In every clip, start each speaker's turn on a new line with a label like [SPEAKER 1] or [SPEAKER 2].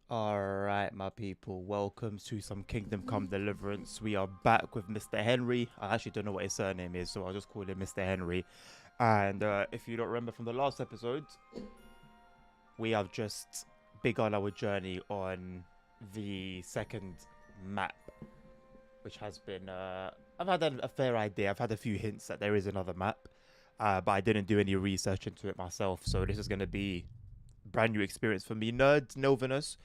[SPEAKER 1] Alright, my people, welcome to some Kingdom Come Deliverance. We are back with Mr. Henry. I actually don't know what his surname is, so I'll just call him Mr. Henry. And if you don't remember from the last episode, we have just begun our journey on the second map, which has been, I've had a fair idea. I've had a few hints that there is another map, but I didn't do any research into it myself, so this is going to be brand new experience for me. Nerds, Novinus,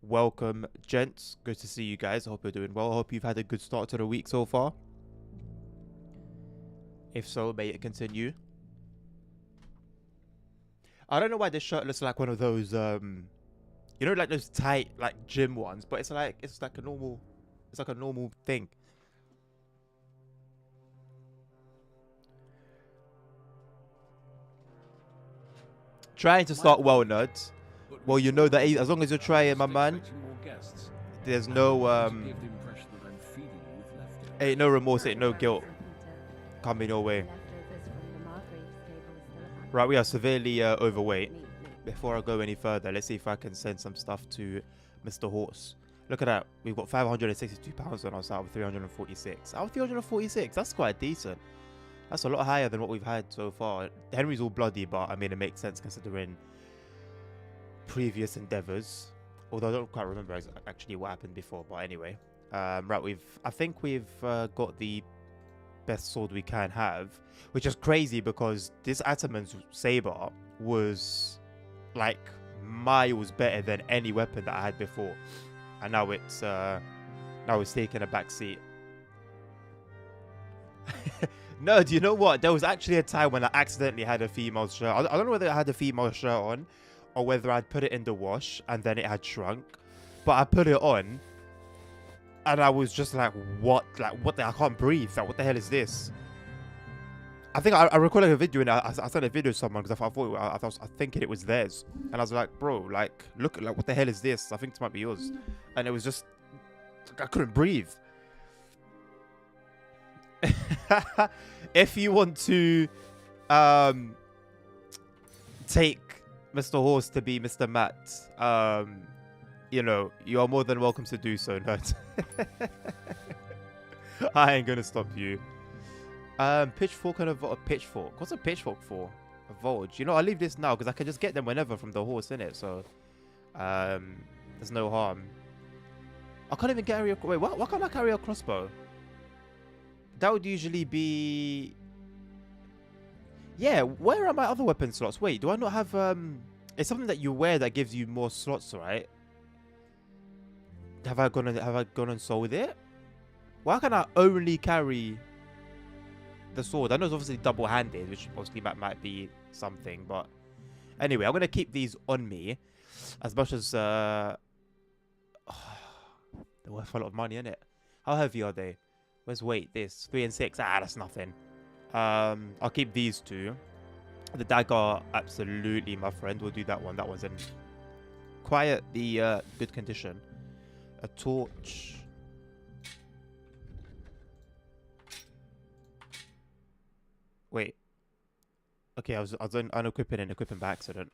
[SPEAKER 1] welcome, gents. Good to see you guys. I hope you're doing well. I hope you've had a good start to the week so far. If so, may it continue. I don't know why this shirt looks like one of those, you know, like those tight, like gym ones, but it's like a normal thing. Trying to start well, nerds. Well, you know that as long as you're trying, my man, there's no ain't no remorse, ain't no guilt coming your way. Right, we are severely overweight. Before I go any further, let's see if I can send some stuff to Mr. Horse. Look at that. We've got 562 pounds on us out of 346. Out of 346, that's quite decent. That's a lot higher than what we've had so far. Henry's all bloody, but I mean, it makes sense considering previous endeavors. Although I don't quite remember actually what happened before, but anyway. Right, I think we've got the best sword we can have, which is crazy because this Ataman's saber was like miles better than any weapon that I had before, and now it's taking a back seat. No, do you know what? There was actually a time when I accidentally had a female shirt. I don't know whether I had a female shirt on or whether I'd put it in the wash and then it had shrunk, but I put it on and I was just like, what? Like, what the? I can't breathe. Like, what the hell is this? I think I recorded a video and I sent a video to someone because I was thinking it was theirs. And I was like, bro, like, look, like, what the hell is this? I think this might be yours. And it was just, I couldn't breathe. If you want to take Mr. Horse to be Mr. Matt, you know, you are more than welcome to do so, nerd. I ain't gonna stop you. Pitchfork and a pitchfork. What's a pitchfork for? A Volge. You know, I'll leave this now because I can just get them whenever from the horse, innit? So, there's no harm. I can't even carry a... Wait, why can't I carry a crossbow? That would usually be... Yeah, where are my other weapon slots? Wait, do I not have... It's something that you wear that gives you more slots, right? Have I gone and sold it? Why can I only carry the sword? I know it's obviously double-handed, which possibly might be something, but anyway, I'm gonna keep these on me as much as they're worth a lot of money, innit? How heavy are they? Where's weight? This 3 and 6. Ah, that's nothing. I'll keep these two. The dagger, absolutely, my friend. We'll do that one. That one's in quite the good condition. A torch. Wait. Okay, I was unequipping and equipping by accident.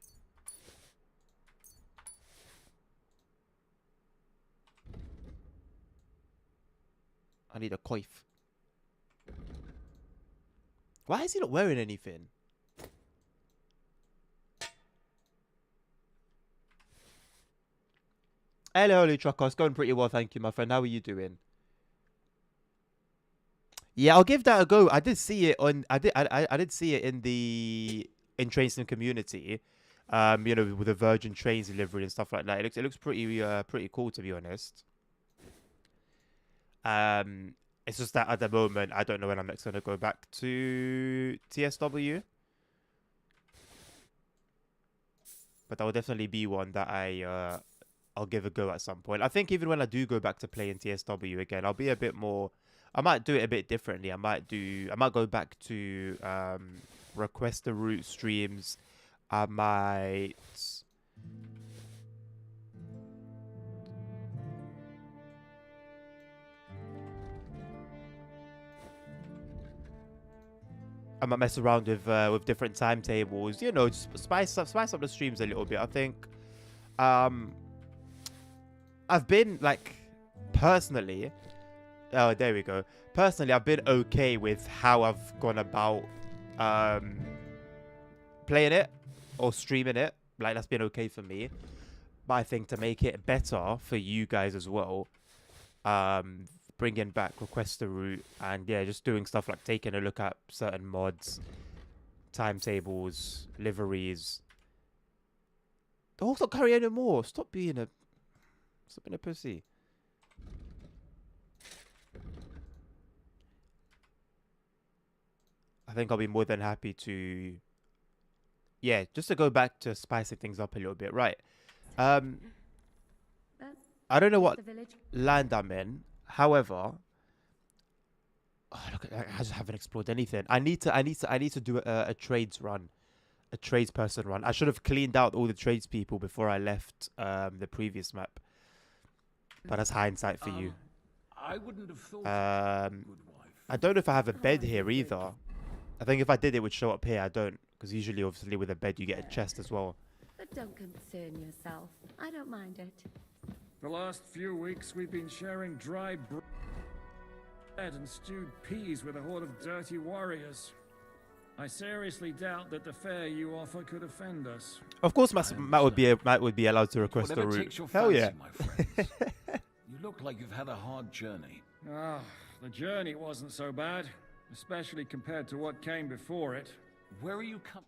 [SPEAKER 1] I need a coif. Why is he not wearing anything? Hello, Trucker. It's going pretty well, thank you, my friend. How are you doing? Yeah, I'll give that a go. I did see it on. I did see it in Train Sim community. You know, with the Virgin Trains delivery and stuff like that. It looks pretty cool, to be honest. It's just that at the moment I don't know when I'm next gonna go back to TSW. But that will definitely be one that I'll give a go at some point. I think even when I do go back to playing TSW again, I'll be a bit more... I might do it a bit differently. I might go back to request the route streams. I might... I might mess around with different timetables, you know, just spice up the streams a little bit. I think I've been like, personally, oh, there we go. Personally, I've been okay with how I've gone about playing it or streaming it. Like, that's been okay for me. But I think to make it better for you guys as well, bringing back request the route, and yeah, just doing stuff like taking a look at certain mods, timetables, liveries. Oh, stop carrying anymore. Stop being a pussy. I think I'll be more than happy to, yeah, just to go back to spicing things up a little bit. Right. I don't know what land I'm in. However, oh, look, I just haven't explored anything. I need to do a trades run, a tradesperson run. I should have cleaned out all the tradespeople before I left the previous map. But that's hindsight for you.
[SPEAKER 2] I wouldn't have thought.
[SPEAKER 1] I don't know if I have a bed here either. I think if I did, it would show up here. I don't, because usually, obviously, with a bed, you get a chest as well.
[SPEAKER 3] But don't concern yourself. I don't mind it.
[SPEAKER 4] The last few weeks, we've been sharing dry bread and stewed peas with a horde of dirty warriors. I seriously doubt that the fare you offer could offend us.
[SPEAKER 1] Of course, Matt would be allowed to request a
[SPEAKER 2] Whatever
[SPEAKER 1] route.
[SPEAKER 2] takes your
[SPEAKER 1] Hell
[SPEAKER 2] fancy,
[SPEAKER 1] yeah!
[SPEAKER 2] my friends. You look like you've had a hard journey.
[SPEAKER 4] Ah, the journey wasn't so bad, especially compared to what came before it.
[SPEAKER 2] Where are you coming?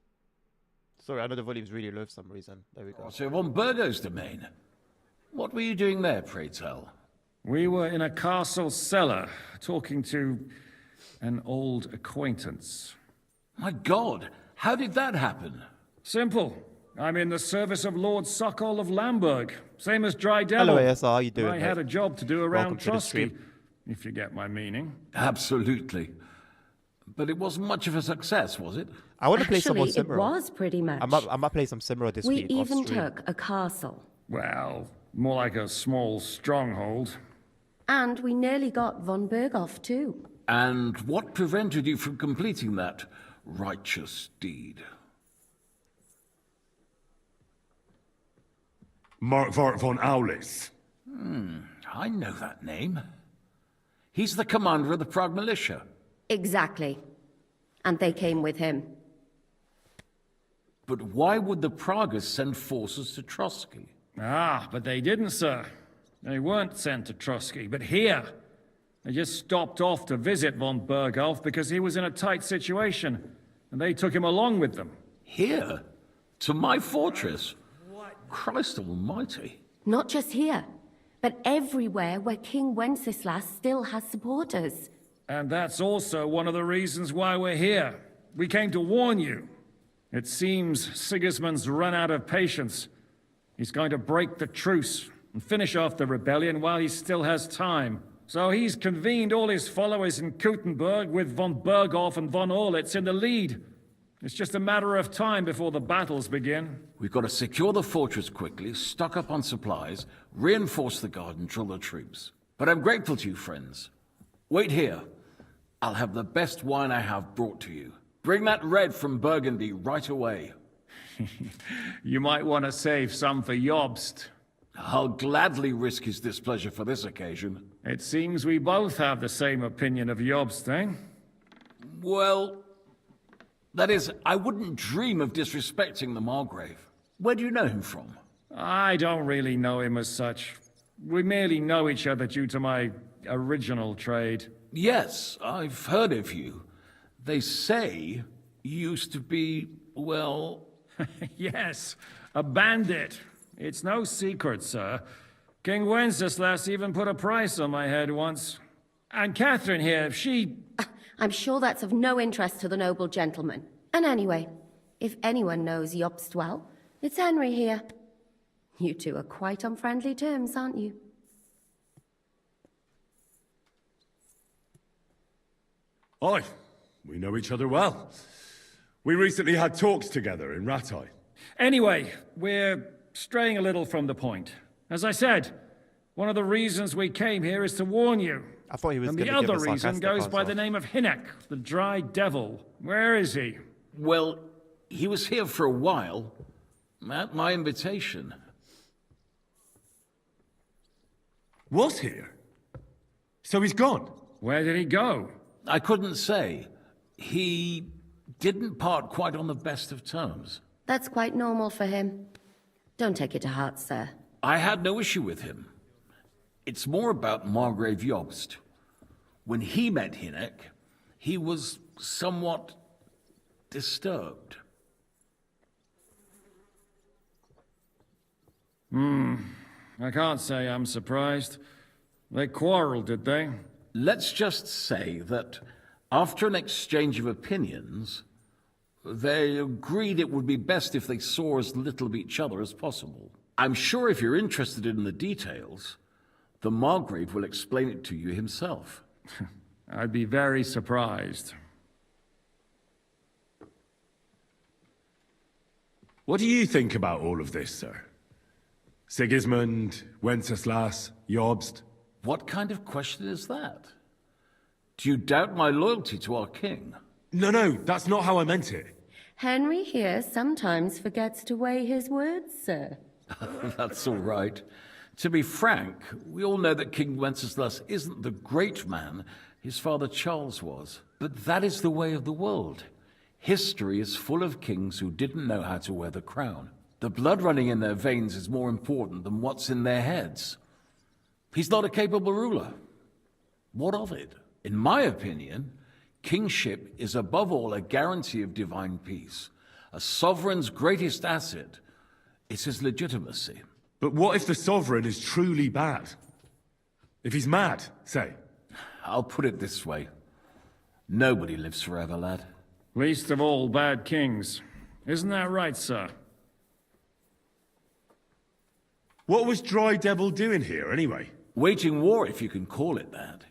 [SPEAKER 1] Sorry, I know the volume's really low for some reason. There we go.
[SPEAKER 2] So von Burgo's domain. What were you doing there, pray tell?
[SPEAKER 4] We were in a castle cellar, talking to an old acquaintance.
[SPEAKER 2] My God, how did that happen?
[SPEAKER 4] Simple. I'm in the service of Lord Sokol of Lamberg, same as Dry Devil.
[SPEAKER 1] Hello, ASR, how you doing,
[SPEAKER 4] I had
[SPEAKER 1] mate?
[SPEAKER 4] a job to do around
[SPEAKER 1] Welcome to the
[SPEAKER 4] Trosky,
[SPEAKER 1] stream.
[SPEAKER 4] if you get my meaning.
[SPEAKER 2] Absolutely. But it wasn't much of a success, was it?
[SPEAKER 1] I want to play some more
[SPEAKER 3] Actually, it
[SPEAKER 1] Simra.
[SPEAKER 3] was pretty much.
[SPEAKER 1] I might play some Simra this
[SPEAKER 3] We
[SPEAKER 1] week.
[SPEAKER 3] even
[SPEAKER 1] off stream.
[SPEAKER 3] took a castle.
[SPEAKER 4] Well, more like a small stronghold.
[SPEAKER 3] And we nearly got von Berghoff too.
[SPEAKER 2] And what prevented you from completing that righteous deed?
[SPEAKER 5] Markvart von Aulis.
[SPEAKER 2] I know that name. He's the commander of the Prague militia.
[SPEAKER 3] Exactly. And they came with him.
[SPEAKER 2] But why would the Praguers send forces to Trosky?
[SPEAKER 4] Ah, but they didn't, sir. They weren't sent to Trosky, but here. They just stopped off to visit von Berghoff because he was in a tight situation, and they took him along with them.
[SPEAKER 2] Here? To my fortress? Christ almighty.
[SPEAKER 3] Not just here, but everywhere where King Wenceslas still has supporters.
[SPEAKER 4] And that's also one of the reasons why we're here. We came to warn you. It seems Sigismund's run out of patience. He's going to break the truce and finish off the rebellion while he still has time. So he's convened all his followers in Kuttenberg with von Berghoff and von Orlitz in the lead. It's just a matter of time before the battles begin.
[SPEAKER 2] We've got to secure the fortress quickly, stock up on supplies, reinforce the guard and drill the troops. But I'm grateful to you, friends. Wait here. I'll have the best wine I have brought to you. Bring that red from Burgundy right away.
[SPEAKER 4] You might want to save some for Jobst.
[SPEAKER 2] I'll gladly risk his displeasure for this occasion.
[SPEAKER 4] It seems we both have the same opinion of Jobst, eh?
[SPEAKER 2] Well, that is, I wouldn't dream of disrespecting the Margrave. Where do you know him from?
[SPEAKER 4] I don't really know him as such. We merely know each other due to my original trade.
[SPEAKER 2] Yes, I've heard of you. They say you used to be, well...
[SPEAKER 4] Yes, a bandit. It's no secret, sir. King Wenceslas even put a price on my head once. And Catherine here, she...
[SPEAKER 3] I'm sure that's of no interest to the noble gentleman. And anyway, if anyone knows Jobst well, it's Henry here. You two are quite on friendly terms, aren't you?
[SPEAKER 5] Aye, we know each other well. We recently had talks together in Ratai.
[SPEAKER 4] Anyway, we're straying a little from the point. As I said, one of the reasons we came here is to warn you.
[SPEAKER 1] I thought he was
[SPEAKER 4] And
[SPEAKER 1] going
[SPEAKER 4] the
[SPEAKER 1] to give
[SPEAKER 4] other
[SPEAKER 1] a
[SPEAKER 4] reason
[SPEAKER 1] sarcastic
[SPEAKER 4] goes by
[SPEAKER 1] answer.
[SPEAKER 4] the name of Hinnek, the Dry Devil. Where is he?
[SPEAKER 2] Well, he was here for a while, at my invitation.
[SPEAKER 5] Was here? So he's gone?
[SPEAKER 4] Where did he go?
[SPEAKER 2] I couldn't say. He didn't part quite on the best of terms.
[SPEAKER 3] That's quite normal for him. Don't take it to heart, sir.
[SPEAKER 2] I had no issue with him. It's more about Margrave Jobst. When he met Hynek, he was somewhat disturbed.
[SPEAKER 4] I can't say I'm surprised. They quarreled, did they?
[SPEAKER 2] Let's just say that after an exchange of opinions, they agreed it would be best if they saw as little of each other as possible. I'm sure if you're interested in the details, the Margrave will explain it to you himself.
[SPEAKER 4] I'd be very surprised.
[SPEAKER 5] What do you think about all of this, sir? Sigismund, Wenceslas, Jobst?
[SPEAKER 2] What kind of question is that? Do you doubt my loyalty to our king?
[SPEAKER 5] No, that's not how I meant it.
[SPEAKER 3] Henry here sometimes forgets to weigh his words, sir.
[SPEAKER 2] That's all right. To be frank, we all know that King Wenceslas isn't the great man his father Charles was. But that is the way of the world. History is full of kings who didn't know how to wear the crown. The blood running in their veins is more important than what's in their heads. He's not a capable ruler. What of it? In my opinion, kingship is above all a guarantee of divine peace. A sovereign's greatest asset is his legitimacy.
[SPEAKER 5] But what if the sovereign is truly bad? If he's mad, say?
[SPEAKER 2] I'll put it this way. Nobody lives forever, lad.
[SPEAKER 4] Least of all bad kings. Isn't that right, sir?
[SPEAKER 5] What was Dry Devil doing here, anyway?
[SPEAKER 2] Waging war, if you can call it that.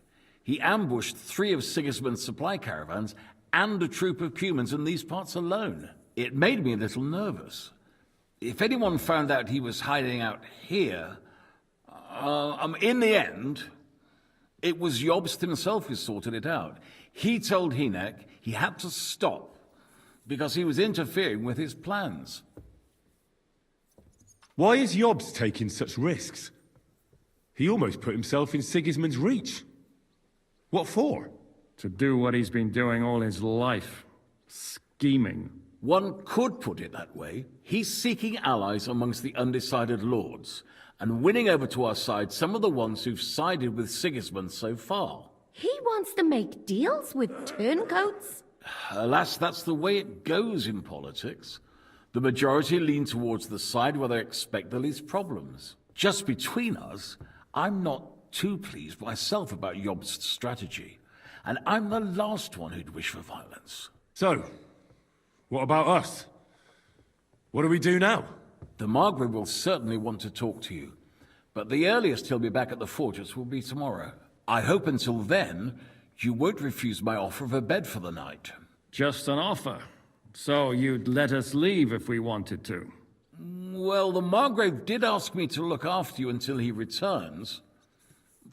[SPEAKER 2] He ambushed 3 of Sigismund's supply caravans and a troop of Cumans in these parts alone. It made me a little nervous. If anyone found out he was hiding out here, in the end, it was Jobst himself who sorted it out. He told Hynek he had to stop because he was interfering with his plans.
[SPEAKER 5] Why is Jobst taking such risks? He almost put himself in Sigismund's reach. What for?
[SPEAKER 4] To do what he's been doing all his life. Scheming.
[SPEAKER 2] One could put it that way. He's seeking allies amongst the undecided lords, and winning over to our side some of the ones who've sided with Sigismund so far.
[SPEAKER 3] He wants to make deals with turncoats?
[SPEAKER 2] Alas, that's the way it goes in politics. The majority lean towards the side where they expect the least problems. Just between us, I'm not too pleased myself about Jobst's strategy, and I'm the last one who'd wish for violence.
[SPEAKER 5] So, what about us? What do we do now?
[SPEAKER 2] The Margrave will certainly want to talk to you, but the earliest he'll be back at the fortress will be tomorrow. I hope until then, you won't refuse my offer of a bed for the night.
[SPEAKER 4] Just an offer. So you'd let us leave if we wanted to?
[SPEAKER 2] Well, the Margrave did ask me to look after you until he returns,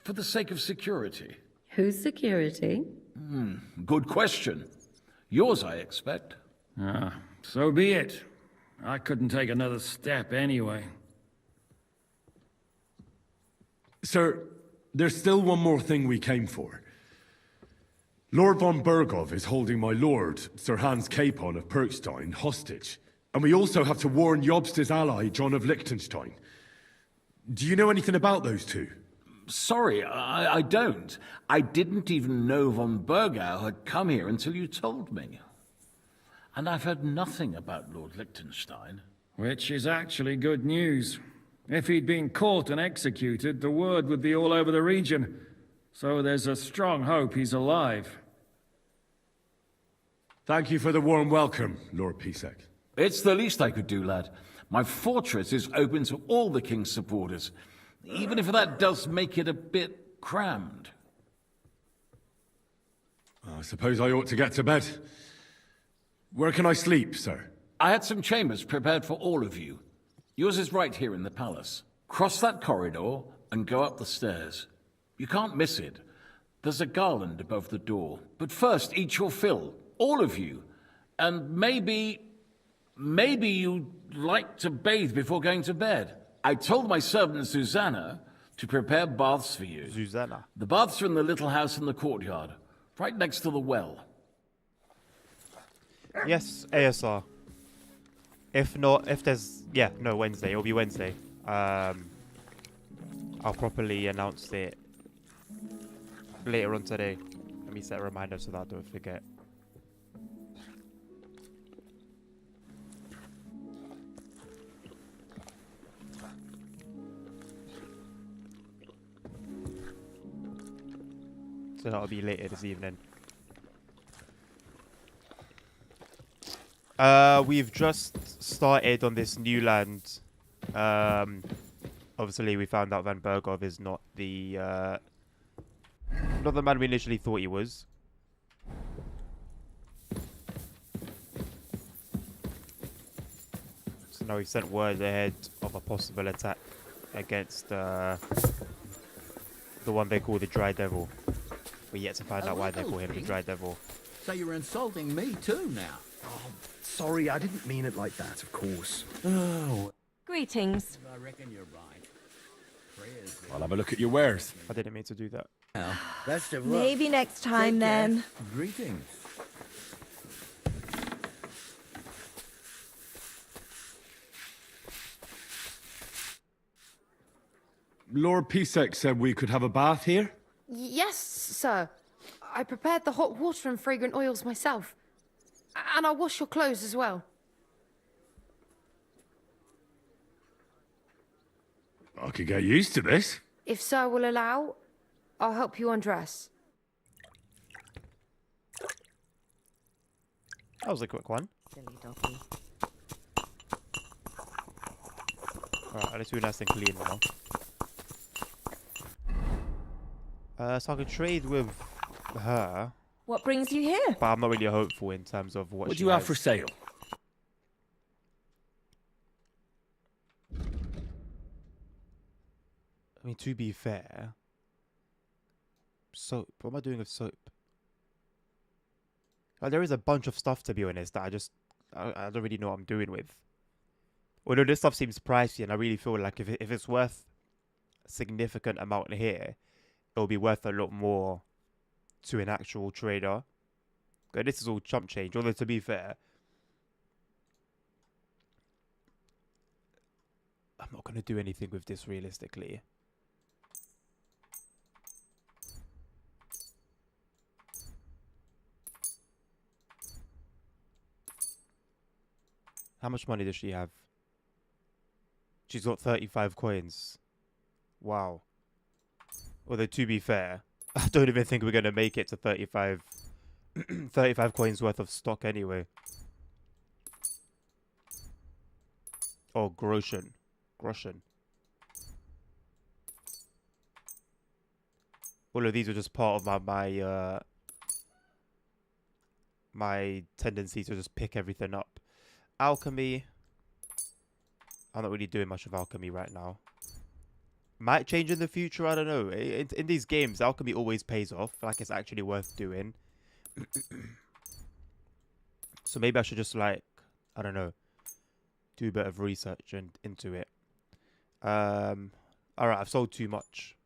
[SPEAKER 2] for the sake of security.
[SPEAKER 3] Whose security?
[SPEAKER 2] Good question. Yours, I expect.
[SPEAKER 4] So be it. I couldn't take another step anyway.
[SPEAKER 5] Sir, there's still one more thing we came for. Lord von Bergov is holding my lord, Sir Hans Capon of Perkstein, hostage. And we also have to warn Jobst's ally, John of Liechtenstein. Do you know anything about those two?
[SPEAKER 2] Sorry, I don't. I didn't even know von Bergau had come here until you told me. And I've heard nothing about Lord Liechtenstein.
[SPEAKER 4] Which is actually good news. If he'd been caught and executed, the word would be all over the region. So there's a strong hope he's alive.
[SPEAKER 5] Thank you for the warm welcome, Lord Pisek.
[SPEAKER 2] It's the least I could do, lad. My fortress is open to all the king's supporters, even if that does make it a bit crammed.
[SPEAKER 5] I suppose I ought to get to bed. Where can I sleep, sir?
[SPEAKER 2] I had some chambers prepared for all of you. Yours is right here in the palace. Cross that corridor and go up the stairs. You can't miss it. There's a garland above the door. But first, eat your fill, all of you. And maybe you'd like to bathe before going to bed. I told my servant Susanna to prepare baths for you.
[SPEAKER 1] Susanna.
[SPEAKER 2] The baths are in the little house in the courtyard, right next to the well.
[SPEAKER 1] Yes, ASR. If not, if there's... Yeah, no, Wednesday. It'll be Wednesday. I'll properly announce it later on today. Let me set a reminder so that I don't forget. So that'll be later this evening. We've just started on this new land. Obviously, we found out Van Bergov is not the man we initially thought he was. So now we've sent word ahead of a possible attack against the one they call the Dry Devil. We're yet to find out why they call him the Dry Devil.
[SPEAKER 6] So you're insulting me too now?
[SPEAKER 7] Oh, sorry, I didn't mean it like that, of course.
[SPEAKER 6] Oh.
[SPEAKER 8] Greetings.
[SPEAKER 6] I reckon you're right.
[SPEAKER 5] I'll have a look at your wares.
[SPEAKER 1] I didn't mean to do that.
[SPEAKER 6] Well, best of luck.
[SPEAKER 8] Maybe next time
[SPEAKER 6] Take care.
[SPEAKER 8] then.
[SPEAKER 6] Greetings.
[SPEAKER 5] Lord Pisek said we could have a bath here?
[SPEAKER 9] Yes, sir. I prepared the hot water and fragrant oils myself. And I'll wash your clothes as well.
[SPEAKER 5] I could get used to this.
[SPEAKER 9] If sir will allow, I'll help you undress.
[SPEAKER 1] That was a quick one.
[SPEAKER 8] Silly doggy.
[SPEAKER 1] Alright, let's do nice and clean now. So I could trade with her,
[SPEAKER 8] What brings you here?
[SPEAKER 1] but I'm not really hopeful in terms of what
[SPEAKER 5] What
[SPEAKER 1] she
[SPEAKER 5] do you have
[SPEAKER 1] has.
[SPEAKER 5] for sale?
[SPEAKER 1] I mean, to be fair, soap. What am I doing with soap? Like, there is a bunch of stuff, to be honest, that I don't really know what I'm doing with. Although this stuff seems pricey, and I really feel like if it's worth a significant amount here, it'll be worth a lot more to an actual trader. But this is all chump change. Although, to be fair, I'm not going to do anything with this realistically. How much money does she have? She's got 35 coins. Wow. Although, to be fair, I don't even think we're going to make it to 35 coins worth of stock anyway. Oh, Groschen. All of these are just part of my tendency to just pick everything up. Alchemy. I'm not really doing much of alchemy right now. Might change in the future, I don't know. In these games, alchemy always pays off. Like, it's actually worth doing. So maybe I should just, like, I don't know, do a bit of research into it. Alright, I've sold too much.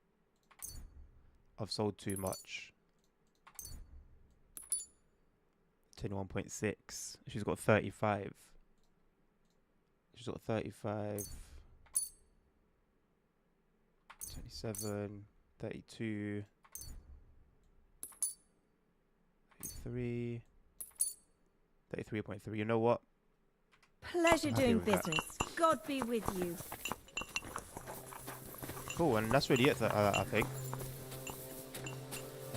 [SPEAKER 1] 1.6. She's got 35. 27, 32, 33, 33.3. You know what?
[SPEAKER 8] Pleasure
[SPEAKER 1] I'm happy
[SPEAKER 8] doing
[SPEAKER 1] with that.
[SPEAKER 8] business. God be with you.
[SPEAKER 1] Cool, and that's really it, I think.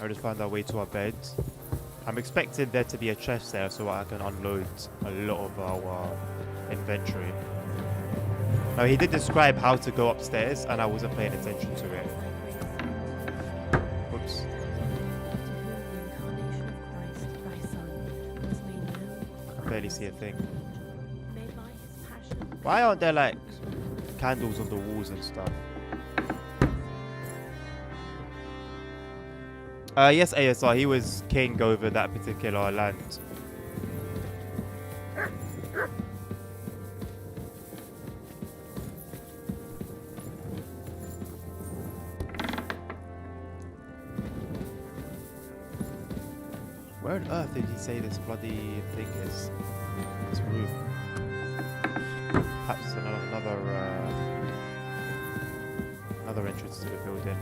[SPEAKER 1] I just found our way to our beds. I'm expecting there to be a chest there so I can unload a lot of our inventory. Now, he did describe how to go upstairs, and I wasn't paying attention to it. Oops. I can barely see a thing. Why aren't there, like, candles on the walls and stuff? Yes, ASR, he was king over that particular land. on earth did he say this bloody thing is? This room. Perhaps another entrance to the building.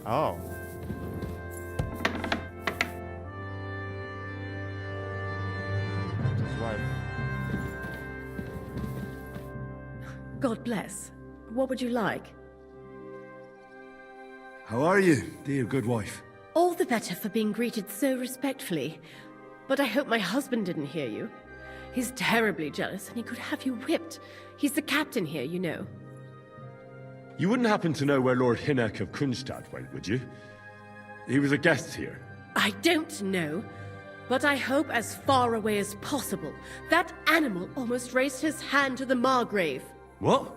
[SPEAKER 1] Oh. That's right.
[SPEAKER 10] God bless. What would you like?
[SPEAKER 5] How are you, dear good wife?
[SPEAKER 10] All the better for being greeted so respectfully. But I hope my husband didn't hear you. He's terribly jealous and he could have you whipped. He's the captain here, you know.
[SPEAKER 5] You wouldn't happen to know where Lord Hinnock of Kunstad went, would you? He was a guest here.
[SPEAKER 10] I don't know, but I hope as far away as possible. That animal almost raised his hand to the Margrave.
[SPEAKER 5] What?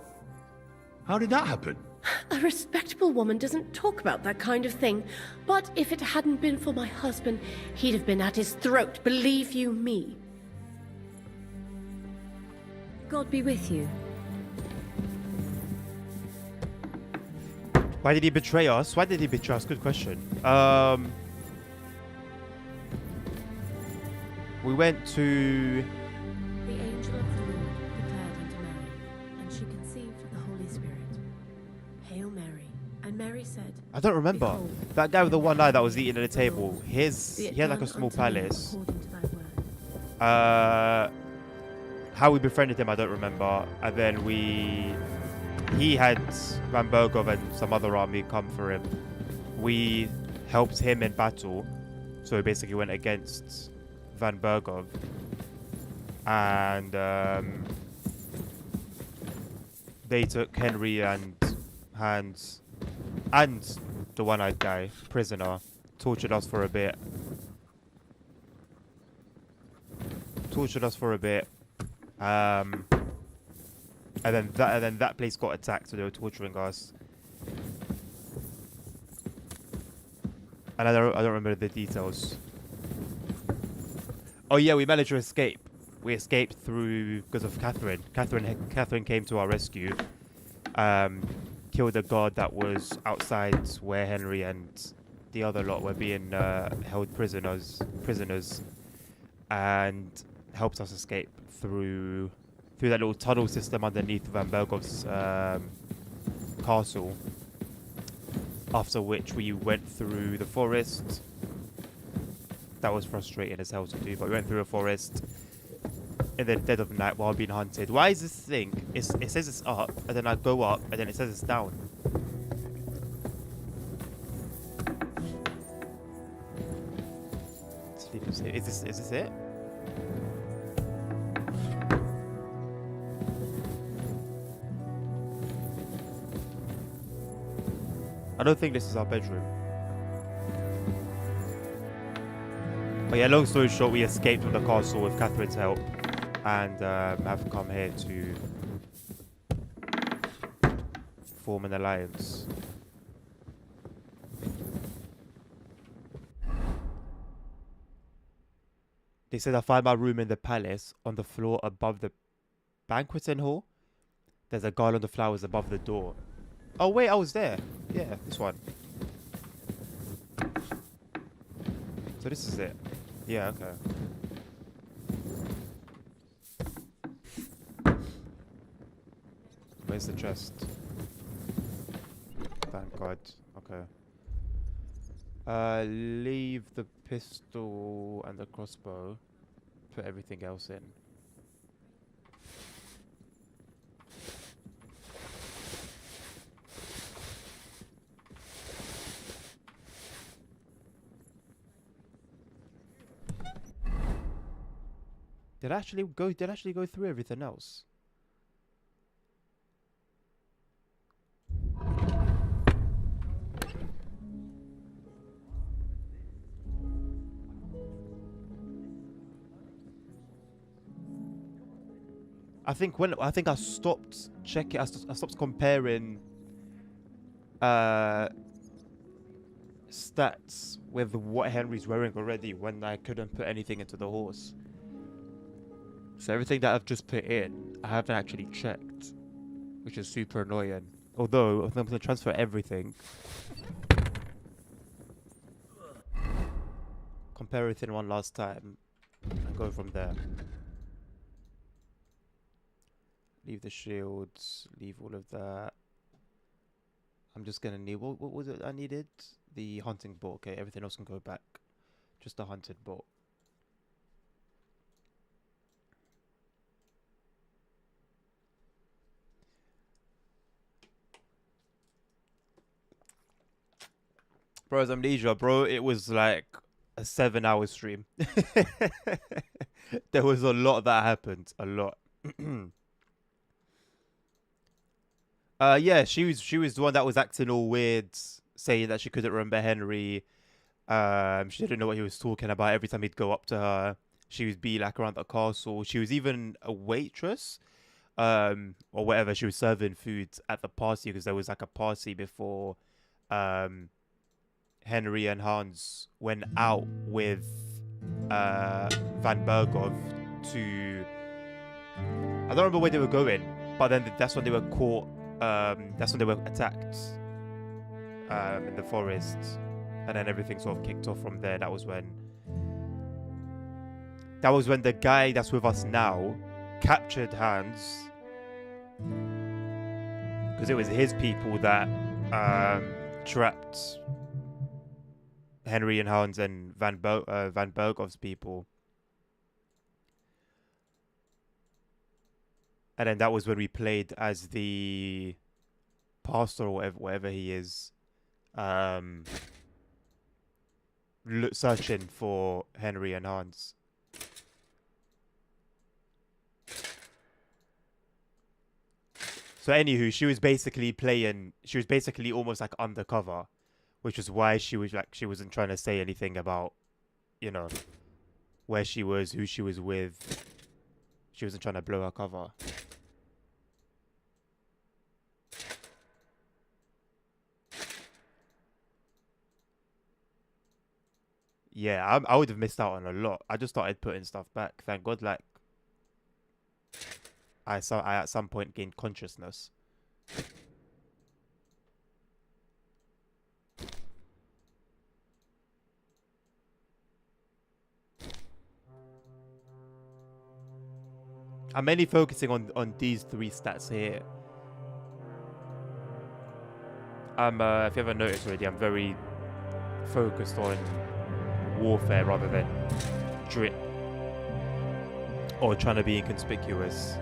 [SPEAKER 5] How did that happen?
[SPEAKER 10] A respectable woman doesn't talk about that kind of thing, but if it hadn't been for my husband, he'd have been at his throat, believe you me.
[SPEAKER 8] God be with you.
[SPEAKER 1] Why did he betray us? Why did he betray us? Good question. We went to...
[SPEAKER 8] The angel of the Lord declared unto Mary, and she conceived of the Holy Spirit. Hail Mary. And Mary said,
[SPEAKER 1] I don't remember.
[SPEAKER 8] Behold,
[SPEAKER 1] That guy with the one eye that was eating at the table.
[SPEAKER 8] be
[SPEAKER 1] He
[SPEAKER 8] it
[SPEAKER 1] had like a
[SPEAKER 8] done
[SPEAKER 1] small
[SPEAKER 8] unto me
[SPEAKER 1] palace.
[SPEAKER 8] according to thy word.
[SPEAKER 1] How we befriended him, I don't remember. And then he had Van Bergov and some other army come for him. We helped him in battle. So we basically went against Van Bergov. And they took Henry and Hans and the one-eyed guy prisoner. Tortured us for a bit. And then that place got attacked, so they were torturing us. And I don't remember the details. Oh yeah, we managed to escape. We escaped through because of Catherine. Catherine came to our rescue. Killed a guard that was outside where Henry and the other lot were being held prisoners, and helped us escape through that little tunnel system underneath Van Bergov's castle. After which we went through the forest. That was frustrating as hell to do, but we went through a forest in the dead of night while being hunted. Why is this thing? It says it's up, and then I go up, and then it says it's down. Is this it? I don't think this is our bedroom. But yeah, long story short, we escaped from the castle with Catherine's help and have come here to form an alliance. They said I find my room in the palace on the floor above the banqueting hall. There's a garland of flowers above the door. Oh wait, I was there. Yeah, this one. So this is it. Yeah, okay. Where's the chest? Thank God. Okay. Leave the pistol and the crossbow. Put everything else in. Did I actually go through everything else? I think I stopped checking. I stopped comparing stats with what Henry's wearing already when I couldn't put anything into the horse. So everything that I've just put in, I haven't actually checked. which is super annoying. Although, if I'm going to transfer everything, compare everything one last time, and go from there. Leave the shields, leave all of that. I'm just going to need, what was it I needed? The hunting bow. Okay, everything else can go back. Just the hunting bow. Bro's Amnesia, bro, it was like a 7-hour stream. There was a lot that happened. A lot. Yeah, she was the one that was acting all weird, saying that she couldn't remember Henry. She didn't know what he was talking about. Every time he'd go up to her, she would be like around the castle. She was even a waitress, or whatever. She was serving food at the party because there was like a party before Henry and Hans went out with Van Bergov to, I don't remember where they were going, but then that's when they were caught. That's when they were attacked in the forest, and then everything sort of kicked off from there. That was when the guy that's with us now captured Hans, because it was his people that trapped Henry and Hans and Van Bergov's people. And then that was when we played as the pastor or whatever he is, searching for Henry and Hans. So anywho, she was basically almost like undercover, which is why she wasn't trying to say anything about, you know, where she was, who she was with. She wasn't trying to blow her cover. Yeah, I would have missed out on a lot. I just started putting stuff back. Thank God, like, I at some point gained consciousness. I'm mainly focusing on these 3 stats here. If you haven't noticed already, I'm very focused on warfare rather than drip or trying to be inconspicuous.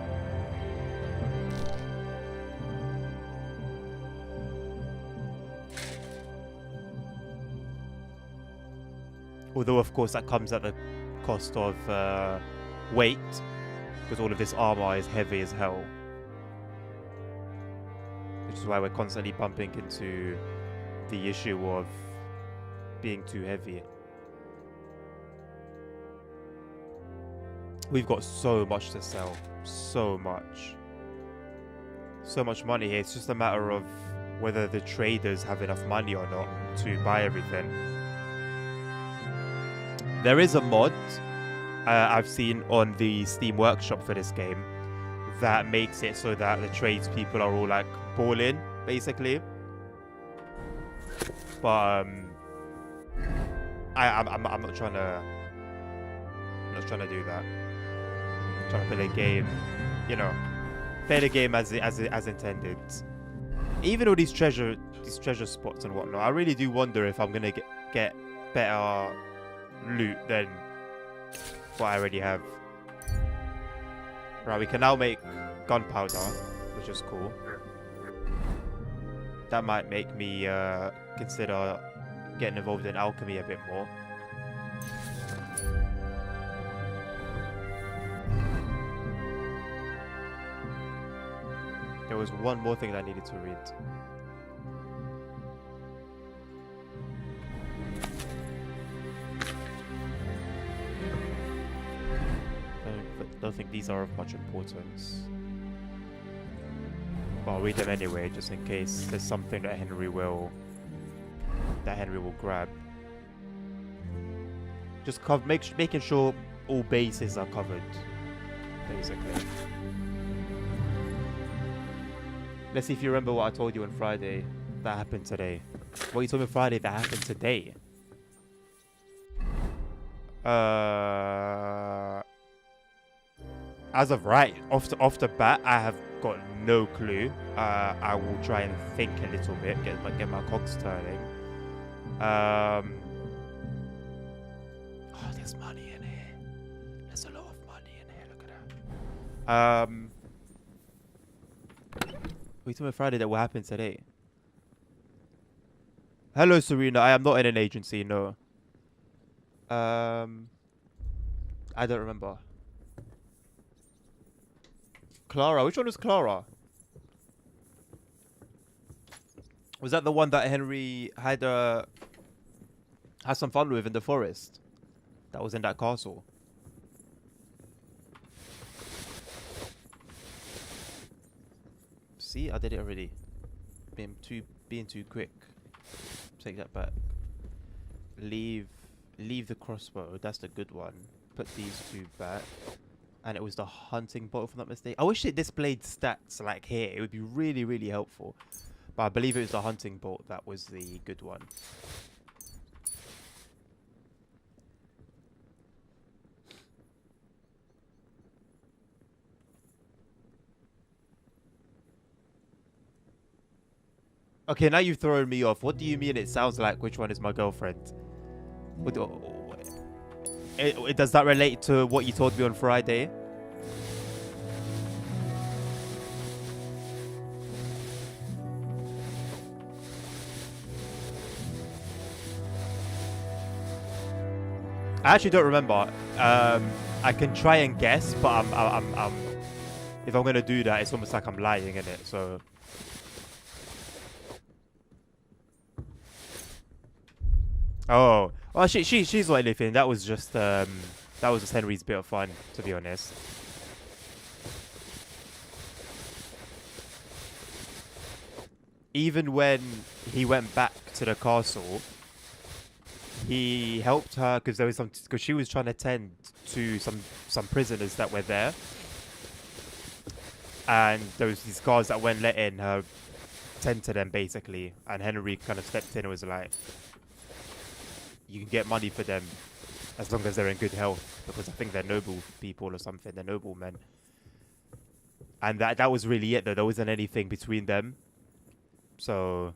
[SPEAKER 1] Although, of course, that comes at the cost of weight, because all of this armor is heavy as hell. Which is why we're constantly bumping into the issue of being too heavy. We've got so much to sell. So much. So much money here. It's just a matter of whether the traders have enough money or not to buy everything. There is a mod I've seen on the Steam Workshop for this game that makes it so that the tradespeople are all like balling, basically. But I'm not trying to. I'm not trying to do that. I'm trying to play the game, you know, play the game as intended. Even all these treasure spots and whatnot, I really do wonder if I'm gonna get better loot than what I already have. Right, we can now make gunpowder, which is cool. That might make me consider getting involved in alchemy a bit more. There was one more thing that I needed to read. I don't think these are of much importance. But I'll read them anyway, just in case there's something that Henry will grab. Just making sure all bases are covered, basically. Let's see if you remember what I told you on Friday that happened today. What you told me on Friday that happened today. As of right, off the bat, I have got no clue. I will try and think a little bit, get my cogs turning. Oh, there's money in here. There's a lot of money in here. Look at that. We told me Friday that what happened today. Hello, Serena. I am not in an agency. No. I don't remember. Clara, which one was Clara? Was that the one that Henry had some fun with in the forest? That was in that castle. See, I did it already. Being too quick. Take that back. Leave the crossbow. That's the good one. Put these two back. And it was the hunting bow, if I'm not mistaken. I wish it displayed stats like here. It would be really, really helpful. But I believe it was the hunting bolt that was the good one. Okay, now you've thrown me off. What do you mean it sounds like which one is my girlfriend? Does that relate to what you told me on Friday? I actually don't remember. I can try and guess, but I'm if I'm gonna do that, it's almost like I'm lying in it. So. Oh, well, she's not anything. That was just Henry's bit of fun, to be honest. Even when he went back to the castle, he helped her because she was trying to tend to some prisoners that were there, and there was these guards that weren't letting her tend to them basically, and Henry kind of stepped in and was like, you can get money for them as long as they're in good health, because I think they're noble people or something. They're noblemen. And that was really it, though. There wasn't anything between them. So...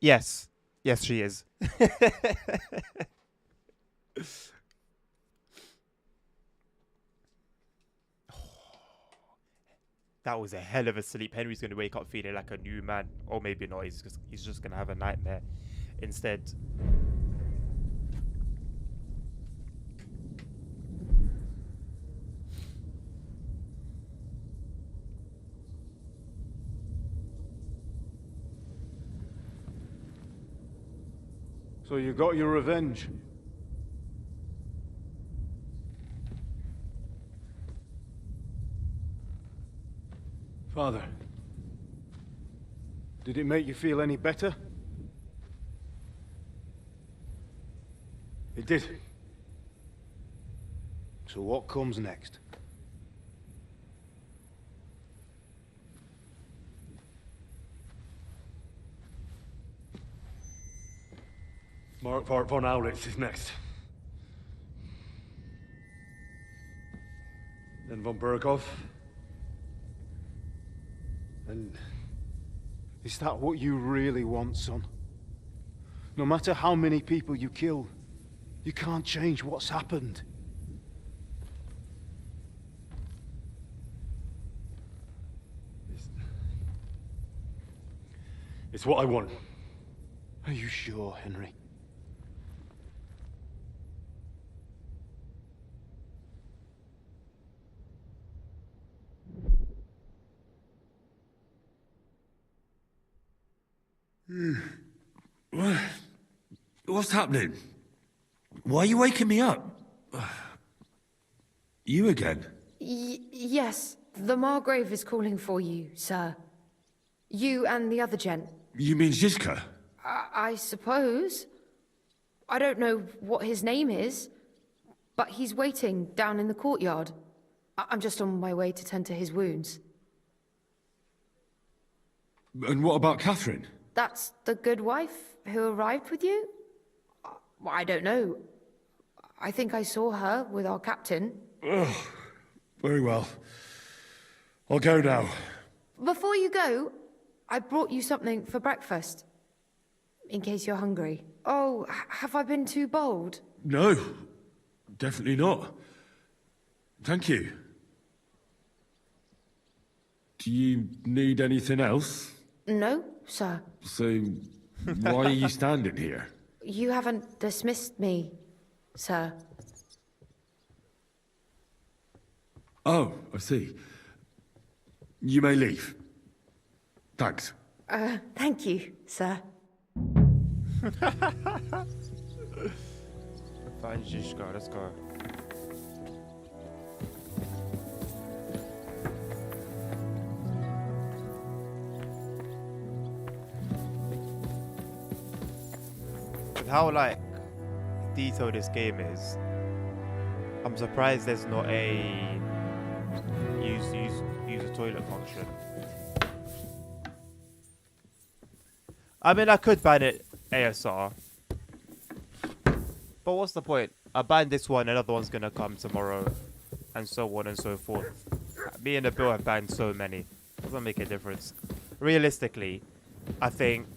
[SPEAKER 1] Yes. Yes, she is. That was a hell of a sleep. Henry's going to wake up feeling like a new man. Or maybe not. He's just going to have a nightmare instead.
[SPEAKER 11] So you got your revenge? Father, did it make you feel any better? It did. So what comes next?
[SPEAKER 5] Mark von Aulitz is next. Then von Berghoff.
[SPEAKER 11] And is that what you really want, son? No matter how many people you kill, you can't change what's happened.
[SPEAKER 5] It's what I want.
[SPEAKER 11] Are you sure, Henry?
[SPEAKER 5] What's happening? Why are you waking me up? You again?
[SPEAKER 9] Yes, the Margrave is calling for you, sir. You and the other gent.
[SPEAKER 5] You mean Zizka?
[SPEAKER 9] I suppose. I don't know what his name is, but he's waiting down in the courtyard. I'm just on my way to tend to his wounds.
[SPEAKER 5] And what about Catherine?
[SPEAKER 9] That's the good wife who arrived with you? I don't know. I think I saw her with our captain.
[SPEAKER 5] Oh, very well. I'll go now.
[SPEAKER 9] Before you go, I brought you something for breakfast. In case you're hungry. Oh, have I been too bold?
[SPEAKER 5] No, definitely not. Thank you. Do you need anything else?
[SPEAKER 9] No, sir.
[SPEAKER 5] So, why are you standing here?
[SPEAKER 9] You haven't dismissed me, sir.
[SPEAKER 5] Oh, I see. You may leave. Thanks.
[SPEAKER 9] Thank you, sir.
[SPEAKER 1] Fine, Zizka, let's go. With how like detailed this game is, I'm surprised there's not a use a toilet function. I mean, I could ban it ASR, but what's the point? I ban this one, another one's gonna come tomorrow, and so on and so forth. Me and the Bill have banned so many. Doesn't make a difference. Realistically, I think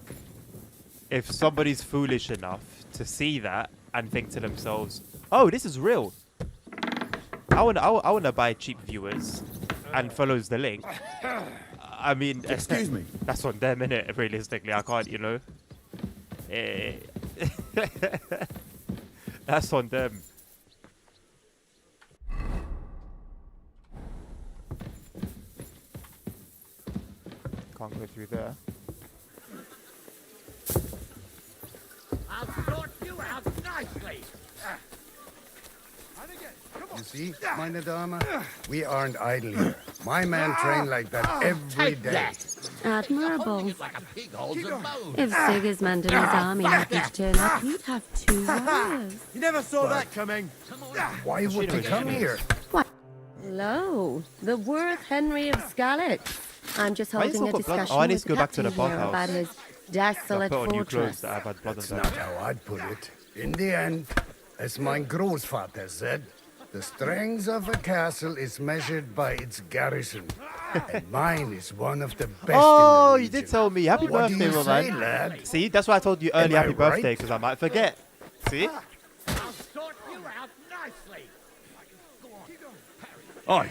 [SPEAKER 1] if somebody's foolish enough to see that and think to themselves, "Oh, this is real. I wanna buy cheap viewers," and follows the link. I mean,
[SPEAKER 6] Excuse me.
[SPEAKER 1] That's on them, innit? Realistically, I can't, you know. That's on them. Can't go through there.
[SPEAKER 6] I'll sort you out nicely.
[SPEAKER 12] You see, meine Dame, we aren't idle here. My men train like that every day.
[SPEAKER 3] Admirable.
[SPEAKER 6] Like a pig holds a bone.
[SPEAKER 3] If Sigismund and his army happened to turn up, you'd have 2 warriors.
[SPEAKER 6] You never saw that coming.
[SPEAKER 12] Why would they come here?
[SPEAKER 3] What? Hello, the worth Henry of Scarlet. I'm just
[SPEAKER 1] Why is
[SPEAKER 3] holding a
[SPEAKER 1] it got blood?
[SPEAKER 3] discussion
[SPEAKER 1] Oh, I need
[SPEAKER 3] with
[SPEAKER 1] to
[SPEAKER 3] the
[SPEAKER 1] go back to
[SPEAKER 3] captain
[SPEAKER 1] the
[SPEAKER 3] here
[SPEAKER 1] bathhouse.
[SPEAKER 3] about his desolate
[SPEAKER 1] I put on new
[SPEAKER 3] fortress.
[SPEAKER 1] clothes that I've had blood on
[SPEAKER 12] That's
[SPEAKER 1] them.
[SPEAKER 12] not how I'd put it. In the end, as my Großvater said, the strength of a castle is measured by its garrison. And mine is one of the best
[SPEAKER 1] Oh,
[SPEAKER 12] in the
[SPEAKER 1] you did
[SPEAKER 12] region.
[SPEAKER 1] tell me. Happy
[SPEAKER 12] What do
[SPEAKER 1] birthday,
[SPEAKER 12] you
[SPEAKER 1] my
[SPEAKER 12] say,
[SPEAKER 1] man.
[SPEAKER 12] lad?
[SPEAKER 1] See, that's why I told you early
[SPEAKER 12] Am I
[SPEAKER 1] happy birthday,
[SPEAKER 12] right?
[SPEAKER 1] because I might forget. See?
[SPEAKER 6] I'll sort you out nicely.
[SPEAKER 5] Aye.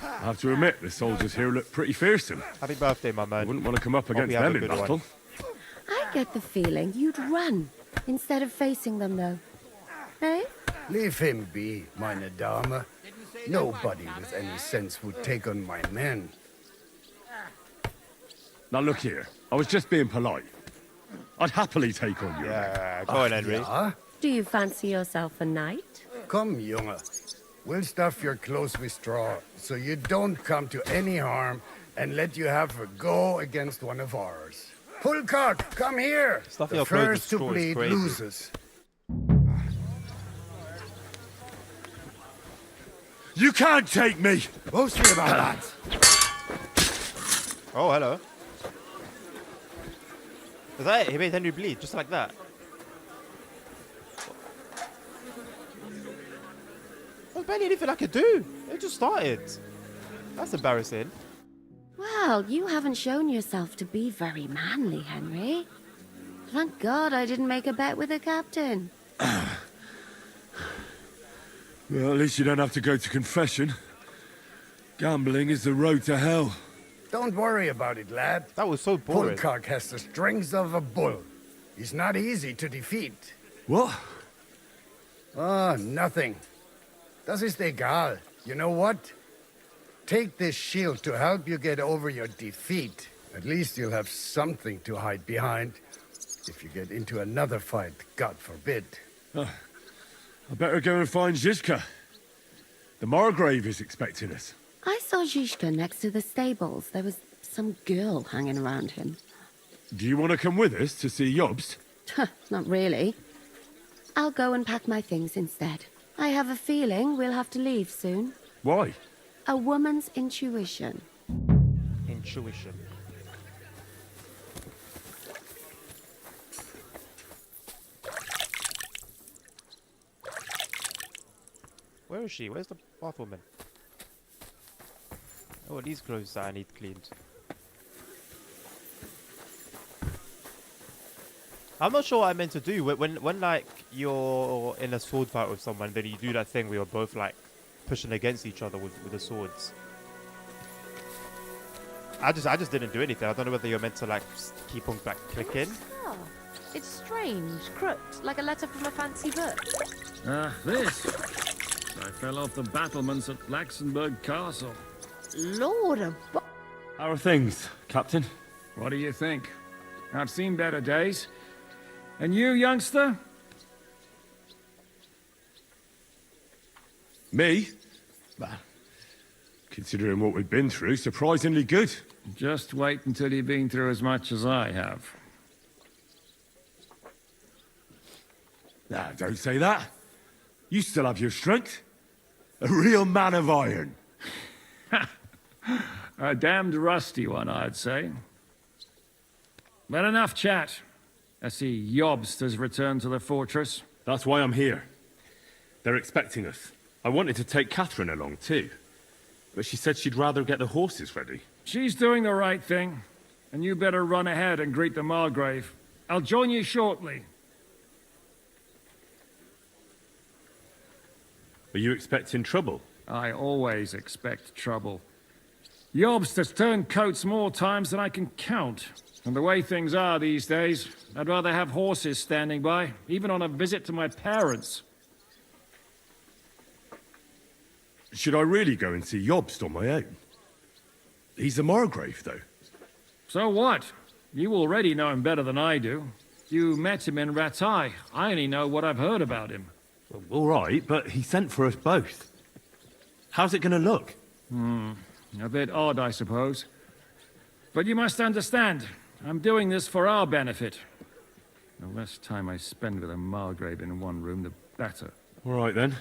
[SPEAKER 5] I have to admit, the soldiers here look pretty fearsome.
[SPEAKER 1] Happy birthday, my
[SPEAKER 5] I
[SPEAKER 1] man.
[SPEAKER 5] wouldn't want to come up
[SPEAKER 1] Hope
[SPEAKER 5] against
[SPEAKER 1] you have
[SPEAKER 5] them
[SPEAKER 1] a
[SPEAKER 5] in
[SPEAKER 1] good one.
[SPEAKER 5] battle.
[SPEAKER 3] I get the feeling you'd run instead of facing them, though. Eh?
[SPEAKER 12] Leave him be, meine Dame. Nobody with any sense would take on my men.
[SPEAKER 5] Now look here, I was just being polite. I'd happily take on you.
[SPEAKER 1] Yeah, go on, Henry.
[SPEAKER 12] Ja?
[SPEAKER 3] Do you fancy yourself a knight?
[SPEAKER 12] Come, Junge. We'll stuff your clothes with straw, so you don't come to any harm, and let you have a go against one of ours. Pulcock, come here!
[SPEAKER 1] Stuff
[SPEAKER 12] The
[SPEAKER 1] your clothes with
[SPEAKER 12] first to
[SPEAKER 1] straw is
[SPEAKER 12] bleed
[SPEAKER 1] crazy.
[SPEAKER 12] loses.
[SPEAKER 5] You can't take me!
[SPEAKER 12] We'll see about that.
[SPEAKER 1] Oh, hello. Is that it? He made Henry bleed, just like that. There's barely anything I could do. It just started. That's embarrassing.
[SPEAKER 3] Well, you haven't shown yourself to be very manly, Henry. Thank God I didn't make a bet with the captain.
[SPEAKER 5] Well, at least you don't have to go to confession. Gambling is the road to hell.
[SPEAKER 12] Don't worry about it, lad.
[SPEAKER 1] That was so boring.
[SPEAKER 12] Pulcock has the strength of a bull. He's not easy to defeat.
[SPEAKER 5] What?
[SPEAKER 12] Oh, nothing. Das ist egal. You know what? Take this shield to help you get over your defeat. At least you'll have something to hide behind. If you get into another fight, God forbid.
[SPEAKER 5] I better go and find Zizka. The Margrave is expecting us.
[SPEAKER 3] I saw Zhishka next to the stables. There was some girl hanging around him.
[SPEAKER 5] Do you want to come with us to see Jobst?
[SPEAKER 3] Not really. I'll go and pack my things instead. I have a feeling we'll have to leave soon.
[SPEAKER 5] Why?
[SPEAKER 3] A woman's intuition.
[SPEAKER 1] Intuition. Where is she? Where's the bathwoman? Oh, these clothes that I need cleaned. I'm not sure what I meant to do. When like you're in a sword fight with someone, then you do that thing where you're both like pushing against each other with the swords. I just didn't do anything. I don't know whether you're meant to like keep on like clicking.
[SPEAKER 9] Oh, it's strange, crooked, like a letter from a fancy book.
[SPEAKER 4] This. I fell off the battlements at Laxenburg Castle.
[SPEAKER 9] Lord above.
[SPEAKER 5] How are things, Captain?
[SPEAKER 4] What do you think? I've seen better days. And you, youngster?
[SPEAKER 5] Me? Well, considering what we've been through, surprisingly good.
[SPEAKER 4] Just wait until you've been through as much as I have.
[SPEAKER 5] Nah, don't say that. You still have your strength. A real man of iron.
[SPEAKER 4] A damned rusty one, I'd say. But enough chat. I see Jobst has returned to the fortress.
[SPEAKER 5] That's why I'm here. They're expecting us. I wanted to take Catherine along too, but she said she'd rather get the horses ready.
[SPEAKER 4] She's doing the right thing, and you better run ahead and greet the Margrave. I'll join you shortly.
[SPEAKER 5] Are you expecting trouble?
[SPEAKER 4] I always expect trouble. Jobst has turned coats more times than I can count. And the way things are these days, I'd rather have horses standing by, even on a visit to my parents.
[SPEAKER 5] Should I really go and see Jobst on my own? He's a Margrave, though.
[SPEAKER 4] So what? You already know him better than I do. You met him in Ratai. I only know what I've heard about him.
[SPEAKER 5] Well, all right, but he sent for us both. How's it going to look?
[SPEAKER 4] A bit odd, I suppose. But you must understand, I'm doing this for our benefit. The less time I spend with a Margrave in one room, the better.
[SPEAKER 5] All right, then.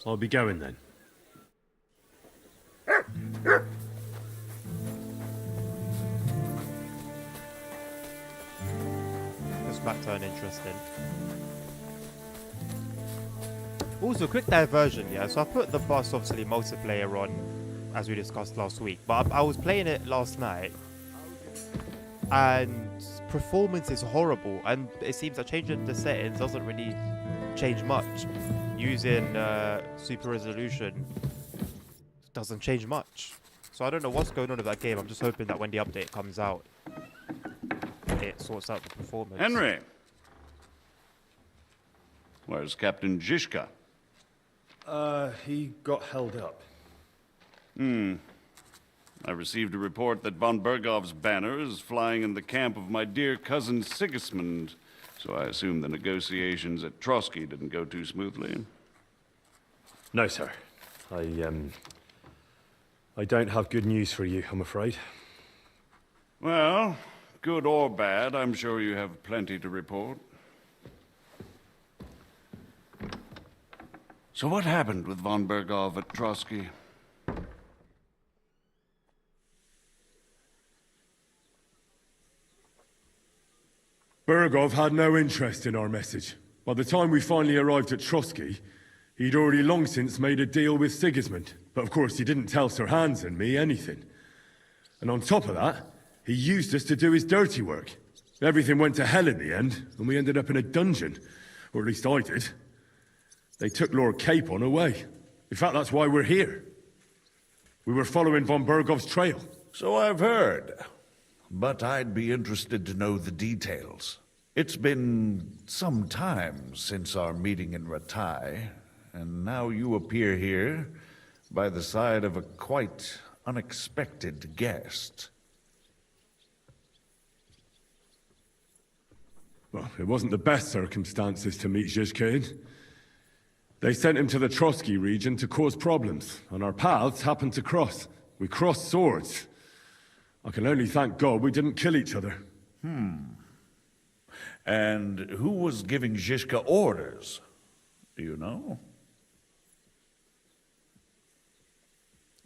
[SPEAKER 5] I'll be going, then.
[SPEAKER 1] This might turn interesting. Also, quick diversion, yeah. So I put the boss, obviously, multiplayer on, as we discussed last week. But I was playing it last night, and performance is horrible. And it seems that changing the settings doesn't really change much. Using super resolution doesn't change much. So I don't know what's going on with that game. I'm just hoping that when the update comes out, it sorts out the performance.
[SPEAKER 13] Henry! Where's Captain Zhishka?
[SPEAKER 7] He got held up.
[SPEAKER 13] I received a report that von Bergov's banner is flying in the camp of my dear cousin Sigismund, so I assume the negotiations at Trotsky didn't go too smoothly.
[SPEAKER 5] No, sir. I don't have good news for you, I'm afraid.
[SPEAKER 13] Well, good or bad, I'm sure you have plenty to report. So what happened with von Bergov at Trotsky?
[SPEAKER 5] Bergov had no interest in our message. By the time we finally arrived at Trotsky, he'd already long since made a deal with Sigismund. But of course, he didn't tell Sir Hans and me anything. And on top of that, he used us to do his dirty work. Everything went to hell in the end, and we ended up in a dungeon. Or at least I did. They took Lord Capon away. In fact, that's why we're here. We were following von Bergov's trail.
[SPEAKER 13] So I've heard.
[SPEAKER 14] but I'd be interested to know the details. It's been some time since our meeting in Ratai, and now you appear here by the side of a quite unexpected guest.
[SPEAKER 5] Well, it wasn't the best circumstances to meet Zhizka in. They sent him to the Trotsky region to cause problems, and our paths happened to cross. We crossed swords. I can only thank God we didn't kill each other.
[SPEAKER 14] And who was giving Zhizka orders? Do you know?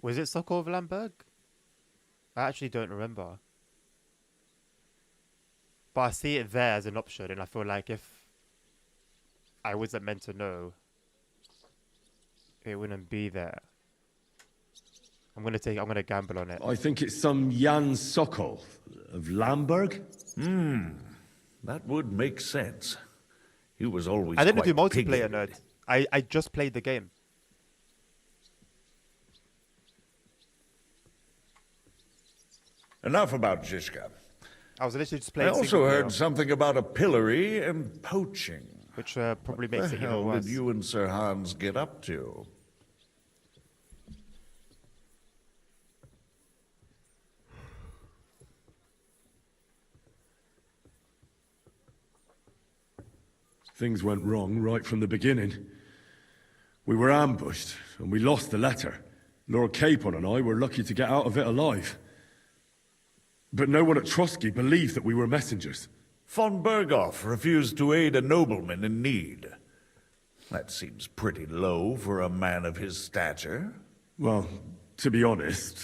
[SPEAKER 1] Was it Sokolov Lamberg? I actually don't remember. But I see it there as an option, and I feel like if I wasn't meant to know, it wouldn't be there. I'm gonna gamble on it.
[SPEAKER 5] I think it's some Jan Sokol of Lamberg.
[SPEAKER 14] That would make sense. He was always
[SPEAKER 1] I didn't do
[SPEAKER 14] quite
[SPEAKER 1] multiplayer,
[SPEAKER 14] pig-headed.
[SPEAKER 1] nerd. I just played the game.
[SPEAKER 14] Enough about Zhizka.
[SPEAKER 1] I was literally just
[SPEAKER 14] I
[SPEAKER 1] playing.
[SPEAKER 14] also heard something about a pillory and poaching.
[SPEAKER 1] Which probably makes
[SPEAKER 14] What
[SPEAKER 1] it
[SPEAKER 14] the
[SPEAKER 1] even
[SPEAKER 14] hell
[SPEAKER 1] worse.
[SPEAKER 14] did you and Sir Hans get up to?
[SPEAKER 5] Things went wrong right from the beginning. We were ambushed, and we lost the letter. Lord Capon and I were lucky to get out of it alive. But no one at Trotsky believed that we were messengers.
[SPEAKER 14] Von Berghoff refused to aid a nobleman in need. That seems pretty low for a man of his stature.
[SPEAKER 5] Well, to be honest,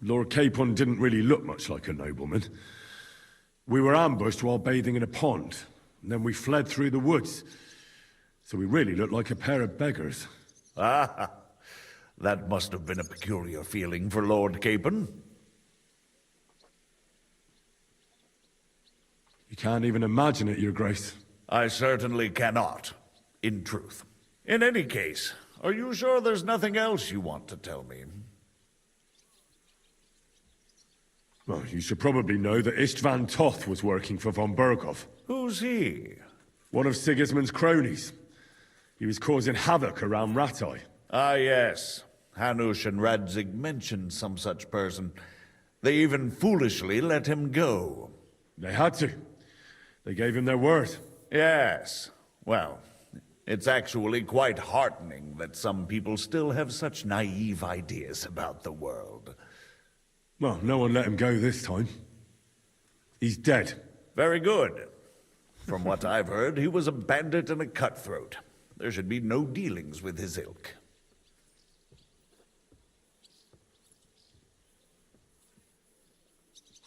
[SPEAKER 5] Lord Capon didn't really look much like a nobleman. We were ambushed while bathing in a pond, and then we fled through the woods. So we really looked like a pair of beggars.
[SPEAKER 14] Ah, that must have been a peculiar feeling for Lord Capon.
[SPEAKER 5] You can't even imagine it, Your Grace.
[SPEAKER 14] I certainly cannot, in truth. In any case, are you sure there's nothing else you want to tell me?
[SPEAKER 5] Well, you should probably know that Istvan Toth was working for von Berghoff.
[SPEAKER 14] Who's he?
[SPEAKER 5] One of Sigismund's cronies. He was causing havoc around Ratai.
[SPEAKER 14] Ah, yes. Hanush and Radzig mentioned some such person. They even foolishly let him go.
[SPEAKER 5] They had to. They gave him their word.
[SPEAKER 14] Yes. Well, it's actually quite heartening that some people still have such naive ideas about the world.
[SPEAKER 5] Well, no one let him go this time. He's dead.
[SPEAKER 14] Very good. From what I've heard, he was a bandit and a cutthroat. There should be no dealings with his ilk.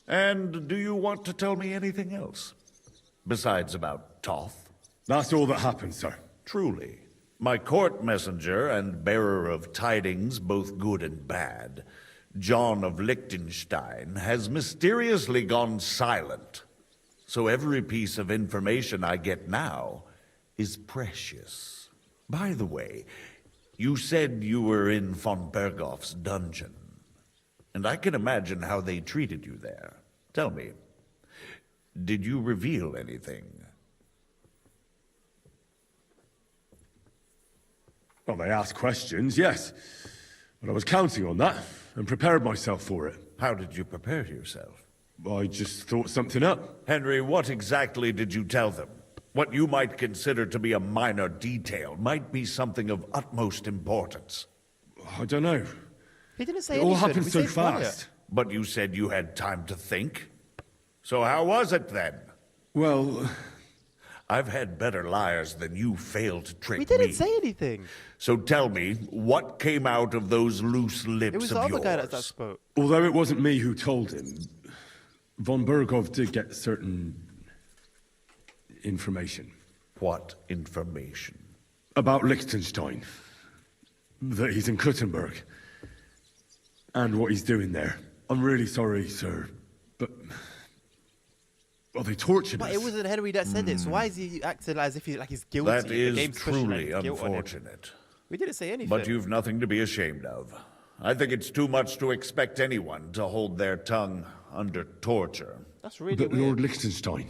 [SPEAKER 14] And do you want to tell me anything else? Besides about Toth?
[SPEAKER 5] That's all that happened, sir.
[SPEAKER 14] Truly. My court messenger and bearer of tidings, both good and bad, John of Liechtenstein, has mysteriously gone silent. So every piece of information I get now is precious. By the way, you said you were in von Berghoff's dungeon. And I can imagine how they treated you there. Tell me, did you reveal anything?
[SPEAKER 5] Well, they asked questions, yes. But I was counting on that, and prepared myself for it.
[SPEAKER 14] How did you prepare yourself?
[SPEAKER 5] I just thought something up.
[SPEAKER 14] Henry, what exactly did you tell them? What you might consider to be a minor detail might be something of utmost importance.
[SPEAKER 5] I don't know.
[SPEAKER 1] He didn't say
[SPEAKER 5] It
[SPEAKER 1] anything.
[SPEAKER 5] all happened
[SPEAKER 1] We
[SPEAKER 5] so
[SPEAKER 1] stayed quiet.
[SPEAKER 5] fast.
[SPEAKER 14] But you said you had time to think. So how was it then?
[SPEAKER 5] Well,
[SPEAKER 14] I've had better liars than you failed to trick me.
[SPEAKER 1] We didn't say anything.
[SPEAKER 14] So tell me, what came out of those loose lips
[SPEAKER 1] It was
[SPEAKER 14] of
[SPEAKER 1] the other
[SPEAKER 14] yours?
[SPEAKER 1] guy that spoke.
[SPEAKER 5] although it wasn't me who told him, von Berghoff did get certain information.
[SPEAKER 14] What information?
[SPEAKER 5] About Liechtenstein. That he's in Kuttenberg. And what he's doing there. I'm really sorry, sir, but... Well, they tortured
[SPEAKER 1] But
[SPEAKER 5] us.
[SPEAKER 1] it wasn't Henry that said it, so why is he acting as if he's guilty?
[SPEAKER 14] That
[SPEAKER 1] The
[SPEAKER 14] is
[SPEAKER 1] game's pushing,
[SPEAKER 14] truly
[SPEAKER 1] like, guilt on him.
[SPEAKER 14] unfortunate.
[SPEAKER 1] We didn't say anything.
[SPEAKER 14] But you've nothing to be ashamed of. I think it's too much to expect anyone to hold their tongue under torture,
[SPEAKER 1] That's really
[SPEAKER 5] But
[SPEAKER 1] weird.
[SPEAKER 5] Lord Liechtenstein...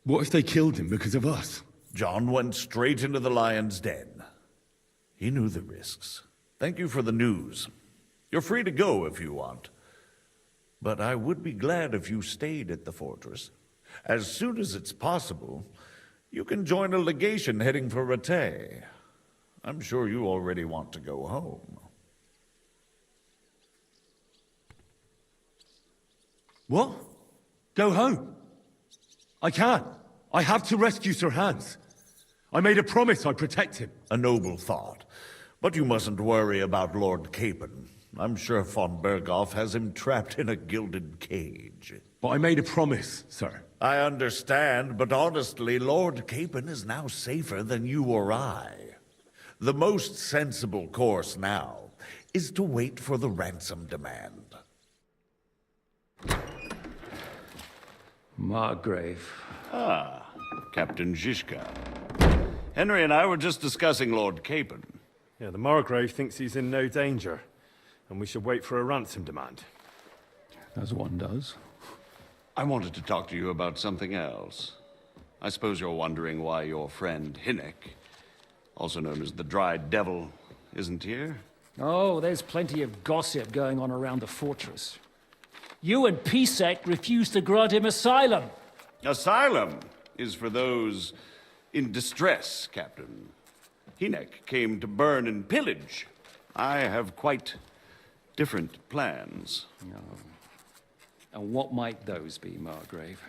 [SPEAKER 5] What if they killed him because of us?
[SPEAKER 14] John went straight into the lion's den. He knew the risks. Thank you for the news. You're free to go if you want. But I would be glad if you stayed at the fortress. As soon as it's possible, you can join a legation heading for Rattay. I'm sure you already want to go home.
[SPEAKER 5] What? Go home? I can't. I have to rescue Sir Hans. I made a promise I'd protect him.
[SPEAKER 14] A noble thought. But you mustn't worry about Lord Capon. I'm sure von Berghoff has him trapped in a gilded cage.
[SPEAKER 5] But I made a promise, sir.
[SPEAKER 14] I understand, but honestly, Lord Capon is now safer than you or I. The most sensible course now is to wait for the ransom demand.
[SPEAKER 4] Margrave.
[SPEAKER 13] Ah, Captain Zizka. Henry and I were just discussing Lord Capon.
[SPEAKER 7] Yeah, the Margrave thinks he's in no danger, and we should wait for a ransom demand.
[SPEAKER 4] As one does.
[SPEAKER 13] I wanted to talk to you about something else. I suppose you're wondering why your friend Hinnek, also known as the Dried Devil, isn't here?
[SPEAKER 4] Oh, there's plenty of gossip going on around the fortress. You and Pisek refused to grant him asylum.
[SPEAKER 13] Asylum is for those in distress, Captain. Hinnek came to burn and pillage. I have quite different plans.
[SPEAKER 4] And what might those be, Margrave?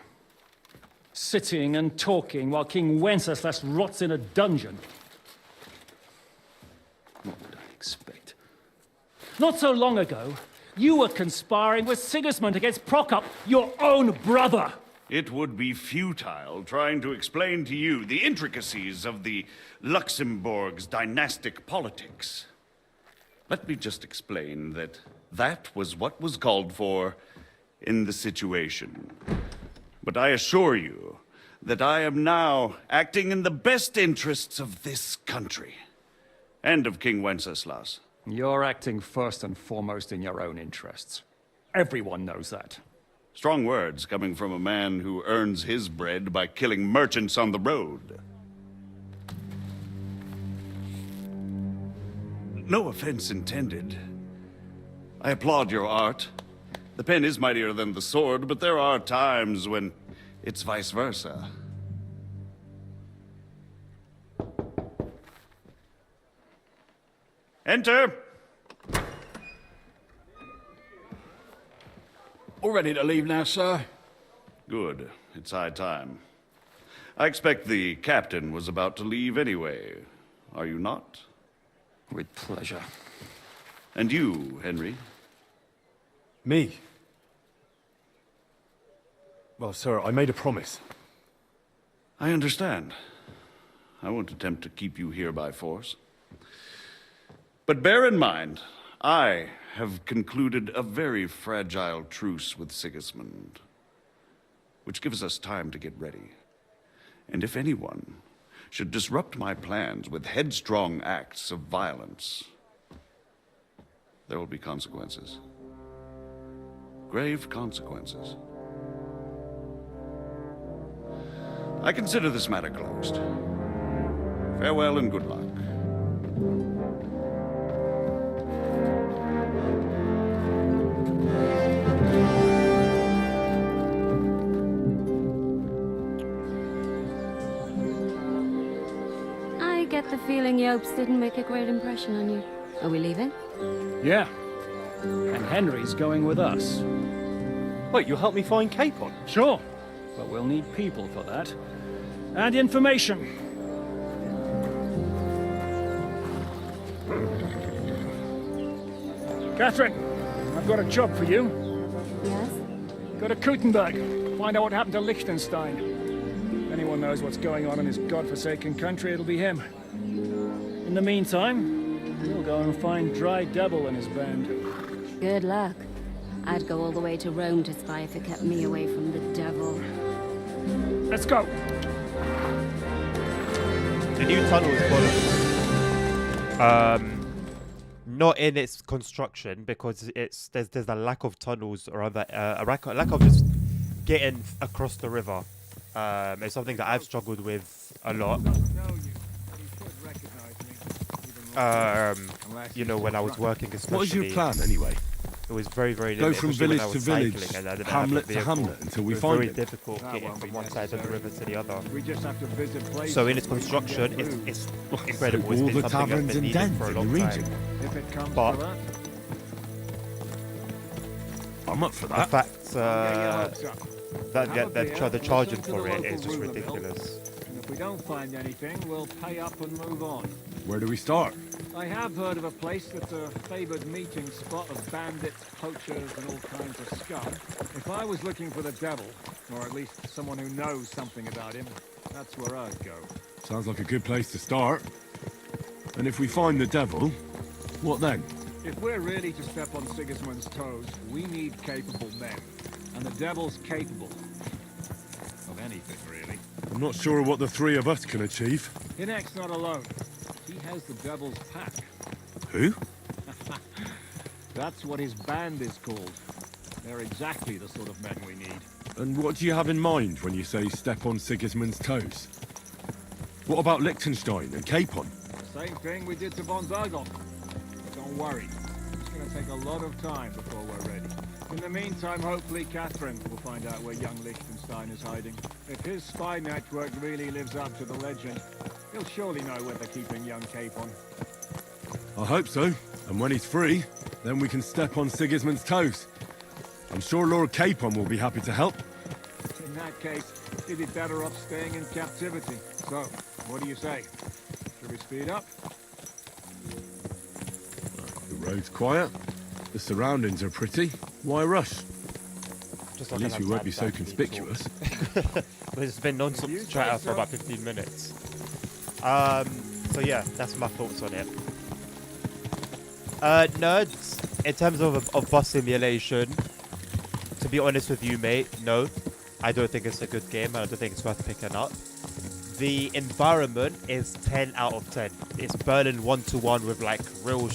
[SPEAKER 4] Sitting and talking while King Wenceslas rots in a dungeon. What would I expect? Not so long ago, you were conspiring with Sigismund against Prokop, your own brother.
[SPEAKER 13] It would be futile trying to explain to you the intricacies of the Luxembourg's dynastic politics. Let me just explain that that was what was called for in the situation. But I assure you that I am now acting in the best interests of this country and of King Wenceslas.
[SPEAKER 4] You're acting first and foremost in your own interests. Everyone knows that.
[SPEAKER 13] Strong words coming from a man who earns his bread by killing merchants on the road. No offense intended. I applaud your art. The pen is mightier than the sword, but there are times when it's vice versa. Enter!
[SPEAKER 2] All ready to leave now, sir?
[SPEAKER 13] Good. It's high time. I expect the captain was about to leave anyway. Are you not?
[SPEAKER 4] With pleasure.
[SPEAKER 13] And you, Henry?
[SPEAKER 7] Me? Well, sir, I made a promise.
[SPEAKER 13] I understand. I won't attempt to keep you here by force. But bear in mind, I have concluded a very fragile truce with Sigismund, which gives us time to get ready. And if anyone should disrupt my plans with headstrong acts of violence, there will be consequences. Grave consequences. I consider this matter closed. Farewell and good luck.
[SPEAKER 3] I get the feeling Yopes didn't make a great impression on you. Are we leaving?
[SPEAKER 4] Yeah. And Henry's going with us.
[SPEAKER 7] Wait, you'll help me find Capon?
[SPEAKER 4] Sure. But we'll need people for that. And information. Catherine, I've got a job for you.
[SPEAKER 3] Yes?
[SPEAKER 4] Go to Kuttenberg. Find out what happened to Liechtenstein. If anyone knows what's going on in his godforsaken country, it'll be him. In the meantime, we'll go and find Dry Devil and his band.
[SPEAKER 3] Good luck. I'd go all the way to Rome to spy if it kept me away from the devil.
[SPEAKER 4] Let's go.
[SPEAKER 1] The new tunnel is Not in its construction, because there's a lack of tunnels or other lack of just getting across the river. It's something that I've struggled with a lot. You know, when I was working, especially.
[SPEAKER 5] What was your plan anyway?
[SPEAKER 1] It was very, very
[SPEAKER 5] Go
[SPEAKER 1] limited,
[SPEAKER 5] from
[SPEAKER 1] especially when
[SPEAKER 5] village
[SPEAKER 1] I
[SPEAKER 5] to
[SPEAKER 1] was
[SPEAKER 5] village,
[SPEAKER 1] cycling and I didn't
[SPEAKER 5] hamlet
[SPEAKER 1] have a
[SPEAKER 5] to
[SPEAKER 1] vehicle.
[SPEAKER 5] hamlet until we
[SPEAKER 1] It was
[SPEAKER 5] find
[SPEAKER 1] very
[SPEAKER 5] it.
[SPEAKER 1] difficult getting from one side of the river to the other.
[SPEAKER 4] We just have to visit places.
[SPEAKER 1] So in its construction, it's incredible. It's
[SPEAKER 5] All
[SPEAKER 1] been
[SPEAKER 5] the
[SPEAKER 1] something that's
[SPEAKER 5] taverns
[SPEAKER 1] been
[SPEAKER 5] and
[SPEAKER 1] needed
[SPEAKER 5] dens
[SPEAKER 1] for a
[SPEAKER 5] in the
[SPEAKER 1] long
[SPEAKER 5] region.
[SPEAKER 1] time.
[SPEAKER 4] If it comes
[SPEAKER 1] But
[SPEAKER 4] to that.
[SPEAKER 5] I'm up for
[SPEAKER 1] the
[SPEAKER 5] that.
[SPEAKER 1] fact the charging for it is just ridiculous.
[SPEAKER 4] And if we don't find anything, we'll pay up and move on.
[SPEAKER 5] Where do we start?
[SPEAKER 4] I have heard of a place that's a favoured meeting spot of bandits, poachers, and all kinds of scum. If I was looking for the devil, or at least someone who knows something about him, that's where I'd go.
[SPEAKER 5] Sounds like a good place to start. And if we find the devil, what then?
[SPEAKER 4] If we're really to step on Sigismund's toes, we need capable men. And the devil's capable of anything, really.
[SPEAKER 5] I'm not sure what the three of us can achieve.
[SPEAKER 4] Hinek's not alone. He has the devil's pack.
[SPEAKER 5] Who?
[SPEAKER 4] That's what his band is called. They're exactly the sort of men we need.
[SPEAKER 5] And what do you have in mind when you say step on Sigismund's toes? What about Liechtenstein and Capon?
[SPEAKER 4] The same thing we did to von Berghoff. But don't worry. It's going to take a lot of time before we're ready. In the meantime, hopefully Catherine will find out where young Liechtenstein is hiding. If his spy network really lives up to the legend, he'll surely know where they're keeping young Capon.
[SPEAKER 5] I hope so. And when he's free, then we can step on Sigismund's toes. I'm sure Lord Capon will be happy to help.
[SPEAKER 4] In that case, he'd be better off staying in captivity. So, what do you say? Should we speed up?
[SPEAKER 5] The road's quiet. The surroundings are pretty. Why rush?
[SPEAKER 1] Just
[SPEAKER 5] At least we won't be so conspicuous.
[SPEAKER 1] It's been non-stop chat for about 15 minutes. So yeah, that's my thoughts on it. Nerds, in terms of bus simulation, to be honest with you, mate, no. I don't think it's a good game, and I don't think it's worth picking up. The environment is 10 out of 10. It's Berlin 1-to-1 with like real,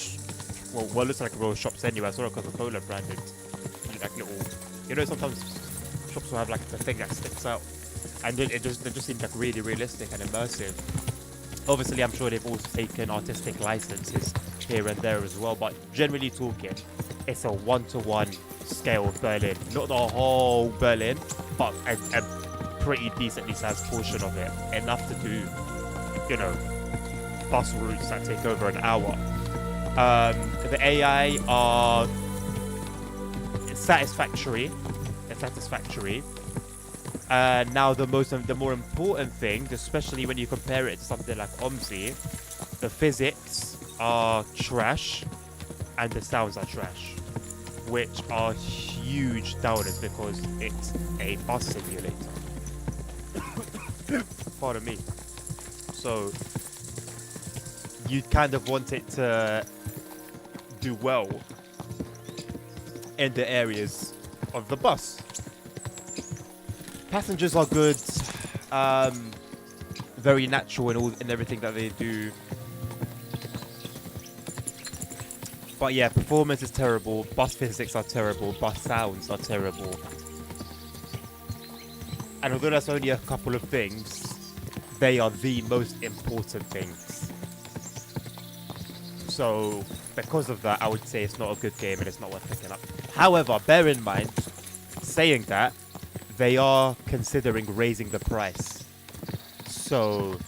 [SPEAKER 1] well, looks like real shops anyway. I saw a Coca-Cola branded, like little, you know, sometimes shops will have like the thing that sticks out, and it just seems like really realistic and immersive. Obviously, I'm sure they've also taken artistic licenses here and there as well, but generally talking, it's a 1-to-1 scale of Berlin. Not the whole Berlin, but a pretty decently sized portion of it. Enough to do, you know, bus routes that take over an hour. The AI are satisfactory. Now the more important thing, especially when you compare it to something like OMSI, the physics are trash and the sounds are trash, which are huge downers because it's a bus simulator. Pardon me. So you kind of want it to do well in the areas of the bus. Passengers are good, very natural in everything that they do. But yeah, performance is terrible, bus physics are terrible, bus sounds are terrible. And although that's only a couple of things, they are the most important things. So, because of that, I would say it's not a good game and it's not worth picking up. However, bear in mind, saying that, they are considering raising the price. So,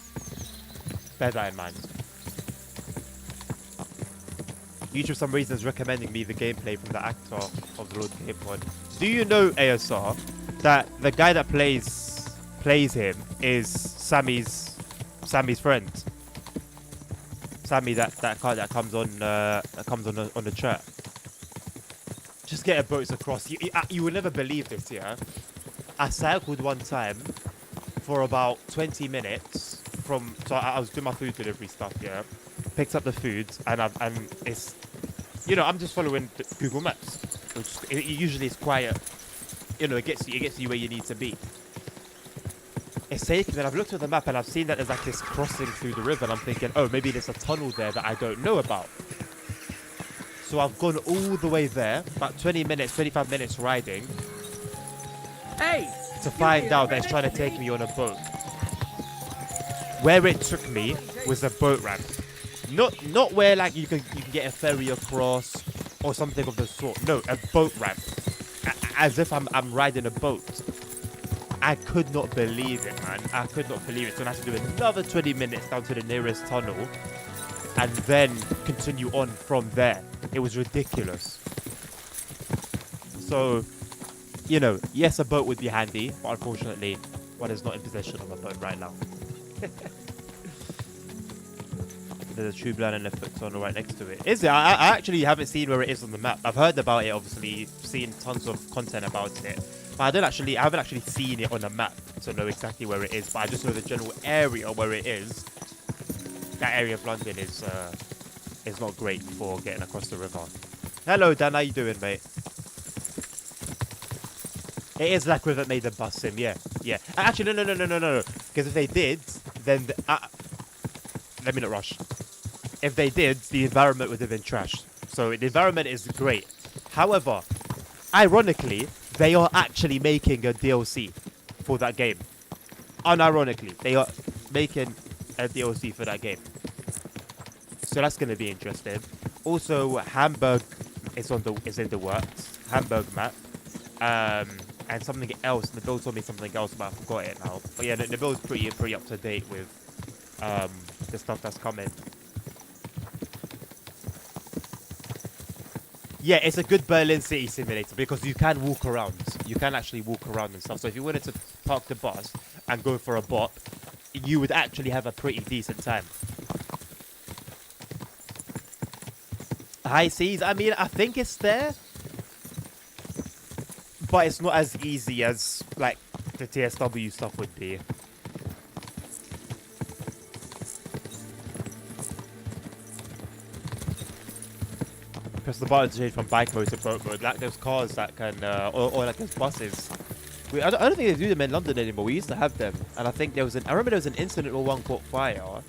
[SPEAKER 1] bear that in mind. YouTube, for some reason, is recommending me the gameplay from the actor of the Lord Capon. Do you know, ASR, that the guy that plays him is Sammy's friend? Sammy, that comes on the chat. Just get a boats across. You will never believe this, yeah. I cycled one time for about 20 minutes so I was doing my food delivery stuff, yeah. Picked up the food and it's, you know, I'm just following Google Maps. It usually is quiet. You know, it gets you where you need to be. It's taken, and I've looked at the map and I've seen that there's like this crossing through the river, and I'm thinking, oh, maybe there's a tunnel there that I don't know about. So I've gone all the way there, about 20 minutes, 25 minutes riding, to find out that it's trying to take me on a boat. Where it took me was a boat ramp. Not where like you can get a ferry across or something of the sort. No, a boat ramp. As if I'm riding a boat. I could not believe it, man. I could not believe it. So I had to do another 20 minutes down to the nearest tunnel and then continue on from there. It was ridiculous. So, you know, yes, a boat would be handy, but unfortunately, one is not in possession of a boat right now. There's a tube line and a foot tunnel right next to it. Is it? I actually haven't seen where it is on the map. I've heard about it, obviously, seen tons of content about it. But I haven't actually seen it on the map to know exactly where it is. But I just know the general area where it is. That area of London is not great for getting across the river. Hello, Dan. How you doing, mate? It is like River made the bus sim. Yeah. Actually, no. Because if they did, then let me not rush. If they did, the environment would have been trashed. So the environment is great. However, ironically, they are actually making a DLC for that game. Unironically, they are making a DLC for that game. So that's going to be interesting. Also, Hamburg is in the works. Hamburg map. And something else. Nabil told me something else, but I forgot it now. But yeah, Nabil's pretty up to date with the stuff that's coming. Yeah, it's a good Berlin city simulator because you can walk around. You can actually walk around and stuff. So if you wanted to park the bus and go for a bop, you would actually have a pretty decent time. High seas, I mean, I think it's there. But it's not as easy as, like, the TSW stuff would be. Press the button to change from bike mode to boat mode. Like those cars that can, or like those buses. I don't think they do them in London anymore. We used to have them. And I think I remember there was an incident where one caught fire.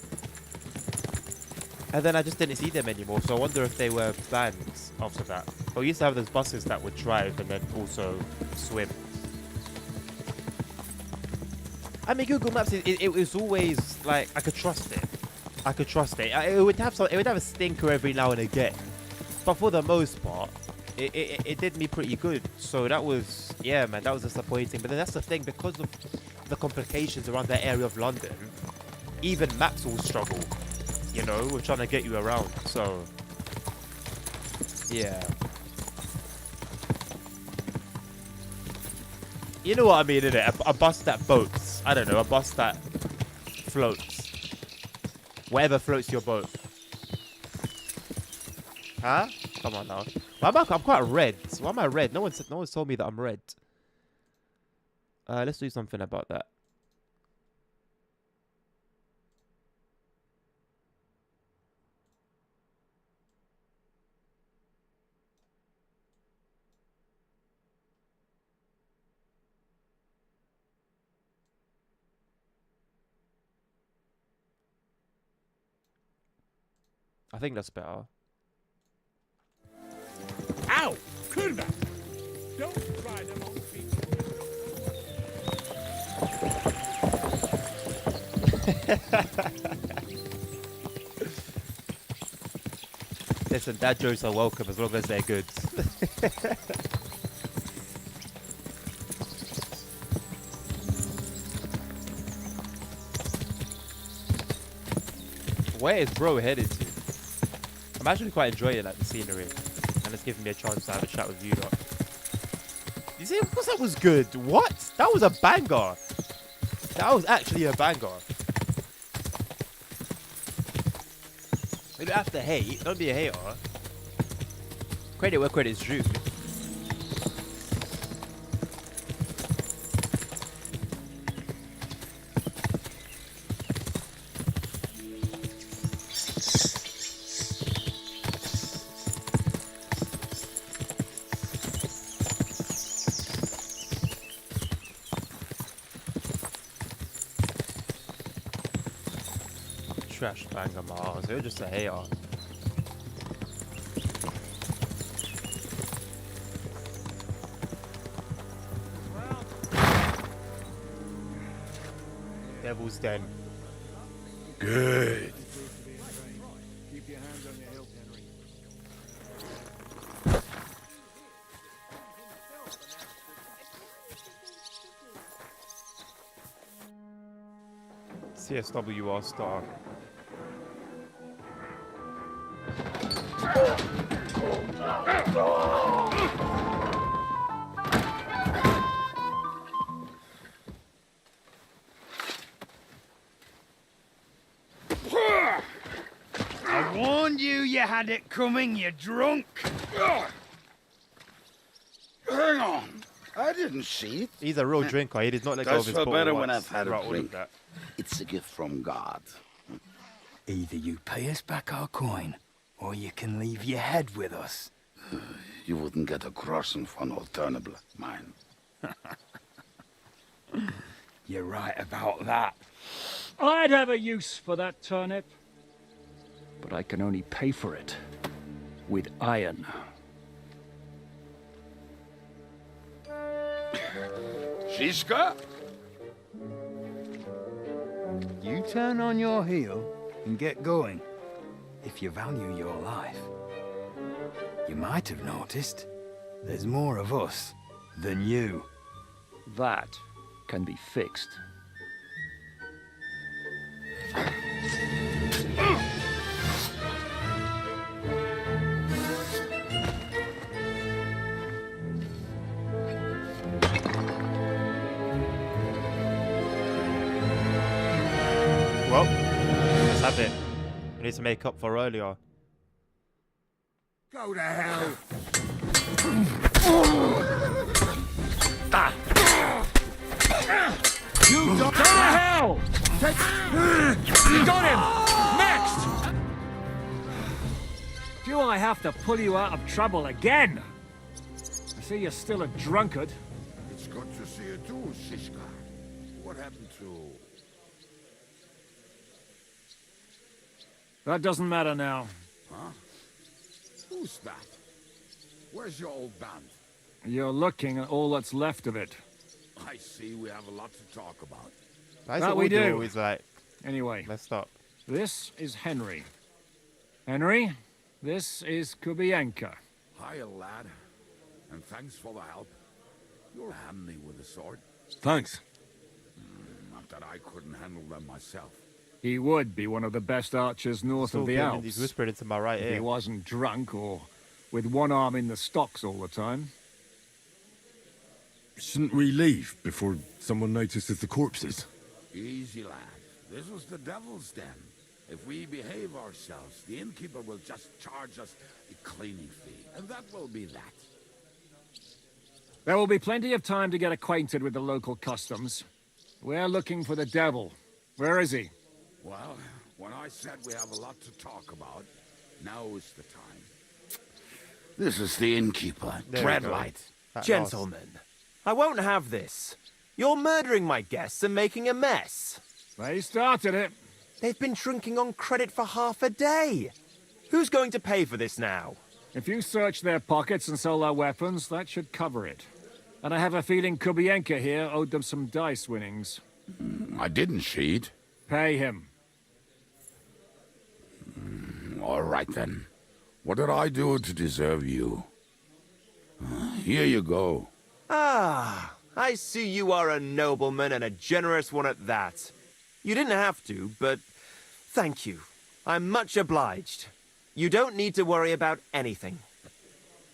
[SPEAKER 1] And then I just didn't see them anymore. So I wonder if they were banned after that. But we used to have those buses that would drive and then also swim. I mean, Google Maps, it was always like, I could trust it. It would have a stinker every now and again. But for the most part, it did me pretty good. So that was, yeah, man, that was disappointing. But then that's the thing, because of the complications around that area of London, even maps will struggle. You know, we're trying to get you around, so yeah. You know what I mean, innit? A bus that boats. I don't know, a bus that floats. Whatever floats your boat. Huh? Come on now. I'm quite red. Why am I red? No one's told me that I'm red. Let's do something about that. I think that's better.
[SPEAKER 6] Ow! Kurva! Don't try them on
[SPEAKER 1] Listen, dad jokes are welcome as long as they're good. Where is bro headed to? I'm actually quite enjoying like the scenery, and it's giving me a chance to have a chat with you lot. You see, of course that was good. What? That was a banger. That was actually a banger. You don't have to hate. Don't be a hater. Credit where credit's due. Trash banger Mars. You're just a hater. Devil's Den.
[SPEAKER 12] Good.
[SPEAKER 6] Keep your hands on your hilt, Henry.
[SPEAKER 1] CSWR star.
[SPEAKER 12] I warned you had it coming, you drunk.
[SPEAKER 15] Hang on. I didn't see it.
[SPEAKER 1] He's a real drinker. He did not let go of his
[SPEAKER 15] Goes for
[SPEAKER 1] bottle
[SPEAKER 15] better
[SPEAKER 1] once
[SPEAKER 15] when I've had a
[SPEAKER 1] throughout all of
[SPEAKER 15] drink.
[SPEAKER 1] that.
[SPEAKER 15] It's a gift from God.
[SPEAKER 16] Either you pay us back our coin, or you can leave your head with us.
[SPEAKER 15] You wouldn't get a groschen for an alternative, mine.
[SPEAKER 16] You're right about that.
[SPEAKER 4] I'd have a use for that turnip. But I can only pay for it with iron.
[SPEAKER 15] Shiska?
[SPEAKER 16] You turn on your heel and get going. If you value your life. You might have noticed there's more of us than you.
[SPEAKER 4] That can be fixed.
[SPEAKER 1] Well, let's have it. We need to make up for earlier.
[SPEAKER 12] Go to hell.
[SPEAKER 4] You go to hell! You got him! Next! Do I have to pull you out of trouble again? I see you're still a drunkard.
[SPEAKER 15] It's good to see you too, Shiska. What happened to...
[SPEAKER 4] That doesn't matter now.
[SPEAKER 15] Huh? Who's that? Where's your old band?
[SPEAKER 4] You're looking at all that's left of it.
[SPEAKER 15] I see we have a lot to talk about.
[SPEAKER 1] That's
[SPEAKER 4] That
[SPEAKER 1] what
[SPEAKER 4] we do.
[SPEAKER 1] Always like.
[SPEAKER 4] Anyway,
[SPEAKER 1] Let's stop.
[SPEAKER 4] this is Henry. Henry, this is Kubienka.
[SPEAKER 15] Hiya, lad. And thanks for the help. You're handy with a sword.
[SPEAKER 5] Thanks.
[SPEAKER 15] Not that I couldn't handle them myself.
[SPEAKER 4] He would be one of the best archers north of the Alps.
[SPEAKER 1] He's whispering into my right
[SPEAKER 4] If
[SPEAKER 1] ear.
[SPEAKER 4] he wasn't drunk or with one arm in the stocks all the time.
[SPEAKER 5] Shouldn't we leave before someone notices the corpses?
[SPEAKER 15] Easy, lad. This was the devil's den. If we behave ourselves, the innkeeper will just charge us a cleaning fee. And that will be that.
[SPEAKER 4] There will be plenty of time to get acquainted with the local customs. We're looking for the devil. Where is he?
[SPEAKER 15] Well, when I said we have a lot to talk about, now is the time. This is the innkeeper.
[SPEAKER 17] Dreadlight.
[SPEAKER 1] That
[SPEAKER 17] Gentlemen, I won't have this. You're murdering my guests and making a mess.
[SPEAKER 4] They started it.
[SPEAKER 17] They've been drinking on credit for half a day. Who's going to pay for this now?
[SPEAKER 4] If you search their pockets and sell their weapons, that should cover it. And I have a feeling Kubienka here owed them some dice winnings.
[SPEAKER 15] I didn't cheat.
[SPEAKER 4] Pay him.
[SPEAKER 15] All right, then. What did I do to deserve you? Here you go.
[SPEAKER 17] Ah, I see you are a nobleman and a generous one at that. You didn't have to, but thank you. I'm much obliged. You don't need to worry about anything.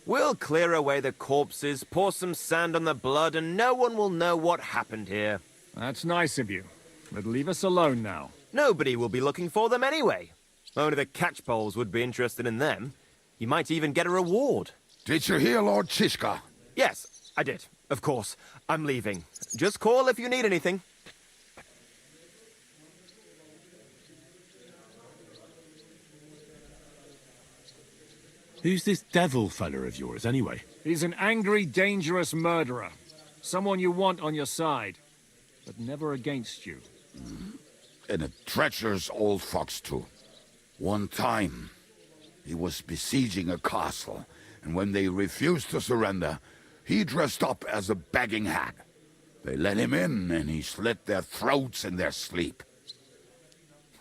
[SPEAKER 17] We'll clear away the corpses, pour some sand on the blood, and no one will know what happened here.
[SPEAKER 4] That's nice of you. But leave us alone now.
[SPEAKER 17] Nobody will be looking for them anyway. Only the catchpoles would be interested in them. You might even get a reward.
[SPEAKER 15] Did you hear Lord Chiska?
[SPEAKER 17] Yes, I did. Of course. I'm leaving. Just call if you need anything.
[SPEAKER 5] Who's this devil fella of yours, anyway?
[SPEAKER 4] He's an angry, dangerous murderer. Someone you want on your side, but never against you.
[SPEAKER 15] And a treacherous old fox, too. One time, he was besieging a castle, and when they refused to surrender, he dressed up as a begging hag. They let him in, and he slit their throats in their sleep.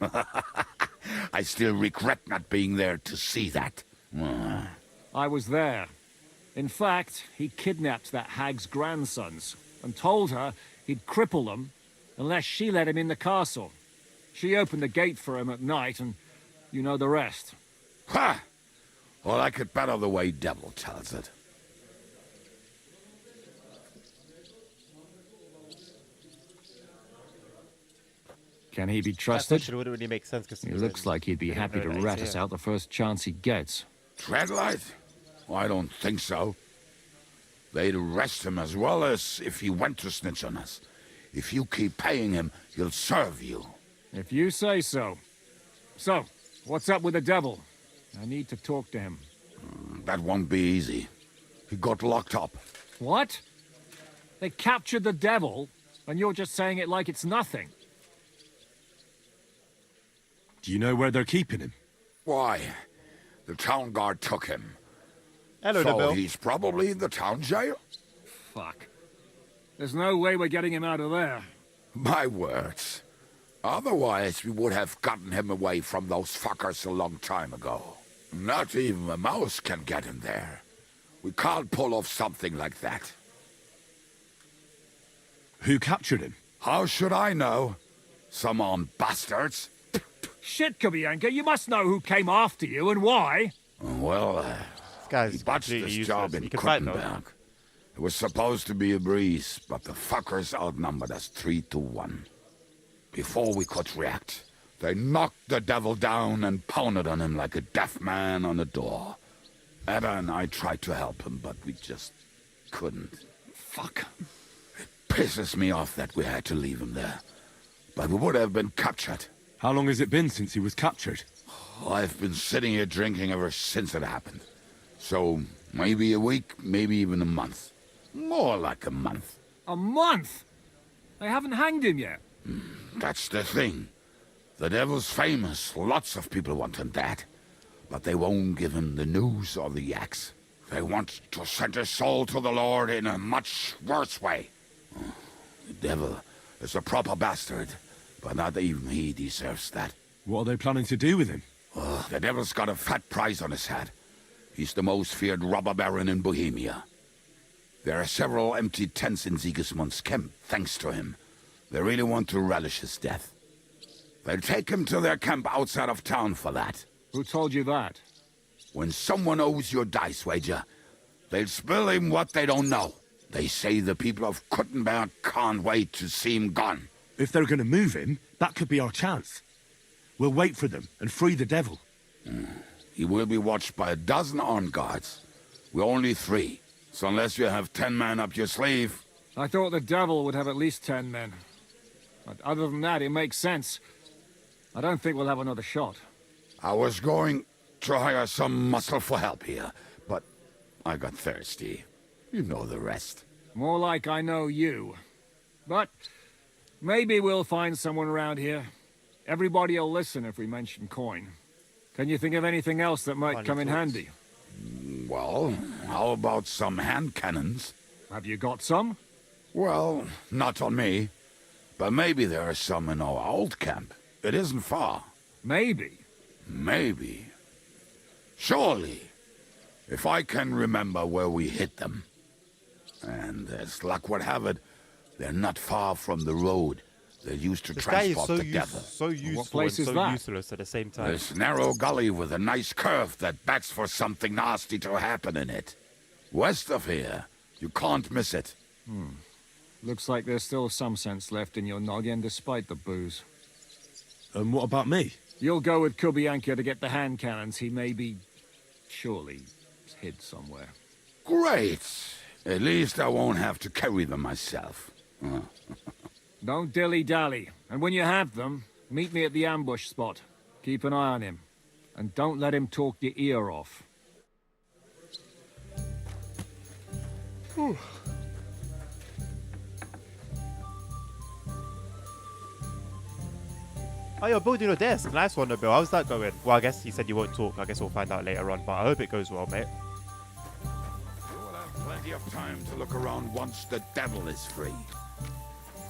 [SPEAKER 15] I still regret not being there to see that.
[SPEAKER 4] I was there. In fact, he kidnapped that hag's grandsons and told her he'd cripple them unless she let him in the castle. She opened the gate for him at night, and you know the rest.
[SPEAKER 15] Ha! Well, I could better the way Devil tells it.
[SPEAKER 4] Can he be
[SPEAKER 1] That
[SPEAKER 4] trusted?
[SPEAKER 1] question wouldn't really make sense because
[SPEAKER 4] He looks like he'd be happy to rat us out the first chance he gets.
[SPEAKER 15] Treadlight? Well, I don't think so. They'd arrest him as well as if he went to snitch on us. If you keep paying him, he'll serve you.
[SPEAKER 4] If you say so. So, what's up with the devil? I need to talk to him.
[SPEAKER 15] That won't be easy. He got locked up.
[SPEAKER 4] What? They captured the devil, and you're just saying it like it's nothing.
[SPEAKER 5] Do you know where they're keeping him?
[SPEAKER 15] Why? The town guard took him.
[SPEAKER 1] Hello,
[SPEAKER 15] so
[SPEAKER 1] Bill.
[SPEAKER 15] he's probably in the town jail?
[SPEAKER 4] Fuck. There's no way we're getting him out of there.
[SPEAKER 15] My words. Otherwise, we would have gotten him away from those fuckers a long time ago. Not even a mouse can get him there. We can't pull off something like that.
[SPEAKER 5] Who captured him?
[SPEAKER 15] How should I know? Some armed bastards?
[SPEAKER 4] Shit, Kubianka, you must know who came after you and why.
[SPEAKER 15] Well,
[SPEAKER 1] This guy's
[SPEAKER 15] he botched
[SPEAKER 1] completely
[SPEAKER 15] this
[SPEAKER 1] useless.
[SPEAKER 15] job in
[SPEAKER 1] He can fight, though.
[SPEAKER 15] Kuttenberg. It was supposed to be a breeze, but the fuckers outnumbered us 3-1. Before we could react, they knocked the devil down and pounded on him like a deaf man on a door. Ada and I tried to help him, but we just couldn't. Fuck. It pisses me off that we had to leave him there. But we would have been captured.
[SPEAKER 5] How long has it been since he was captured?
[SPEAKER 15] I've been sitting here drinking ever since it happened. So, maybe a week, maybe even a month. More like a month.
[SPEAKER 4] A month? They haven't hanged him yet.
[SPEAKER 15] That's the thing. The devil's famous. Lots of people want him dead. But they won't give him the news or the axe. They want to send his soul to the Lord in a much worse way. The devil is a proper bastard, but not even he deserves that.
[SPEAKER 5] What are they planning to do with him?
[SPEAKER 15] The devil's got a fat price on his head. He's the most feared robber baron in Bohemia. There are several empty tents in Sigismund's camp, thanks to him. They really want to relish his death. They'll take him to their camp outside of town for that.
[SPEAKER 4] Who told you that?
[SPEAKER 15] When someone owes you a dice wager, they'll spill him what they don't know. They say the people of Kuttenberg can't wait to see him gone.
[SPEAKER 5] If they're going to move him, that could be our chance. We'll wait for them and free the devil.
[SPEAKER 15] He will be watched by a dozen armed guards. We're only 3, so unless you have 10 men up your sleeve...
[SPEAKER 4] I thought the devil would have at least 10 men. But other than that, it makes sense. I don't think we'll have another shot.
[SPEAKER 15] I was going to hire some muscle for help here, but I got thirsty. You know the rest.
[SPEAKER 4] More like I know you. But maybe we'll find someone around here. Everybody will listen if we mention coin. Can you think of anything else that might come in handy?
[SPEAKER 15] Well, how about some hand cannons?
[SPEAKER 4] Have you got some?
[SPEAKER 15] Well, not on me. But maybe there are some in our old camp. It isn't far.
[SPEAKER 4] Maybe?
[SPEAKER 15] Maybe. Surely. If I can remember where we hid them. And as luck would have it, they're not far from the road that used to
[SPEAKER 1] This guy is
[SPEAKER 15] transport the devil.
[SPEAKER 1] so useful
[SPEAKER 4] What place
[SPEAKER 1] and
[SPEAKER 4] is
[SPEAKER 1] so
[SPEAKER 4] that?
[SPEAKER 1] useless at the same time.
[SPEAKER 15] This narrow gully with a nice curve that backs for something nasty to happen in it. West of here. You can't miss it.
[SPEAKER 4] Looks like there's still some sense left in your noggin despite the booze.
[SPEAKER 5] And what about me?
[SPEAKER 4] You'll go with Kubianka to get the hand cannons he may be... surely hid somewhere.
[SPEAKER 15] Great. At least I won't have to carry them myself.
[SPEAKER 4] Don't dilly-dally. And when you have them, meet me at the ambush spot. Keep an eye on him. And don't let him talk your ear off.
[SPEAKER 1] Oh, you're building your desk. Nice one, Bill. How's that going? Well, I guess he said you won't talk. I guess we'll find out later on, but I hope it goes well, mate.
[SPEAKER 15] You will have plenty of time to look around once the devil is free.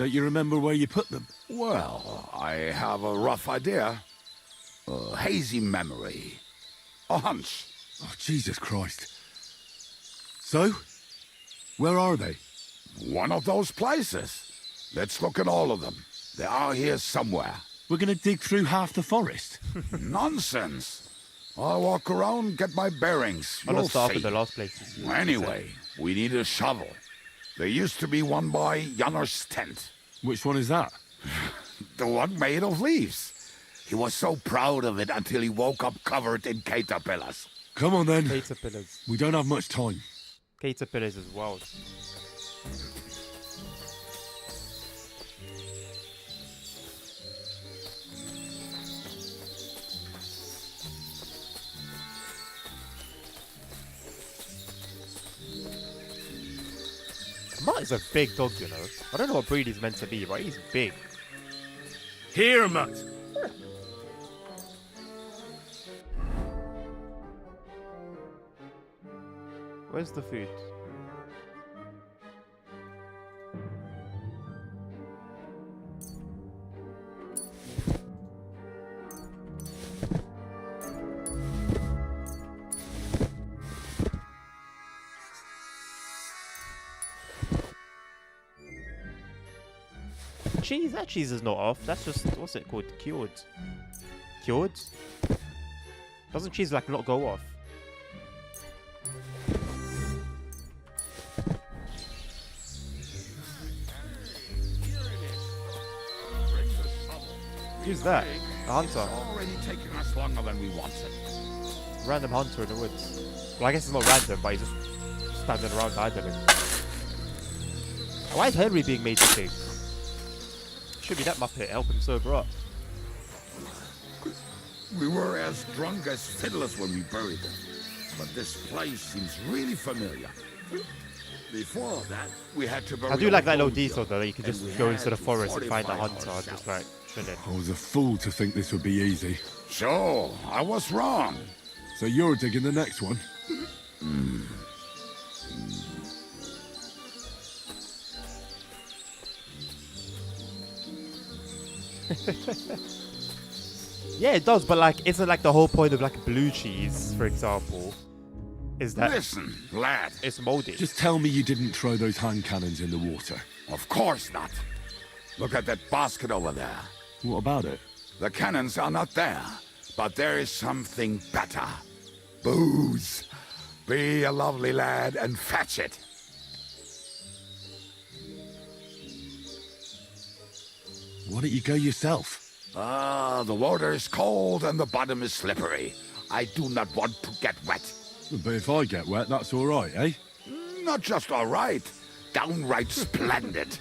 [SPEAKER 5] Don't you remember where you put them?
[SPEAKER 15] Well, I have a rough idea. A hazy memory. A hunch.
[SPEAKER 5] Oh, Jesus Christ. So? Where are they?
[SPEAKER 15] One of those places. Let's look at all of them. They are here somewhere.
[SPEAKER 5] We're gonna dig through half the forest.
[SPEAKER 15] Nonsense. I'll walk around, get my bearings.
[SPEAKER 1] I'll
[SPEAKER 15] You'll
[SPEAKER 1] start
[SPEAKER 15] see.
[SPEAKER 1] with the last places.
[SPEAKER 15] Anyway, we need a shovel. There used to be one by Janner's tent.
[SPEAKER 5] Which one is that?
[SPEAKER 15] The one made of leaves. He was so proud of it until he woke up covered in caterpillars.
[SPEAKER 5] Come on then.
[SPEAKER 1] Caterpillars.
[SPEAKER 5] We don't have much time.
[SPEAKER 1] Caterpillars as well. Mutt is a big dog, you know. I don't know what breed he's meant to be, but he's big.
[SPEAKER 5] Here, Mutt.
[SPEAKER 1] Where's the food? Cheese? That cheese is not off. That's just, what's it called? Cured. Cured? Doesn't cheese like not go off? Who's that? A hunter.
[SPEAKER 15] Already taking us longer than we wanted.
[SPEAKER 1] Random hunter in the woods. Well, I guess it's not random, but he's just standing around idling. Why is Henry being made to think? Should be that Muppet, help him sober up.
[SPEAKER 15] We were as drunk as fiddlers when we buried them. But this place seems really familiar. Before that, we had to bury
[SPEAKER 1] I do like that little
[SPEAKER 15] our
[SPEAKER 1] detail though, that you can just go into the forest and find a hunter and just like chilling.
[SPEAKER 5] I was a fool to think this would be easy.
[SPEAKER 15] Sure, I was wrong.
[SPEAKER 5] So you're digging the next one?
[SPEAKER 1] Yeah, it does, but like, isn't like the whole point of like blue cheese, for example, is that
[SPEAKER 15] Listen, lad.
[SPEAKER 1] it's moldy?
[SPEAKER 5] Just tell me you didn't throw those hand cannons in the water.
[SPEAKER 15] Of course not. Look at that basket over there.
[SPEAKER 5] What about it?
[SPEAKER 15] The cannons are not there, but there is something better. Booze. Be a lovely lad and fetch it.
[SPEAKER 5] Why don't you go yourself?
[SPEAKER 15] Ah, the water is cold and the bottom is slippery. I do not want to get wet.
[SPEAKER 5] But if I get wet, that's all right, eh?
[SPEAKER 15] Not just all right, downright splendid.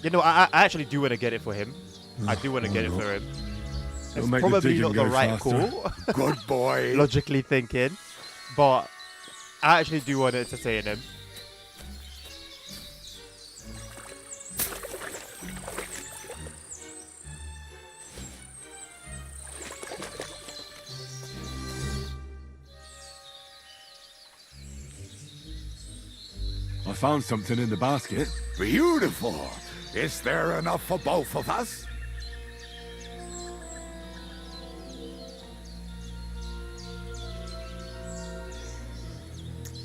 [SPEAKER 1] You know, I actually do want to get it for him. I do want to get it for him. It's
[SPEAKER 5] make the
[SPEAKER 1] probably
[SPEAKER 5] digging
[SPEAKER 1] not the
[SPEAKER 5] go
[SPEAKER 1] right
[SPEAKER 5] faster.
[SPEAKER 1] call.
[SPEAKER 15] Good boy.
[SPEAKER 1] Logically thinking, but I actually do want to entertain him.
[SPEAKER 5] I found something in the basket.
[SPEAKER 15] Beautiful. Is there enough for both of us?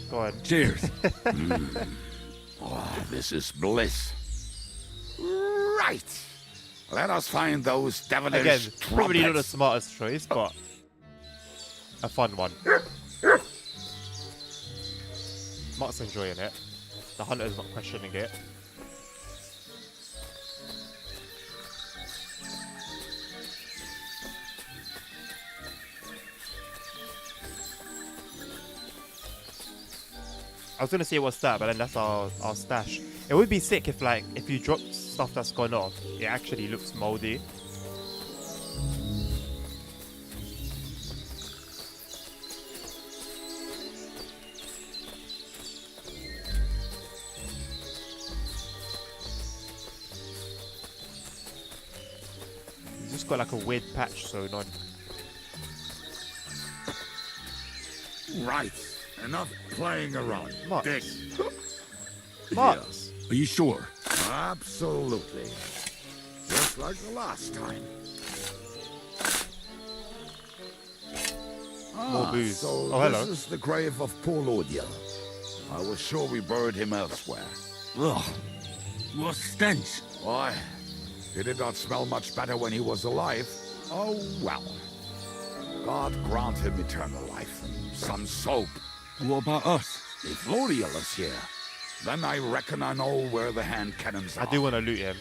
[SPEAKER 1] Go on.
[SPEAKER 5] Cheers.
[SPEAKER 15] Oh, this is bliss. Right. Let us find those devilish
[SPEAKER 1] Again, probably not the
[SPEAKER 15] trumpets.
[SPEAKER 1] smartest choice, but a fun one. Mark's enjoying it. The hunter's not questioning it. I was gonna say what's that, but then that's our stash. It would be sick if like if you drop stuff that's gone off, it actually looks moldy. It's just got like a weird patch sewn on.
[SPEAKER 15] Right. Enough playing around. Dick.
[SPEAKER 1] Marks.
[SPEAKER 5] Are you sure?
[SPEAKER 15] Absolutely. Just like the last time.
[SPEAKER 1] More booze.
[SPEAKER 15] So
[SPEAKER 1] Oh, hello.
[SPEAKER 15] this is the grave of poor Lord Yellow. I was sure we buried him elsewhere.
[SPEAKER 5] Ugh. What stench.
[SPEAKER 15] Why? He did not smell much better when he was alive. Oh, well. God grant him eternal life and some soap.
[SPEAKER 5] What about us?
[SPEAKER 15] If Lodiel is here, then I reckon I know where the hand cannons are.
[SPEAKER 1] I do want to loot him.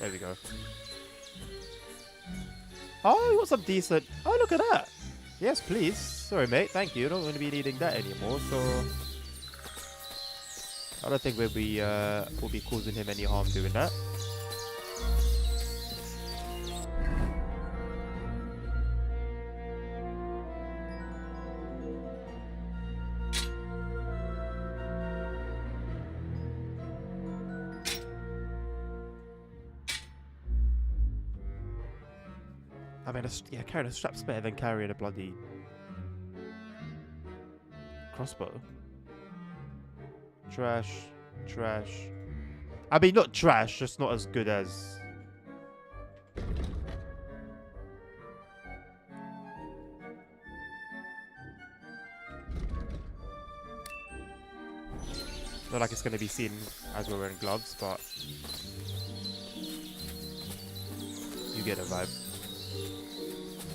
[SPEAKER 1] There we go. Oh, you got some decent... Oh, look at that. Yes, please. Sorry, mate. Thank you. I don't want to be needing that anymore, so... I don't think we'll be causing him any harm doing that. I mean, yeah, carrying a strap's better than carrying a bloody crossbow. Trash. I mean, not trash, just not as good as... Not like it's going to be seen as we're wearing gloves, but... You get a vibe.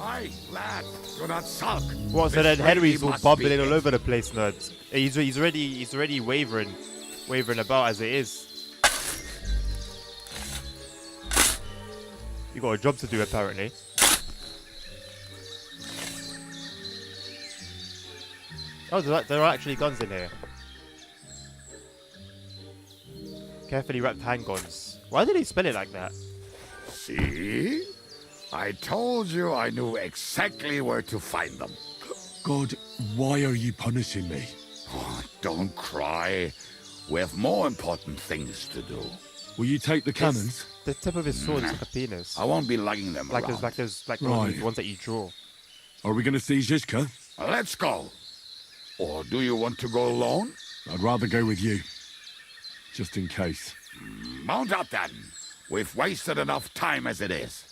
[SPEAKER 15] Aye, lad, do not sulk.
[SPEAKER 1] What? So
[SPEAKER 15] This
[SPEAKER 1] then Henry's
[SPEAKER 15] really
[SPEAKER 1] all
[SPEAKER 15] must
[SPEAKER 1] bubbling
[SPEAKER 15] be
[SPEAKER 1] all
[SPEAKER 15] it.
[SPEAKER 1] over the place, nerds. He's already wavering about as it is. You got a job to do apparently. Oh, there are actually guns in here. Carefully wrapped handguns. Why did he spell it like that?
[SPEAKER 15] See? I told you I knew exactly where to find them.
[SPEAKER 5] God, why are you punishing me?
[SPEAKER 15] Oh, don't cry. We have more important things to do.
[SPEAKER 5] Will you take the cannons?
[SPEAKER 1] The tip of his sword is like a penis.
[SPEAKER 15] I won't be lugging them
[SPEAKER 1] Like
[SPEAKER 15] around.
[SPEAKER 1] those
[SPEAKER 5] Right.
[SPEAKER 1] the ones that you draw.
[SPEAKER 5] Are we going to see Zizka?
[SPEAKER 15] Let's go. Or do you want to go alone?
[SPEAKER 5] I'd rather go with you. Just in case.
[SPEAKER 15] Mount up then. We've wasted enough time as it is.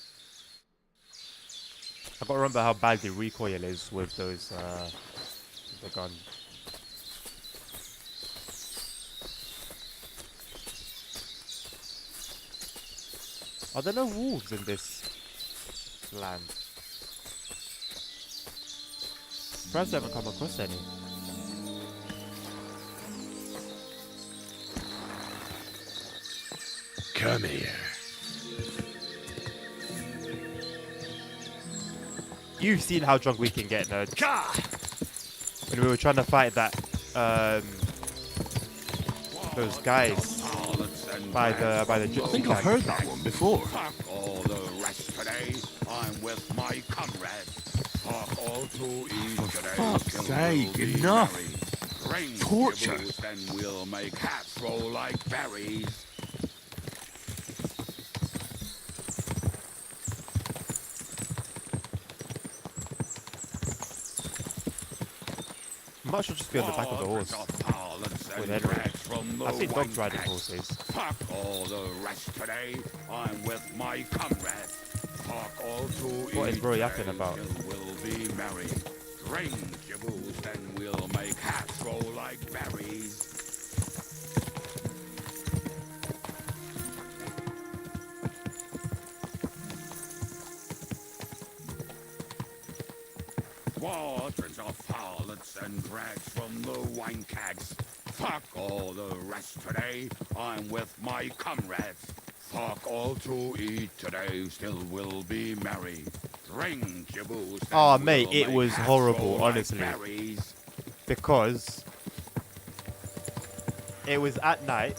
[SPEAKER 1] I've got to remember how bad the recoil is with those, the gun. Are there no wolves in this land? Perhaps I haven't come across any.
[SPEAKER 5] Come here.
[SPEAKER 1] You've seen how drunk we can get, nerd. When we were trying to fight that, those guys by the gypsy
[SPEAKER 5] I think I've heard that one before.
[SPEAKER 15] Fuck all the rest today. I'm with my comrades. Fuck all to eat today.
[SPEAKER 5] fuck's
[SPEAKER 15] till
[SPEAKER 5] sake,
[SPEAKER 15] we'll be
[SPEAKER 5] enough.
[SPEAKER 15] merry. Drink
[SPEAKER 5] Torture.
[SPEAKER 15] your booze, then we'll make hats roll like berries.
[SPEAKER 1] Might should just be on the back of the horse. With Henry. I've seen dogs riding horses.
[SPEAKER 15] Fuck all the rest today. I'm with my comrades. Fuck all to
[SPEAKER 1] What is
[SPEAKER 15] eat
[SPEAKER 1] bro
[SPEAKER 15] today
[SPEAKER 1] yapping about?
[SPEAKER 15] till we'll be merry. Drink your booze, then we'll make hats roll like berries. Waters of harlots and drags from the wine kegs. Fuck all the rest today. I'm with my comrades. Fuck all to eat today. Still will be merry. Drink your booze.
[SPEAKER 1] Oh,
[SPEAKER 15] then
[SPEAKER 1] mate,
[SPEAKER 15] we'll
[SPEAKER 1] it
[SPEAKER 15] make
[SPEAKER 1] was
[SPEAKER 15] hats
[SPEAKER 1] horrible,
[SPEAKER 15] roll like
[SPEAKER 1] honestly.
[SPEAKER 15] berries.
[SPEAKER 1] Because it was at night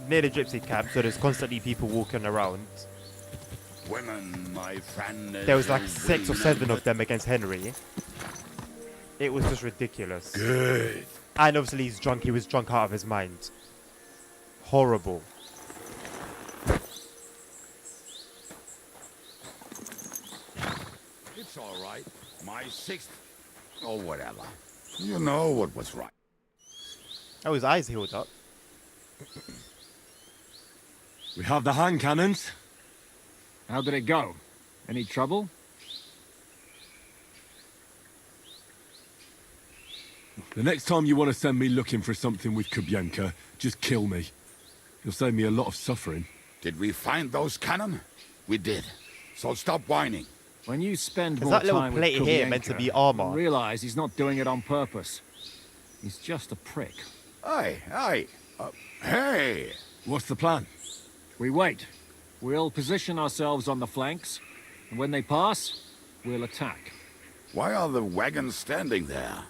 [SPEAKER 1] near the gypsy camp, so there's constantly people walking around.
[SPEAKER 15] Women, my friend.
[SPEAKER 1] There was like 6 or 7 of them against Henry. It was just ridiculous.
[SPEAKER 5] Good.
[SPEAKER 1] And obviously he's drunk. He was drunk out of his mind. Horrible.
[SPEAKER 15] It's all right. My 6th or whatever. You know what was right.
[SPEAKER 1] Oh, his eyes healed up.
[SPEAKER 5] We have the hand cannons.
[SPEAKER 4] How did it go? Any trouble?
[SPEAKER 5] The next time you want to send me looking for something with Kubienka, just kill me. You'll save me a lot of suffering.
[SPEAKER 15] Did we find those cannon? We did. So stop whining.
[SPEAKER 4] When you spend
[SPEAKER 1] Is
[SPEAKER 4] more
[SPEAKER 1] that little
[SPEAKER 4] time
[SPEAKER 1] plate
[SPEAKER 4] with
[SPEAKER 1] here meant to
[SPEAKER 4] Kubienka,
[SPEAKER 1] be armor?
[SPEAKER 4] you realize he's not doing it on purpose. He's just a prick.
[SPEAKER 15] Aye. Hey!
[SPEAKER 5] What's the plan?
[SPEAKER 4] We wait. We'll position ourselves on the flanks, and when they pass, we'll attack.
[SPEAKER 15] Why are the wagons standing there?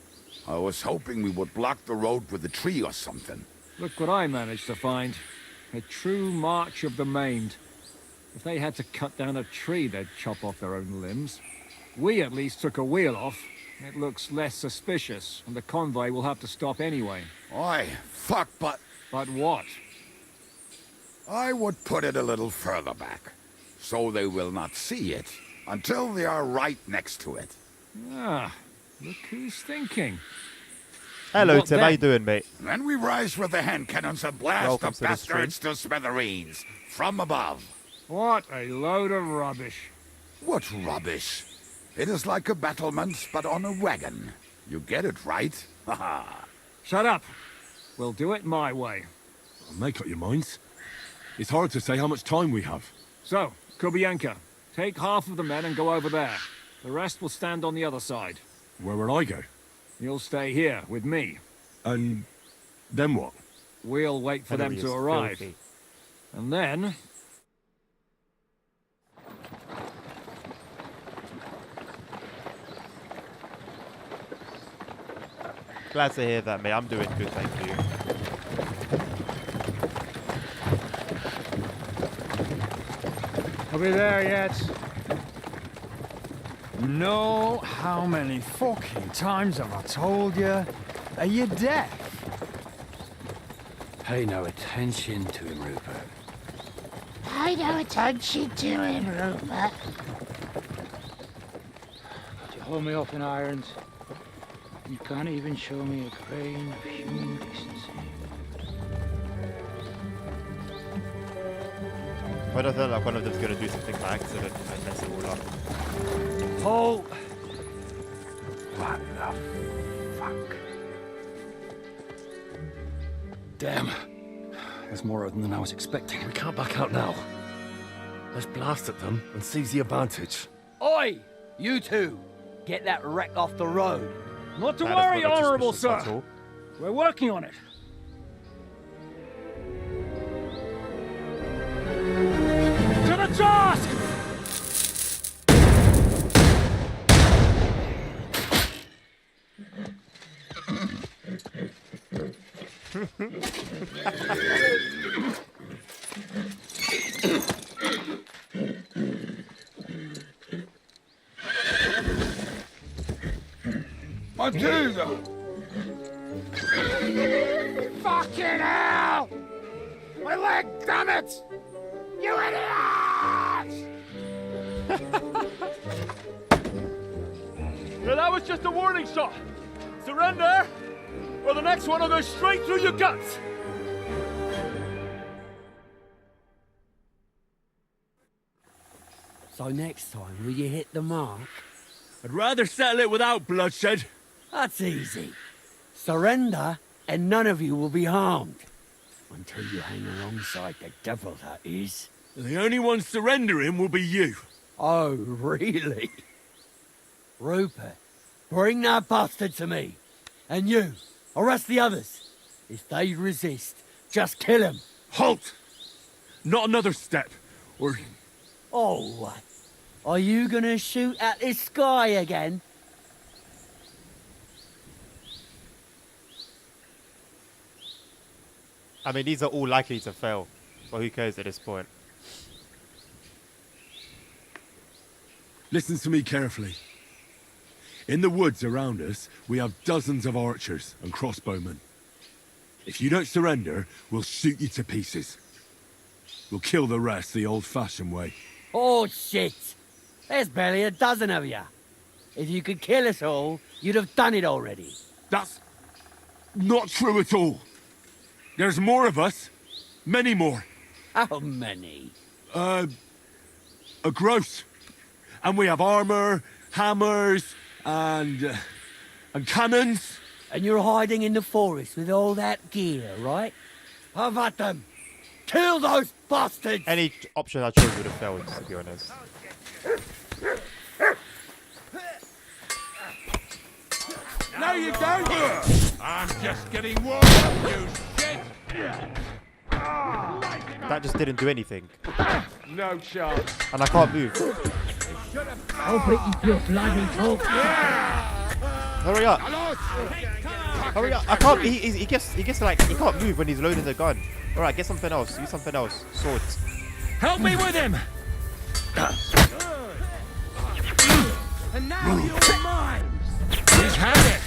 [SPEAKER 15] I was hoping we would block the road with a tree or something.
[SPEAKER 4] Look what I managed to find. A true march of the maimed. If they had to cut down a tree, they'd chop off their own limbs. We at least took a wheel off. It looks less suspicious, and the convoy will have to stop anyway.
[SPEAKER 15] Oi, fuck, but...
[SPEAKER 4] But what?
[SPEAKER 15] I would put it a little further back, so they will not see it until they are right next to it.
[SPEAKER 4] Ah, look who's thinking.
[SPEAKER 1] Hello,
[SPEAKER 4] What
[SPEAKER 1] Tim. How
[SPEAKER 4] then?
[SPEAKER 1] you doing, mate?
[SPEAKER 15] Then we rise with the hand cannons and blast
[SPEAKER 1] Welcome
[SPEAKER 15] the
[SPEAKER 1] to the stream.
[SPEAKER 15] bastards to smithereens from above.
[SPEAKER 4] What a load of rubbish.
[SPEAKER 15] What rubbish? It is like a battlement, but on a wagon. You get it right? Haha.
[SPEAKER 4] Shut up. We'll do it my way.
[SPEAKER 5] Make up your minds. It's hard to say how much time we have.
[SPEAKER 4] So, Kubienka, take half of the men and go over there. The rest will stand on the other side.
[SPEAKER 5] Where will I go?
[SPEAKER 4] You'll stay here with me.
[SPEAKER 5] And then what?
[SPEAKER 4] We'll wait for them
[SPEAKER 1] Enemy
[SPEAKER 4] to
[SPEAKER 1] is
[SPEAKER 4] arrive.
[SPEAKER 1] filthy.
[SPEAKER 4] And then...
[SPEAKER 1] Glad to hear that, mate. I'm doing good, thank you.
[SPEAKER 6] Are we there yet? No, how many fucking times have I told you? Are you deaf? Pay no attention to him, Rupert.
[SPEAKER 18] Pay no attention to him, Rupert. You hold me up in irons. You can't even show me a grain of human decency.
[SPEAKER 1] I don't feel like one of them's gonna do something by accident and mess it all up.
[SPEAKER 6] Paul! What the fuck?
[SPEAKER 19] Damn. There's more of them than I was expecting. We can't back out now. Let's blast at them and seize the advantage.
[SPEAKER 20] Oi! You two! Get that wreck off the road.
[SPEAKER 4] Not to
[SPEAKER 1] That is
[SPEAKER 4] worry,
[SPEAKER 1] not
[SPEAKER 4] Honourable
[SPEAKER 1] suspicious at
[SPEAKER 4] Sir.
[SPEAKER 1] all.
[SPEAKER 4] We're working on it. To the task!
[SPEAKER 15] Matilda!
[SPEAKER 18] Fucking hell! My leg, damn it! You idiot!
[SPEAKER 6] Well, that was just a warning shot. Surrender, or the next one will go straight through your guts.
[SPEAKER 20] So next time, will you hit the mark?
[SPEAKER 6] I'd rather settle it without bloodshed.
[SPEAKER 20] That's easy. Surrender, and none of you will be harmed. Until you hang alongside the devil, that is.
[SPEAKER 5] The only one surrendering will be you.
[SPEAKER 20] Oh, really? Rupert, bring that bastard to me. And you, arrest the others. If they resist, just kill them.
[SPEAKER 5] Halt! Not another step, or...
[SPEAKER 20] Oh, what? Are you gonna shoot at this sky again?
[SPEAKER 1] I mean, these are all likely to fail. But who cares at this point?
[SPEAKER 5] Listen to me carefully. In the woods around us, we have dozens of archers and crossbowmen. If you don't surrender, we'll shoot you to pieces. We'll kill the rest the old-fashioned way.
[SPEAKER 20] Oh, shit! There's barely a dozen of you. If you could kill us all, you'd have done it already.
[SPEAKER 5] That's not true at all. There's more of us. Many more.
[SPEAKER 20] How many?
[SPEAKER 5] A gross. And we have armor, hammers, and cannons.
[SPEAKER 20] And you're hiding in the forest with all that gear, right? Have at them. Kill those bastards!
[SPEAKER 1] Any option I chose would have failed, to be honest.
[SPEAKER 15] No, you don't! I'm just getting warmed up, you shit!
[SPEAKER 1] That just didn't do anything.
[SPEAKER 15] No chance.
[SPEAKER 1] And I can't move.
[SPEAKER 20] I'll beat you to bloody talk.
[SPEAKER 1] Hurry up! Hurry up! I can't. He gets like he can't move when he's loading the gun. All right, get something else. Use something else. Swords.
[SPEAKER 4] Help me with him!
[SPEAKER 20] And now you're mine.
[SPEAKER 4] He's had it.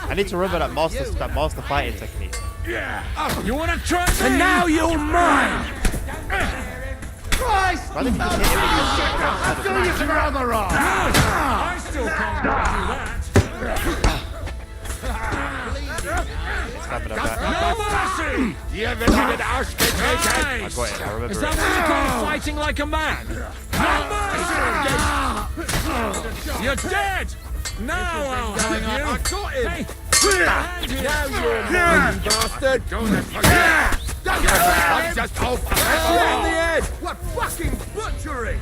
[SPEAKER 1] I need to remember that master fighting technique.
[SPEAKER 4] Yeah. You want to try me?
[SPEAKER 20] And now you're mine.
[SPEAKER 15] Christ!
[SPEAKER 1] Why didn't you just hit him?
[SPEAKER 15] I'll do you for other arm!
[SPEAKER 4] I still can't do that.
[SPEAKER 1] Stamina back.
[SPEAKER 4] No mercy!
[SPEAKER 15] You ever did an arse get taken?
[SPEAKER 1] I got it. I remember
[SPEAKER 4] Is
[SPEAKER 1] it.
[SPEAKER 4] that what you call fighting like a man? No mercy! You're dead! Now I'll have you!
[SPEAKER 15] I got him!
[SPEAKER 4] Hey!
[SPEAKER 15] Now you're mine, you bastard! I'm just off! In the head! What fucking butchery!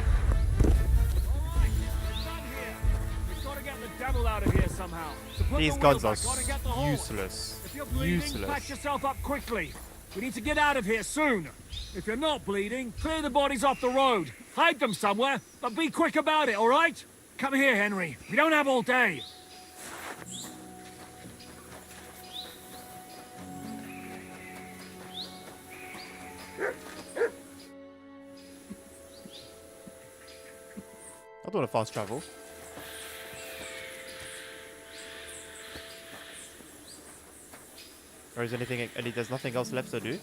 [SPEAKER 4] We've got to get the devil out of here somehow. So put
[SPEAKER 1] These
[SPEAKER 4] the
[SPEAKER 1] guns
[SPEAKER 4] wheel
[SPEAKER 1] are
[SPEAKER 4] back on and get the hole.
[SPEAKER 1] useless.
[SPEAKER 4] If you're bleeding, patch
[SPEAKER 1] Useless.
[SPEAKER 4] yourself up quickly. We need to get out of here soon. If you're not bleeding, clear the bodies off the road. Hide them somewhere, but be quick about it, all right? Come here, Henry. We don't have all day.
[SPEAKER 1] I don't want to fast travel. Or is there's nothing else left to do?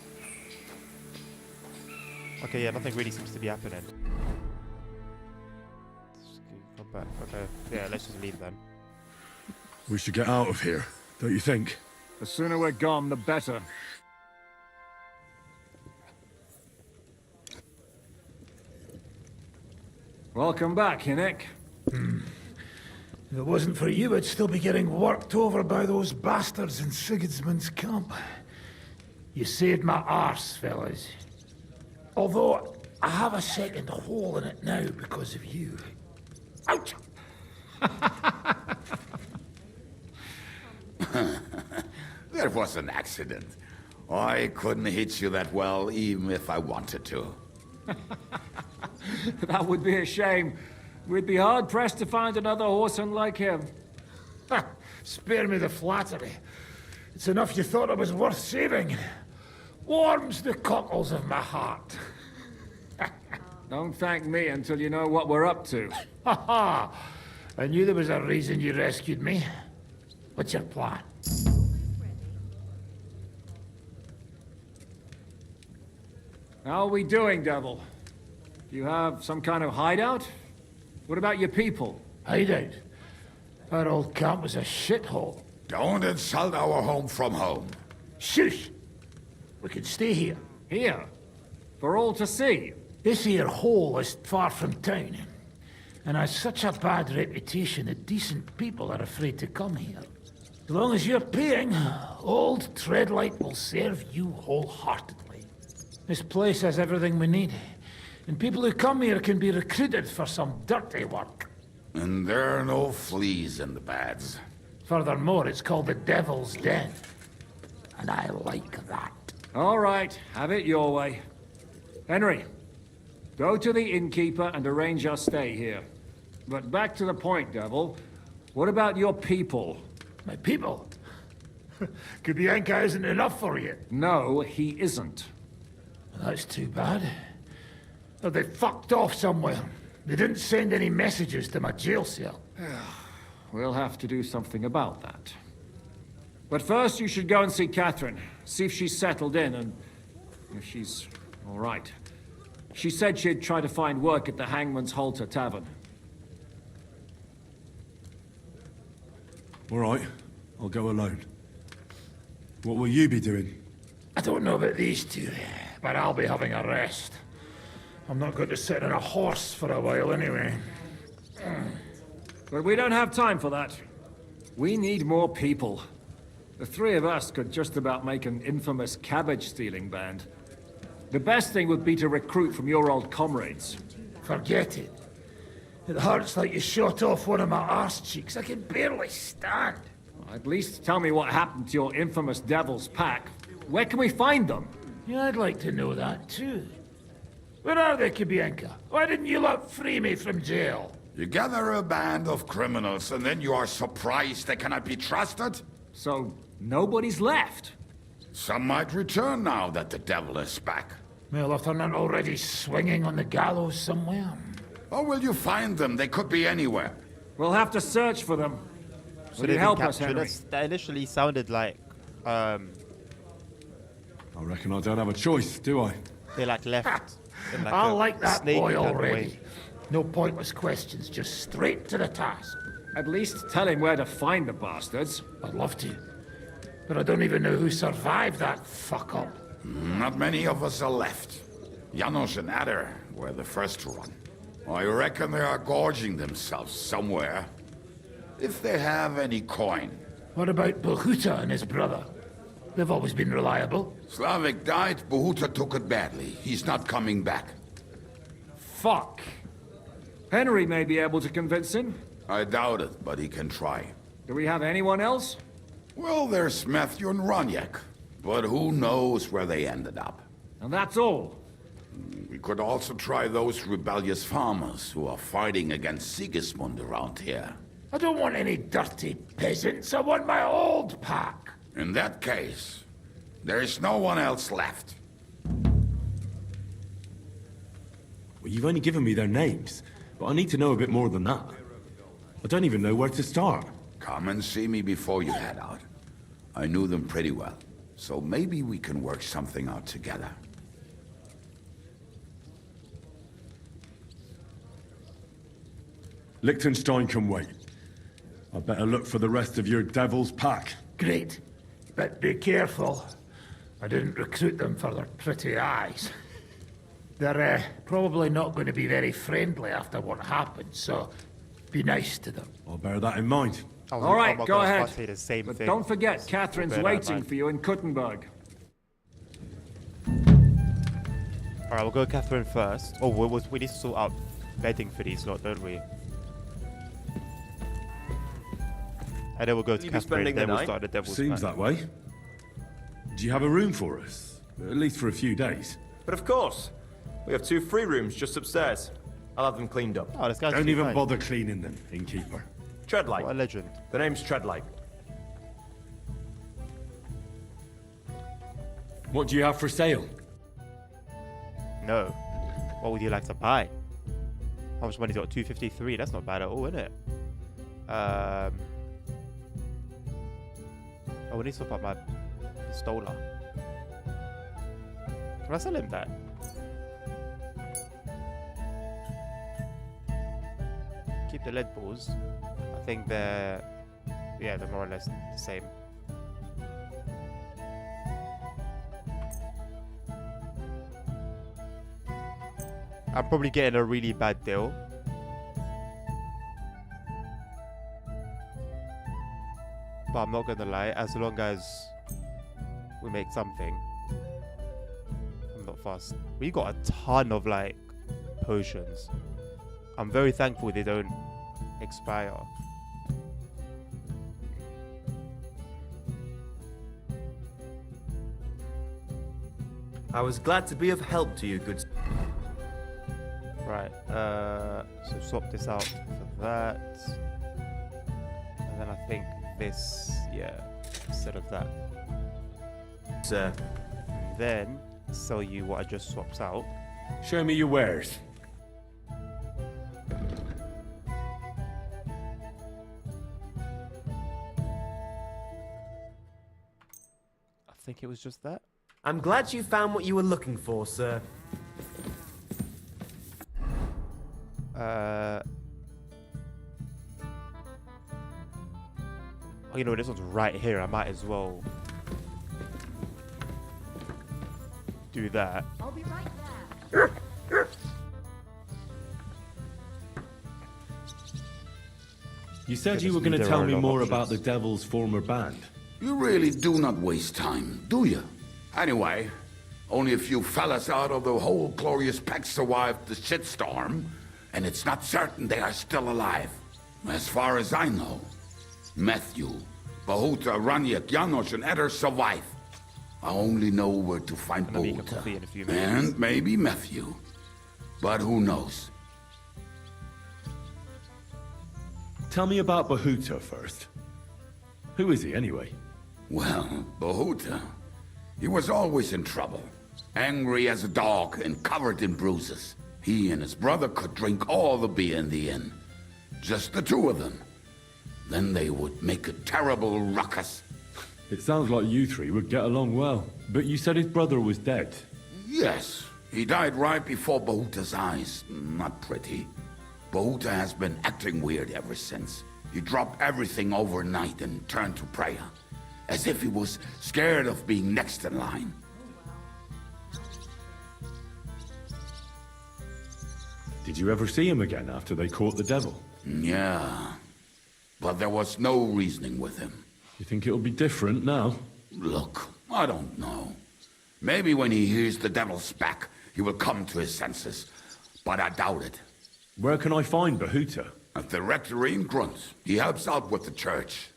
[SPEAKER 1] Okay, yeah, nothing really seems to be happening. Come back. Okay, yeah, let's just leave then.
[SPEAKER 5] We should get out of here, don't you think?
[SPEAKER 4] The sooner we're gone, the better. Welcome back, Hinnick.
[SPEAKER 10] If it wasn't for you, I'd still be getting worked over by those bastards in Sigismund's camp. You saved my arse, fellas. Although, I have a second hole in it now because of you. Ouch!
[SPEAKER 15] That was an accident. I couldn't hit you that well, even if I wanted to.
[SPEAKER 4] That would be a shame. We'd be hard-pressed to find another horseman like him.
[SPEAKER 10] Spare me the flattery. It's enough you thought it was worth saving. Warms the cockles of my heart.
[SPEAKER 4] Don't thank me until you know what we're up to.
[SPEAKER 10] Ha ha! I knew there was a reason you rescued me. What's your plan?
[SPEAKER 4] How are we doing, Devil? Do you have some kind of hideout? What about your people?
[SPEAKER 10] Hideout? Our old camp was a shithole.
[SPEAKER 15] Don't insult our home from home.
[SPEAKER 10] Shush! We can stay here.
[SPEAKER 4] Here? For all to see?
[SPEAKER 10] This here hole is far from town, and has such a bad reputation that decent people are afraid to come here. As long as you're paying, old Treadlight will serve you wholeheartedly. This place has everything we need, and people who come here can be recruited for some dirty work.
[SPEAKER 15] And there are no fleas in the beds.
[SPEAKER 10] Furthermore, it's called the Devil's Den, and I like that.
[SPEAKER 4] All right, have it your way. Henry, go to the innkeeper and arrange our stay here. But back to the point, Devil. What about your people?
[SPEAKER 10] My people? Kubianka isn't enough for you.
[SPEAKER 4] No, he isn't.
[SPEAKER 10] That's too bad. Or they fucked off somewhere. They didn't send any messages to my jail cell.
[SPEAKER 4] We'll have to do something about that. But first, you should go and see Catherine. See if she's settled in and if she's all right. She said she'd try to find work at the Hangman's Halter Tavern.
[SPEAKER 5] All right, I'll go alone. What will you be doing?
[SPEAKER 10] I don't know about these two, but I'll be having a rest. I'm not going to sit on a horse for a while anyway.
[SPEAKER 4] But we don't have time for that. We need more people. The three of us could just about make an infamous cabbage-stealing band. The best thing would be to recruit from your old comrades.
[SPEAKER 10] Forget it. It hurts like you shot off one of my arse cheeks. I can barely stand.
[SPEAKER 4] At least tell me what happened to your infamous Devil's Pack. Where can we find them?
[SPEAKER 10] Yeah, I'd like to know that too. Where are they, Kubienka? Why didn't you lot free me from jail?
[SPEAKER 15] You gather a band of criminals and then you are surprised they cannot be trusted?
[SPEAKER 4] So, nobody's left?
[SPEAKER 15] Some might return now that the devil is back.
[SPEAKER 10] Well, if they're not already swinging on the gallows somewhere.
[SPEAKER 15] How will you find them? They could be anywhere.
[SPEAKER 4] We'll have to search for them.
[SPEAKER 1] So
[SPEAKER 4] Will
[SPEAKER 1] they
[SPEAKER 4] you
[SPEAKER 1] can
[SPEAKER 4] help us,
[SPEAKER 1] capture
[SPEAKER 4] Henry?
[SPEAKER 1] us? That initially sounded like,
[SPEAKER 5] I reckon I don't have a choice, do I?
[SPEAKER 1] they like left. in like
[SPEAKER 10] I
[SPEAKER 1] a
[SPEAKER 10] like that
[SPEAKER 1] snake
[SPEAKER 10] boy
[SPEAKER 1] kind of
[SPEAKER 10] already.
[SPEAKER 1] way.
[SPEAKER 10] No pointless questions, just straight to the task.
[SPEAKER 4] At least tell him where to find the bastards.
[SPEAKER 10] I'd love to. But I don't even know who survived that fuck-up.
[SPEAKER 15] Not many of us are left. Janos and Adder were the first to run. I reckon they are gorging themselves somewhere. If they have any coin.
[SPEAKER 10] What about Bohuta and his brother? They've always been reliable.
[SPEAKER 15] Slavik died, Bohuta took it badly. He's not coming back.
[SPEAKER 4] Fuck. Henry may be able to convince him.
[SPEAKER 15] I doubt it, but he can try.
[SPEAKER 4] Do we have anyone else?
[SPEAKER 15] Well, there's Matthew and Roniak. But who knows where they ended up.
[SPEAKER 4] And that's all.
[SPEAKER 15] We could also try those rebellious farmers who are fighting against Sigismund around here.
[SPEAKER 10] I don't want any dirty peasants. I want my old pack.
[SPEAKER 15] In that case, there is no one else left.
[SPEAKER 5] Well, you've only given me their names, but I need to know a bit more than that. I don't even know where to start.
[SPEAKER 15] Come and see me before you head out. I knew them pretty well, so maybe we can work something out together.
[SPEAKER 5] Liechtenstein can wait. I better look for the rest of your devil's pack.
[SPEAKER 10] Great. But be careful. I didn't recruit them for their pretty eyes. They're probably not going to be very friendly after what happened, so be nice to them.
[SPEAKER 5] I'll bear that in mind.
[SPEAKER 4] All right, go ahead.
[SPEAKER 1] Say the same
[SPEAKER 4] But
[SPEAKER 1] thing.
[SPEAKER 4] don't forget, Catherine's
[SPEAKER 1] Bear that in
[SPEAKER 4] waiting
[SPEAKER 1] mind.
[SPEAKER 4] for you in Kuttenberg.
[SPEAKER 1] Alright, we'll go Catherine first. Oh, we need to sort out bedding for these lot, don't we? And then we'll go to
[SPEAKER 17] You be
[SPEAKER 1] Catherine,
[SPEAKER 17] spending
[SPEAKER 1] then
[SPEAKER 17] the
[SPEAKER 1] we'll
[SPEAKER 17] night?
[SPEAKER 1] start the devil's
[SPEAKER 5] Seems
[SPEAKER 1] pack.
[SPEAKER 5] that way. Do you have a room for us? At least for a few days.
[SPEAKER 17] But of course. We have 2 free rooms just upstairs. I'll have them cleaned up.
[SPEAKER 1] Oh, this guy's
[SPEAKER 5] Don't
[SPEAKER 1] actually
[SPEAKER 5] even
[SPEAKER 1] fine.
[SPEAKER 5] bother cleaning them, innkeeper.
[SPEAKER 17] Treadlight.
[SPEAKER 1] What a legend.
[SPEAKER 17] The name's Treadlight.
[SPEAKER 5] What do you have for sale?
[SPEAKER 1] No. What would you like to buy? How much money you got? 253. That's not bad at all, is it? Oh, we need to swap out my pistola. Can I sell him that? Keep the lead balls. I think they're more or less the same. I'm probably getting a really bad deal. But I'm not gonna lie, as long as we make something, I'm not fussed. We got a ton of like potions. I'm very thankful they don't expire.
[SPEAKER 17] I was glad to be of help to you, good.
[SPEAKER 1] Right, so swap this out for that. And then I think this, instead of that.
[SPEAKER 17] Sir.
[SPEAKER 1] And then sell you what I just swapped out.
[SPEAKER 5] Show me your wares.
[SPEAKER 1] I think it was just that.
[SPEAKER 17] I'm glad you found what you were looking for, sir.
[SPEAKER 1] Oh, you know, this one's right here. I might as well do that.
[SPEAKER 3] I'll be right there.
[SPEAKER 5] You said
[SPEAKER 1] Goodness
[SPEAKER 5] you were
[SPEAKER 1] me,
[SPEAKER 5] going to
[SPEAKER 1] there
[SPEAKER 5] tell
[SPEAKER 1] are
[SPEAKER 5] me
[SPEAKER 1] no
[SPEAKER 5] more
[SPEAKER 1] options.
[SPEAKER 5] about the Devil's former band.
[SPEAKER 15] You really do not waste time, do you? Anyway, only a few fellas out of the whole glorious pack survived the shitstorm, and it's not certain they are still alive. As far as I know, Matthew, Bahuta, Raniak, Janos, and Eder survive. I only know where to find
[SPEAKER 1] Gonna make a coffee in a
[SPEAKER 15] Bahuta,
[SPEAKER 1] few minutes.
[SPEAKER 15] and maybe Matthew. But who knows?
[SPEAKER 5] Tell me about Bahuta first. Who is he, anyway?
[SPEAKER 15] Well, Bahuta, he was always in trouble. Angry as a dog and covered in bruises. He and his brother could drink all the beer in the inn. Just the two of them. Then they would make a terrible ruckus.
[SPEAKER 5] It sounds like you three would get along well. But you said his brother was dead.
[SPEAKER 15] Yes, he died right before Bahuta's eyes. Not pretty. Bahuta has been acting weird ever since. He dropped everything overnight and turned to prayer. As if he was scared of being next in line.
[SPEAKER 5] Did you ever see him again after they caught the devil?
[SPEAKER 15] Yeah, but there was no reasoning with him.
[SPEAKER 5] You think it'll be different now?
[SPEAKER 15] Look, I don't know. Maybe when he hears the devil's back, he will come to his senses. But I doubt it.
[SPEAKER 5] Where can I find Bahuta?
[SPEAKER 15] At the rectory in Grunt. He helps out with the church.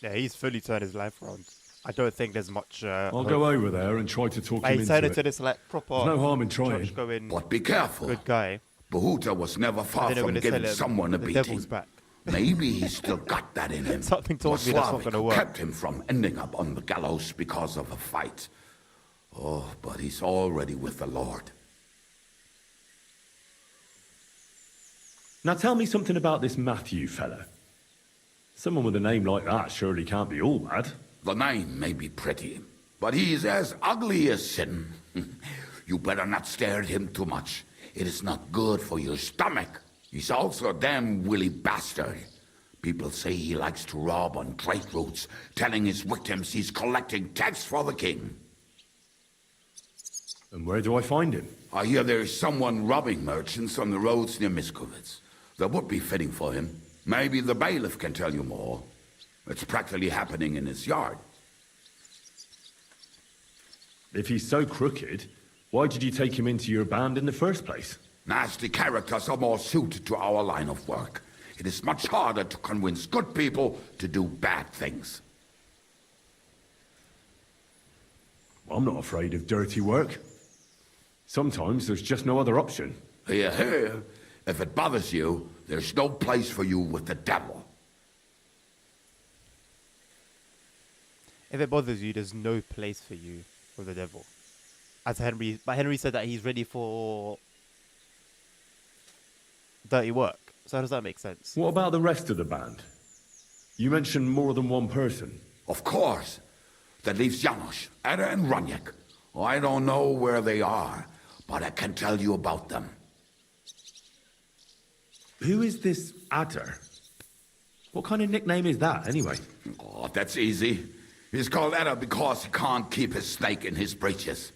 [SPEAKER 1] Yeah, he's fully turned his life around. I don't think there's much.
[SPEAKER 5] I'll go over there and try to talk him
[SPEAKER 1] He
[SPEAKER 5] into
[SPEAKER 1] turned
[SPEAKER 5] it.
[SPEAKER 1] into this like proper.
[SPEAKER 5] There's no harm in trying.
[SPEAKER 1] church-going
[SPEAKER 15] But be careful.
[SPEAKER 1] Good guy.
[SPEAKER 15] Bahuta was never far
[SPEAKER 1] And then
[SPEAKER 15] from
[SPEAKER 1] they're gonna
[SPEAKER 15] giving
[SPEAKER 1] tell him
[SPEAKER 15] someone a
[SPEAKER 1] the
[SPEAKER 15] beating.
[SPEAKER 1] devil's back.
[SPEAKER 15] Maybe he's still got that in him.
[SPEAKER 1] Something told me that's not
[SPEAKER 15] Slavic
[SPEAKER 1] gonna work.
[SPEAKER 15] kept him from ending up on the gallows because of a fight. Oh, but he's already with the Lord.
[SPEAKER 5] Now tell me something about this Matthew fella. Someone with a name like that surely can't be all bad.
[SPEAKER 15] The name may be pretty, but he's as ugly as sin. You better not stare at him too much. It is not good for your stomach. He's also a damn willy bastard. People say he likes to rob on trade routes, telling his victims he's collecting tax for the king.
[SPEAKER 5] And where do I find him?
[SPEAKER 15] I hear there is someone robbing merchants on the roads near Miskovitz. That would be fitting for him. Maybe the bailiff can tell you more. It's practically happening in his yard.
[SPEAKER 5] If he's so crooked, why did you take him into your band in the first place?
[SPEAKER 15] Nasty characters are more suited to our line of work. It is much harder to convince good people to do bad things.
[SPEAKER 5] I'm not afraid of dirty work. Sometimes there's just no other option.
[SPEAKER 15] Hear, hear. If it bothers you, there's no place for you with the devil.
[SPEAKER 1] If it bothers you, there's no place for you with the devil. As Henry said that he's ready for dirty work. So how does that make sense?
[SPEAKER 5] What about the rest of the band? You mentioned more than one person.
[SPEAKER 15] Of course. That leaves Janos, Ada, and Raniak. I don't know where they are, but I can tell you about them.
[SPEAKER 5] Who is this Adder? What kind of nickname is that, anyway?
[SPEAKER 15] Oh, that's easy. He's called Ada because he can't keep his snake in his breeches.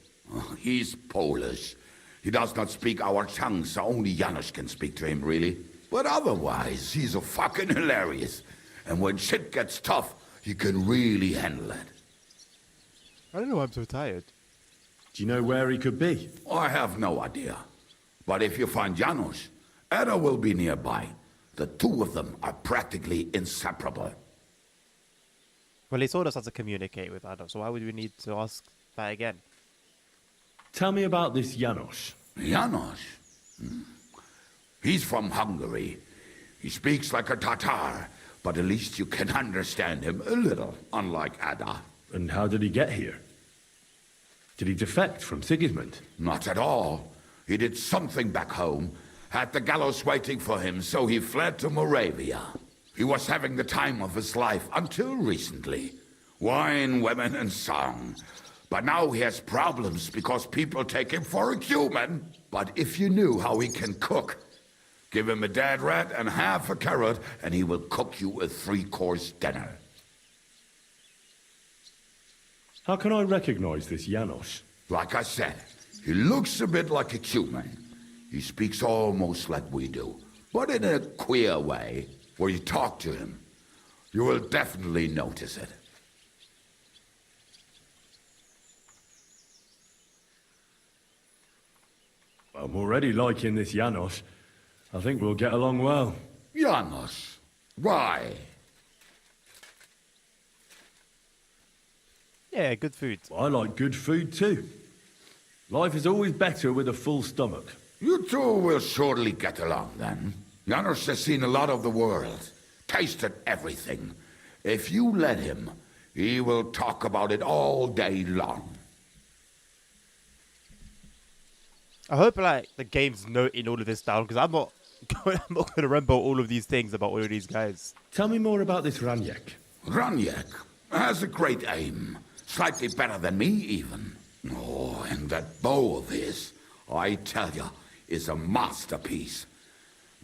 [SPEAKER 15] He's Polish. He does not speak our tongue, so only Janos can speak to him, really. But otherwise, he's a fucking hilarious. And when shit gets tough, he can really handle it.
[SPEAKER 1] I don't know why I'm so tired.
[SPEAKER 5] Do you know where he could be?
[SPEAKER 15] I have no idea. But if you find Janos, Ada will be nearby. The two of them are practically inseparable.
[SPEAKER 1] Well, he told us how to communicate with Adam, so why would we need to ask that again?
[SPEAKER 5] Tell me about this Janos.
[SPEAKER 15] Janos? He's from Hungary. He speaks like a Tatar, but at least you can understand him a little, unlike Ada.
[SPEAKER 5] And how did he get here? Did he defect from Sigismund?
[SPEAKER 15] Not at all. He did something back home, had the gallows waiting for him, so he fled to Moravia. He was having the time of his life until recently. Wine, women, and song. But now he has problems because people take him for a human. But if you knew how he can cook, give him a dead rat and half a carrot, and he will cook you a 3-course dinner.
[SPEAKER 5] How can I recognize this Janos?
[SPEAKER 15] Like I said, he looks a bit like a human. He speaks almost like we do, but in a queer way. Where you talk to him, you will definitely notice it.
[SPEAKER 5] I'm already liking this Janos. I think we'll get along well.
[SPEAKER 15] Janos? Why?
[SPEAKER 1] Yeah, good food.
[SPEAKER 5] I like good food too. Life is always better with a full stomach.
[SPEAKER 15] You two will surely get along then. Janos has seen a lot of the world, tasted everything. If you let him, he will talk about it all day long.
[SPEAKER 1] I hope like the game's noting all of this down because I'm not going to remember all of these things about all of these guys.
[SPEAKER 5] Tell me more about this Ranyek.
[SPEAKER 15] Ranyek has a great aim, slightly better than me even. Oh, and that bow of his, I tell you, is a masterpiece.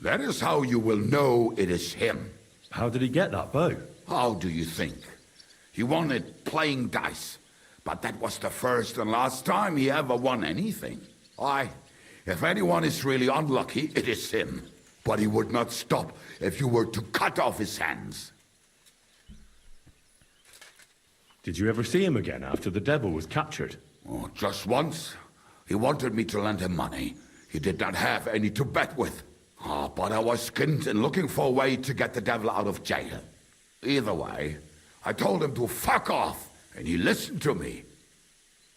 [SPEAKER 15] That is how you will know it is him.
[SPEAKER 5] How did he get that bow?
[SPEAKER 15] How do you think? He won it playing dice. But that was the first and last time he ever won anything. If anyone is really unlucky, it is him. But he would not stop if you were to cut off his hands.
[SPEAKER 5] Did you ever see him again after the devil was captured?
[SPEAKER 15] Oh, just once. He wanted me to lend him money. He did not have any to bet with. But I was skinned and looking for a way to get the devil out of jail. Either way, I told him to fuck off, and he listened to me.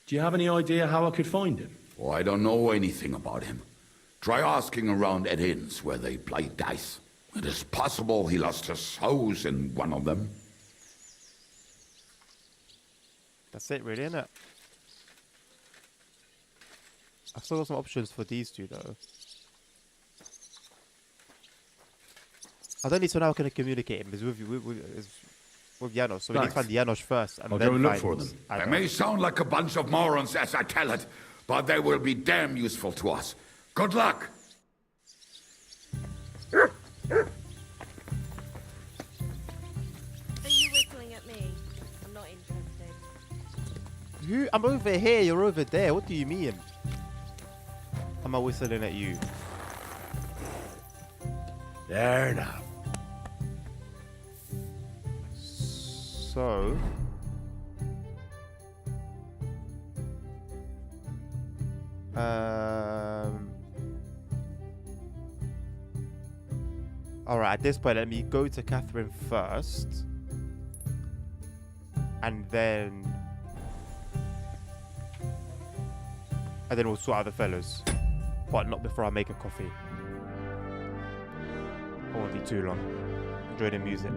[SPEAKER 5] Do you have any idea how I could find him?
[SPEAKER 15] Oh, I don't know anything about him. Try asking around at inns where they play dice. It is possible he lost his hose in one of them.
[SPEAKER 1] That's it really, isn't it? I've still got some options for these two though. I don't need to know how I can communicate him. It's with Janos, so we need to find Janos first. And
[SPEAKER 5] I'll
[SPEAKER 1] then
[SPEAKER 5] go and look
[SPEAKER 1] find
[SPEAKER 5] for them.
[SPEAKER 15] They may sound like a bunch of morons as I tell it, but they will be damn useful to us. Good luck!
[SPEAKER 8] Are you whistling at me? I'm not interested.
[SPEAKER 1] Who? I'm over here, you're over there. What do you mean? Am I whistling at you?
[SPEAKER 5] There now.
[SPEAKER 1] So... Alright, at this point, let me go to Catherine first. And then we'll sort out the fellas. But not before I make a coffee. I won't be too long. Enjoy the music.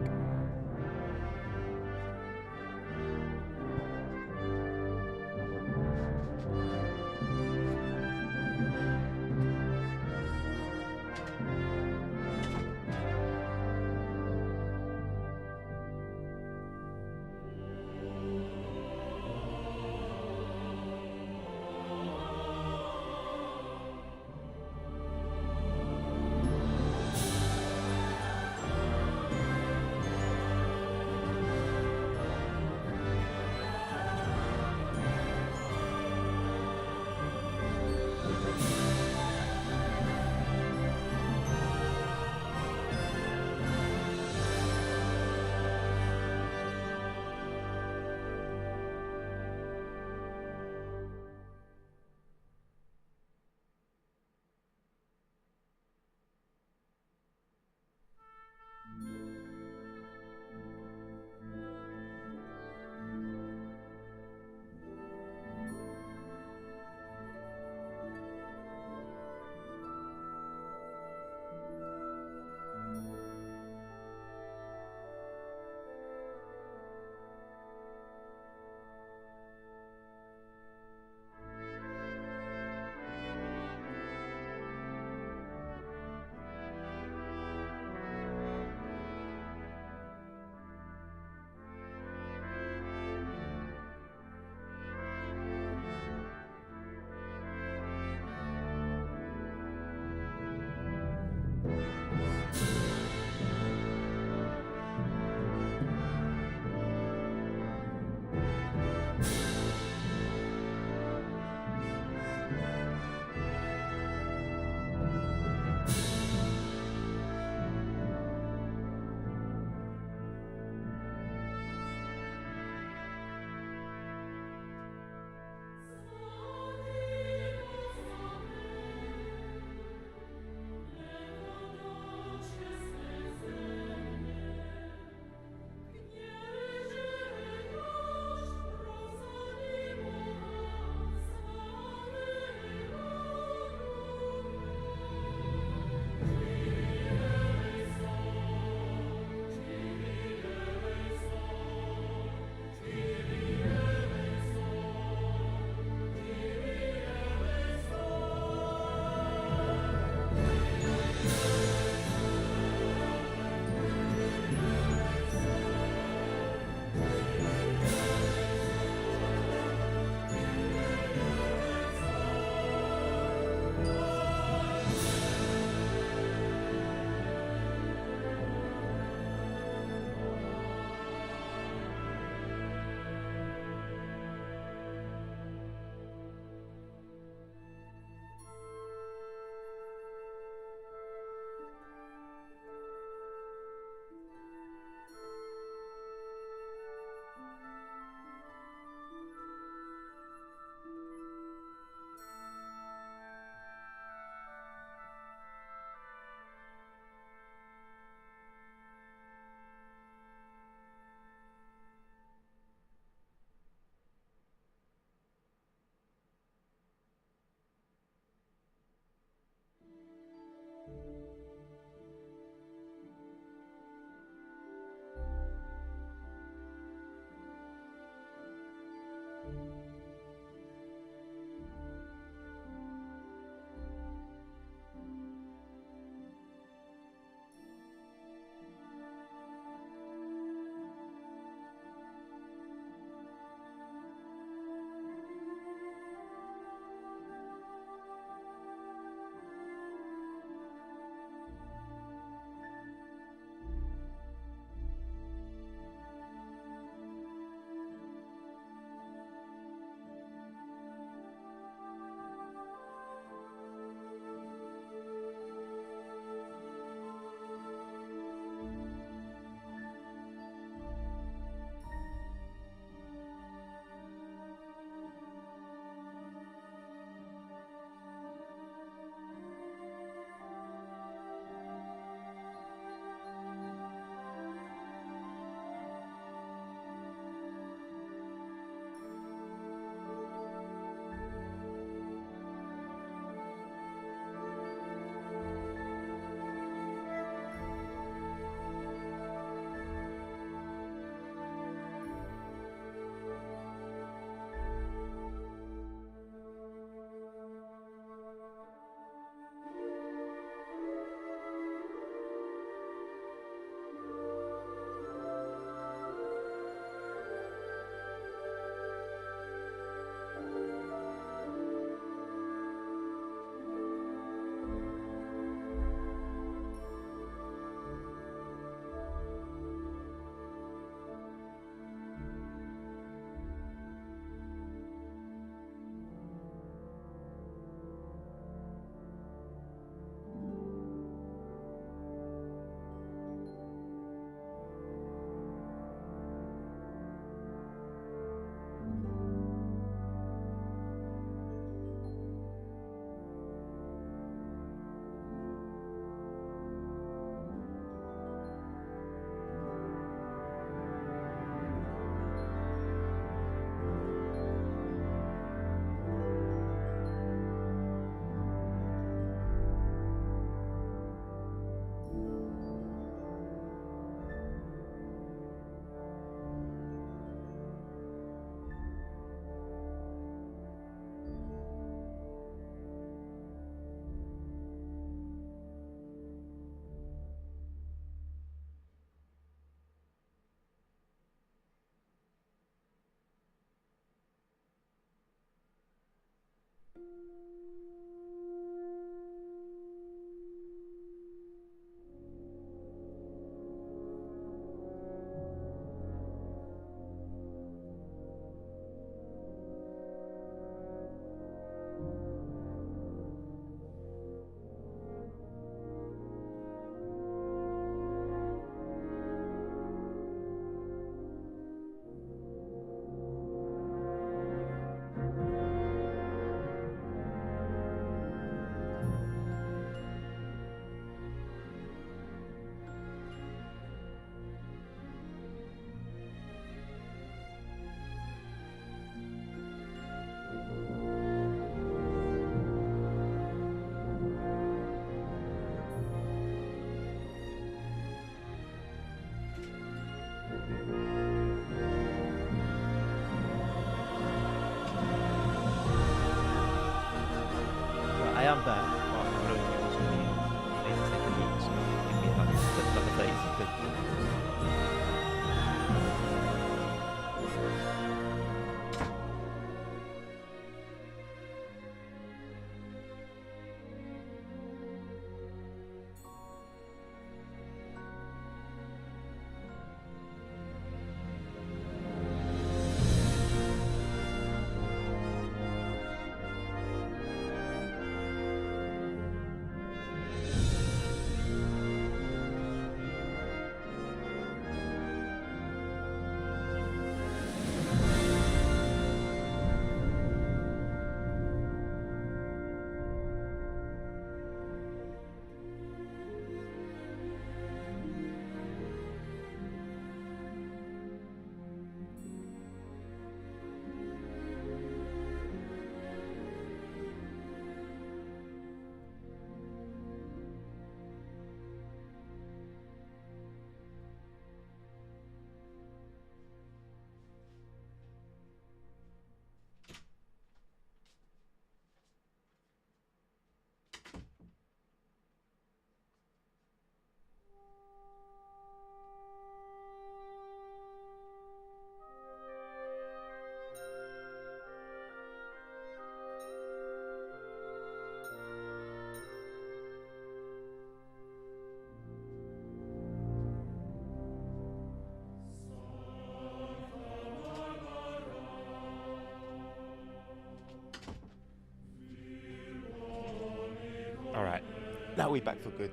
[SPEAKER 1] down there. But I don't think it's going to be able to take a look. So give me like 30 seconds. Alright, now we're back for good.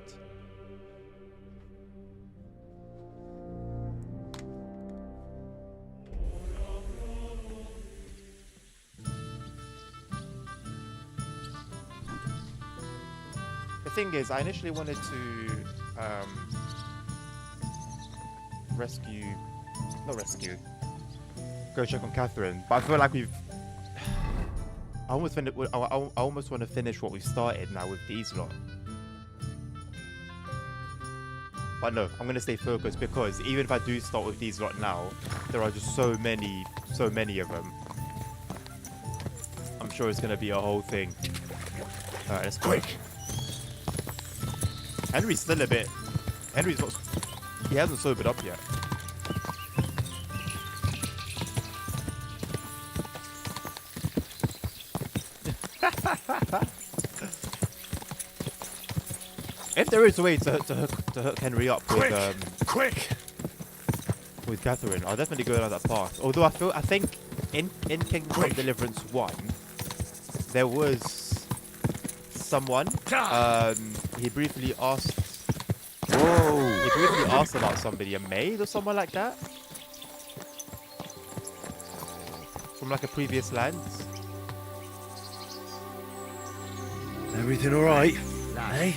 [SPEAKER 1] The thing is, I initially wanted to go check on Catherine, but I feel like I almost want to finish what we've started now with these lot. But no, I'm going to stay focused because even if I do start with these lot now, there are just so many of them. I'm sure it's going to be a whole thing. Alright, let's go. Quick! Henry's still a bit... Henry's not... He hasn't sobered up yet. If there is a way to hook Henry up with Catherine, I'll definitely go down that path. Although I think in Kingdom Come Deliverance 1 there was someone he briefly asked about somebody, a maid or someone like that, from like a previous land.
[SPEAKER 5] Everything all right?
[SPEAKER 12] Hey,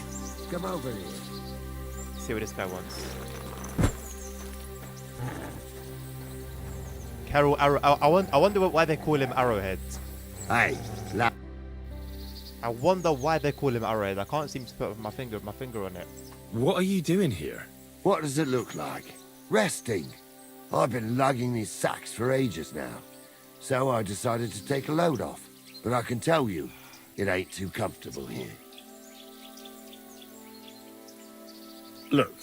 [SPEAKER 12] come over here.
[SPEAKER 1] See what this guy wants. Carol Arrow. I wonder why they call him Arrowhead.
[SPEAKER 12] Hey,
[SPEAKER 1] I wonder why they call him Arrowhead. I can't seem to put my finger on it.
[SPEAKER 5] What are you doing here?
[SPEAKER 12] What does it look like? Resting. I've been lugging these sacks for ages now. So I decided to take a load off. But I can tell you, it ain't too comfortable here.
[SPEAKER 5] Look,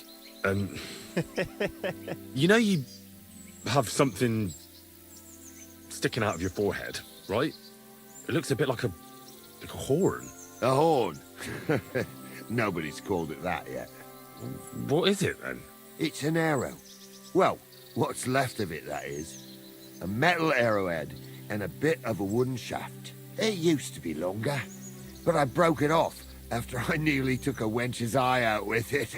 [SPEAKER 5] you know you have something sticking out of your forehead, right? It looks a bit like a horn.
[SPEAKER 12] A horn? Nobody's called it that yet.
[SPEAKER 5] What is it, then?
[SPEAKER 12] It's an arrow. Well, what's left of it, that is. A metal arrowhead and a bit of a wooden shaft. It used to be longer, but I broke it off after I nearly took a wench's eye out with it.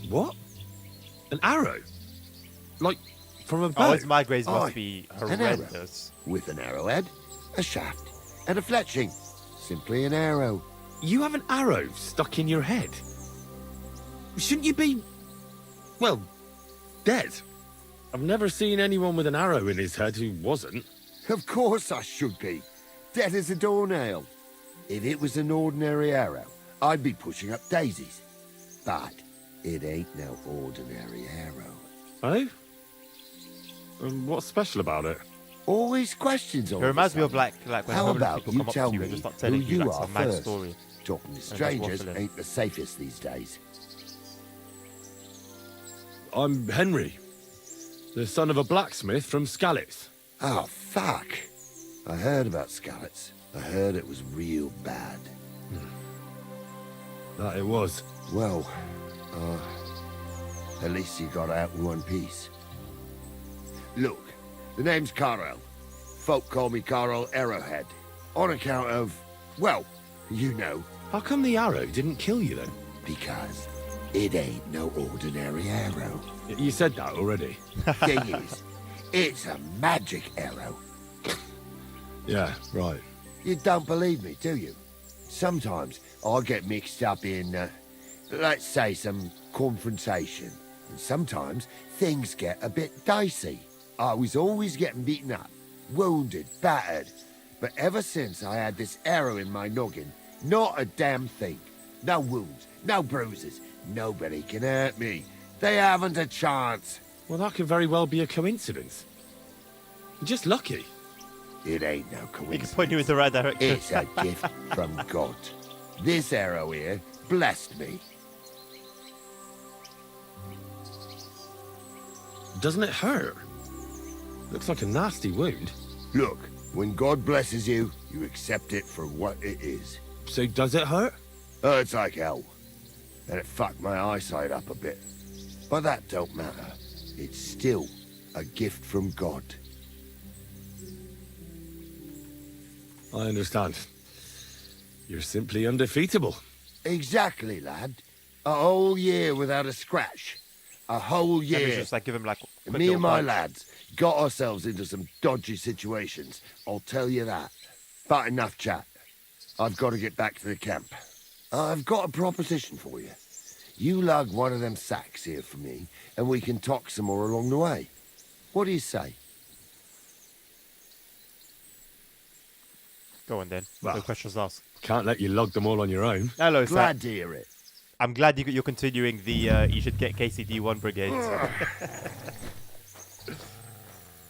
[SPEAKER 5] What? An arrow? Like, from a bow?
[SPEAKER 1] Oh, his migraines must be horrendous.
[SPEAKER 12] With an arrowhead, a shaft, and a fletching. Simply an arrow.
[SPEAKER 5] You have an arrow stuck in your head? Shouldn't you be, well, dead? I've never seen anyone with an arrow in his head who wasn't.
[SPEAKER 12] Of course I should be. Dead as a doornail. If it was an ordinary arrow, I'd be pushing up daisies. But it ain't no ordinary arrow.
[SPEAKER 5] Oh? And what's special about it?
[SPEAKER 11] Always questions all
[SPEAKER 1] It reminds
[SPEAKER 11] the
[SPEAKER 1] me of
[SPEAKER 11] sudden.
[SPEAKER 1] like when
[SPEAKER 11] How
[SPEAKER 1] homeless
[SPEAKER 11] about
[SPEAKER 1] people
[SPEAKER 11] you
[SPEAKER 1] come up
[SPEAKER 11] tell
[SPEAKER 1] to you
[SPEAKER 11] me
[SPEAKER 1] and just start
[SPEAKER 11] who
[SPEAKER 1] telling you like
[SPEAKER 11] are
[SPEAKER 1] some mad
[SPEAKER 11] first?
[SPEAKER 1] story.
[SPEAKER 11] Talking to
[SPEAKER 1] just
[SPEAKER 11] strangers
[SPEAKER 1] waffling.
[SPEAKER 11] ain't the safest these days.
[SPEAKER 5] I'm Henry, the son of a blacksmith from Skalitz.
[SPEAKER 11] Oh, fuck. I heard about Skalitz. I heard it was real bad.
[SPEAKER 5] That it was.
[SPEAKER 11] Well, at least you got out in one piece. Look, the name's Carl. Folk call me Carl Arrowhead. On account of, well, you know.
[SPEAKER 5] How come the arrow didn't kill you then?
[SPEAKER 11] Because it ain't no ordinary arrow.
[SPEAKER 5] You said that already.
[SPEAKER 11] Thing is, it's a magic arrow.
[SPEAKER 5] Yeah, right.
[SPEAKER 11] You don't believe me, do you? Sometimes I get mixed up in, let's say, some confrontation. And sometimes things get a bit dicey. I was always getting beaten up, wounded, battered. But ever since I had this arrow in my noggin, not a damn thing. No wounds, no bruises. Nobody can hurt me. They haven't a chance.
[SPEAKER 5] Well, that could very well be a coincidence. You're just lucky.
[SPEAKER 11] It ain't no
[SPEAKER 1] He can
[SPEAKER 11] coincidence.
[SPEAKER 1] point you in the right direction.
[SPEAKER 11] It's a gift from God. This arrow here blessed me.
[SPEAKER 5] Doesn't it hurt? Looks like a nasty wound.
[SPEAKER 11] Look, when God blesses you, you accept it for what it is.
[SPEAKER 5] So does it hurt?
[SPEAKER 11] Hurts like hell. And it fucked my eyesight up a bit. But that don't matter. It's still a gift from God.
[SPEAKER 5] I understand. You're simply undefeatable.
[SPEAKER 11] Exactly, lad. A whole year without a scratch. A whole
[SPEAKER 1] Maybe
[SPEAKER 11] year.
[SPEAKER 1] just like give him like a quick
[SPEAKER 11] Me
[SPEAKER 1] little
[SPEAKER 11] and my
[SPEAKER 1] punch.
[SPEAKER 11] lads got ourselves into some dodgy situations. I'll tell you that. But enough chat. I've got to get back to the camp. I've got a proposition for you. You lug one of them sacks here for me, and we can talk some more along the way. What do you say?
[SPEAKER 1] Go on then.
[SPEAKER 5] Well,
[SPEAKER 1] No questions asked.
[SPEAKER 5] Can't let you lug them all on your own.
[SPEAKER 1] Hello, sir.
[SPEAKER 11] Glad to hear it.
[SPEAKER 1] I'm glad you're continuing the you should get KCD1 brigade.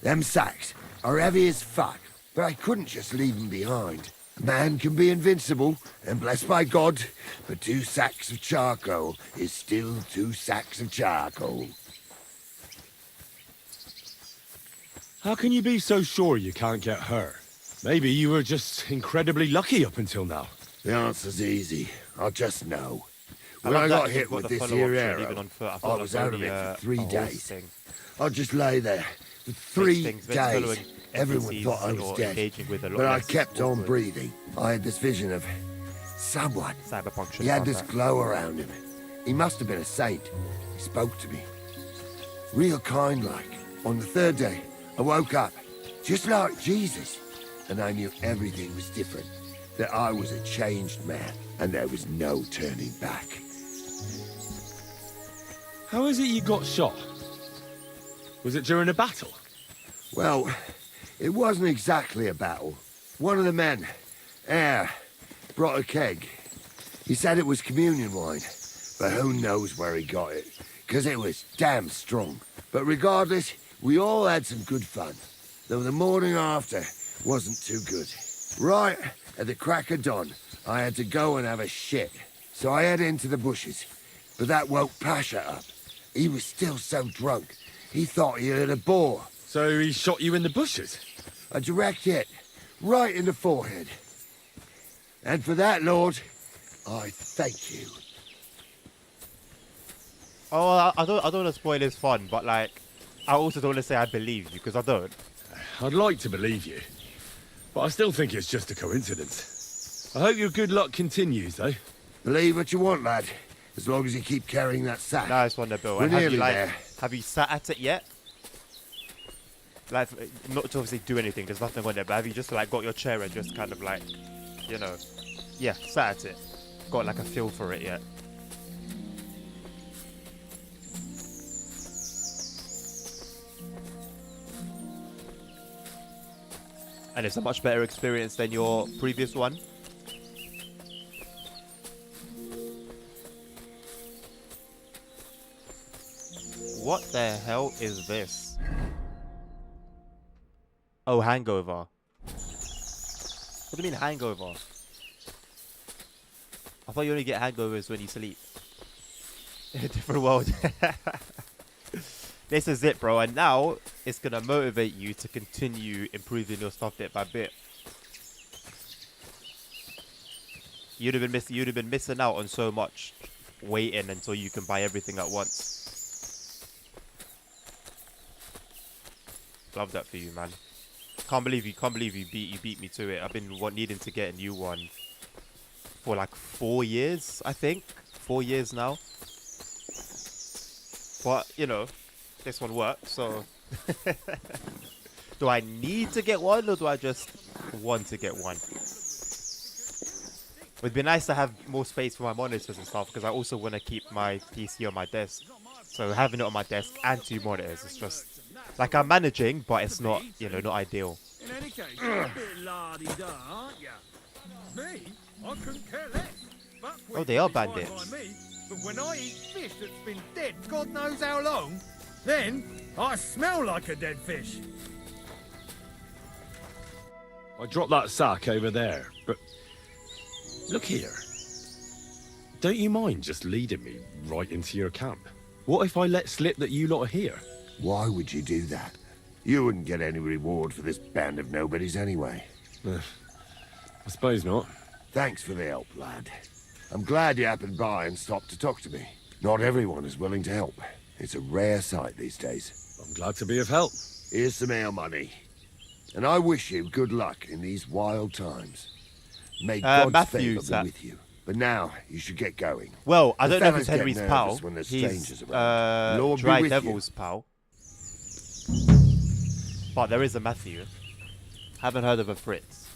[SPEAKER 11] Them sacks are heavy as fuck, but I couldn't just leave them behind. A man can be invincible, and blessed by God, but 2 sacks of charcoal is still 2 sacks of charcoal.
[SPEAKER 5] How can you be so sure you can't get hurt? Maybe you were just incredibly lucky up until now.
[SPEAKER 11] The answer's easy. I just know. When
[SPEAKER 1] love
[SPEAKER 11] I
[SPEAKER 1] that
[SPEAKER 11] got
[SPEAKER 1] you've
[SPEAKER 11] hit
[SPEAKER 1] got
[SPEAKER 11] with
[SPEAKER 1] the
[SPEAKER 11] this
[SPEAKER 1] follow-up
[SPEAKER 11] here
[SPEAKER 1] shot
[SPEAKER 11] arrow,
[SPEAKER 1] even on foot. I
[SPEAKER 11] I
[SPEAKER 1] thought
[SPEAKER 11] was
[SPEAKER 1] that
[SPEAKER 11] out
[SPEAKER 1] was
[SPEAKER 11] of it
[SPEAKER 1] only,
[SPEAKER 11] for 3
[SPEAKER 1] a horse
[SPEAKER 11] days.
[SPEAKER 1] thing.
[SPEAKER 11] I just lay there for 3
[SPEAKER 1] things, Vince,
[SPEAKER 11] days.
[SPEAKER 1] following
[SPEAKER 11] Everyone
[SPEAKER 1] NPCs
[SPEAKER 11] thought I
[SPEAKER 1] you're
[SPEAKER 11] was dead,
[SPEAKER 1] engaging with a lot
[SPEAKER 11] but I
[SPEAKER 1] less
[SPEAKER 11] kept on
[SPEAKER 1] awkward.
[SPEAKER 11] breathing. I had this vision of someone.
[SPEAKER 1] Cyberpunk should
[SPEAKER 11] He had
[SPEAKER 1] have
[SPEAKER 11] this
[SPEAKER 1] done that.
[SPEAKER 11] glow around him. He must have been a saint. He spoke to me. Real kind-like. On the 3rd day, I woke up, just like Jesus. And I knew everything was different. That I was a changed man, and there was no turning back.
[SPEAKER 5] How is it you got shot? Was it during a battle?
[SPEAKER 11] Well, it wasn't exactly a battle. One of the men, Air, brought a keg. He said it was communion wine, but who knows where he got it, because it was damn strong. But regardless, we all had some good fun, though the morning after wasn't too good. Right at the crack of dawn, I had to go and have a shit, so I headed into the bushes, but that woke Pasha up. He was still so drunk, he thought he heard a boar.
[SPEAKER 5] So he shot you in the bushes?
[SPEAKER 11] A direct hit, right in the forehead. And for that, Lord, I thank you.
[SPEAKER 1] Oh, I don't want to spoil his fun, but like, I also don't want to say I believe you because I don't.
[SPEAKER 5] I'd like to believe you, but I still think it's just a coincidence. I hope your good luck continues, though.
[SPEAKER 11] Believe what you want, lad, as long as you keep carrying that sack.
[SPEAKER 1] Nice one, there, Bill.
[SPEAKER 11] We're
[SPEAKER 1] And have you
[SPEAKER 11] nearly
[SPEAKER 1] like,
[SPEAKER 11] there.
[SPEAKER 1] have you sat at it yet? Like, not to obviously do anything. There's nothing on there, but have you just like got your chair and just kind of like, you know, yeah, sat at it, got like a feel for it yet? And it's a much better experience than your previous one. What the hell is this? Oh, hangover. What do you mean hangover? I thought you only get hangovers when you sleep. In a different world. This is it, bro. And now it's gonna motivate you to continue improving your stuff bit by bit. You'd have been missing out on so much waiting until you can buy everything at once. Love that for you, man. Can't believe you beat me to it. I've been needing to get a new one for like 4 years, I think. 4 years now. But you know, this one works, so do I need to get one or do I just want to get one? It'd be nice to have more space for my monitors and stuff because I also want to keep my PC on my desk. So having it on my desk and 2 monitors is just like I'm managing, but it's not, you know, not ideal.
[SPEAKER 6] In any case, you're a bit la-di-da, aren't ya? Me? I couldn't care less.
[SPEAKER 1] Oh, they are
[SPEAKER 6] Buckwheat
[SPEAKER 1] bandits.
[SPEAKER 6] is fine by me, but when I eat fish that's been dead God knows how long, then I smell like a dead fish.
[SPEAKER 19] I dropped that sack over there, but look here. Don't you mind just leading me right into your camp? What if I let slip that you lot are here?
[SPEAKER 11] Why would you do that? You wouldn't get any reward for this band of nobodies anyway.
[SPEAKER 19] I suppose not.
[SPEAKER 11] Thanks for the help, lad. I'm glad you happened by and stopped to talk to me. Not everyone is willing to help. It's a rare sight these days.
[SPEAKER 19] I'm glad to be of help.
[SPEAKER 11] Here's some ale money. And I wish you good luck in these wild times. May God's
[SPEAKER 1] Matthew,
[SPEAKER 11] favour be with you. But now, you should get going.
[SPEAKER 1] Well, I
[SPEAKER 11] The
[SPEAKER 1] don't know if it's
[SPEAKER 11] fellas get
[SPEAKER 1] Henry's
[SPEAKER 11] nervous
[SPEAKER 1] pal.
[SPEAKER 11] when there's
[SPEAKER 1] He's
[SPEAKER 11] strangers around. Lord be
[SPEAKER 1] Dry
[SPEAKER 11] with you.
[SPEAKER 1] Devil's pal. But there is a Matthew. Haven't heard of a Fritz.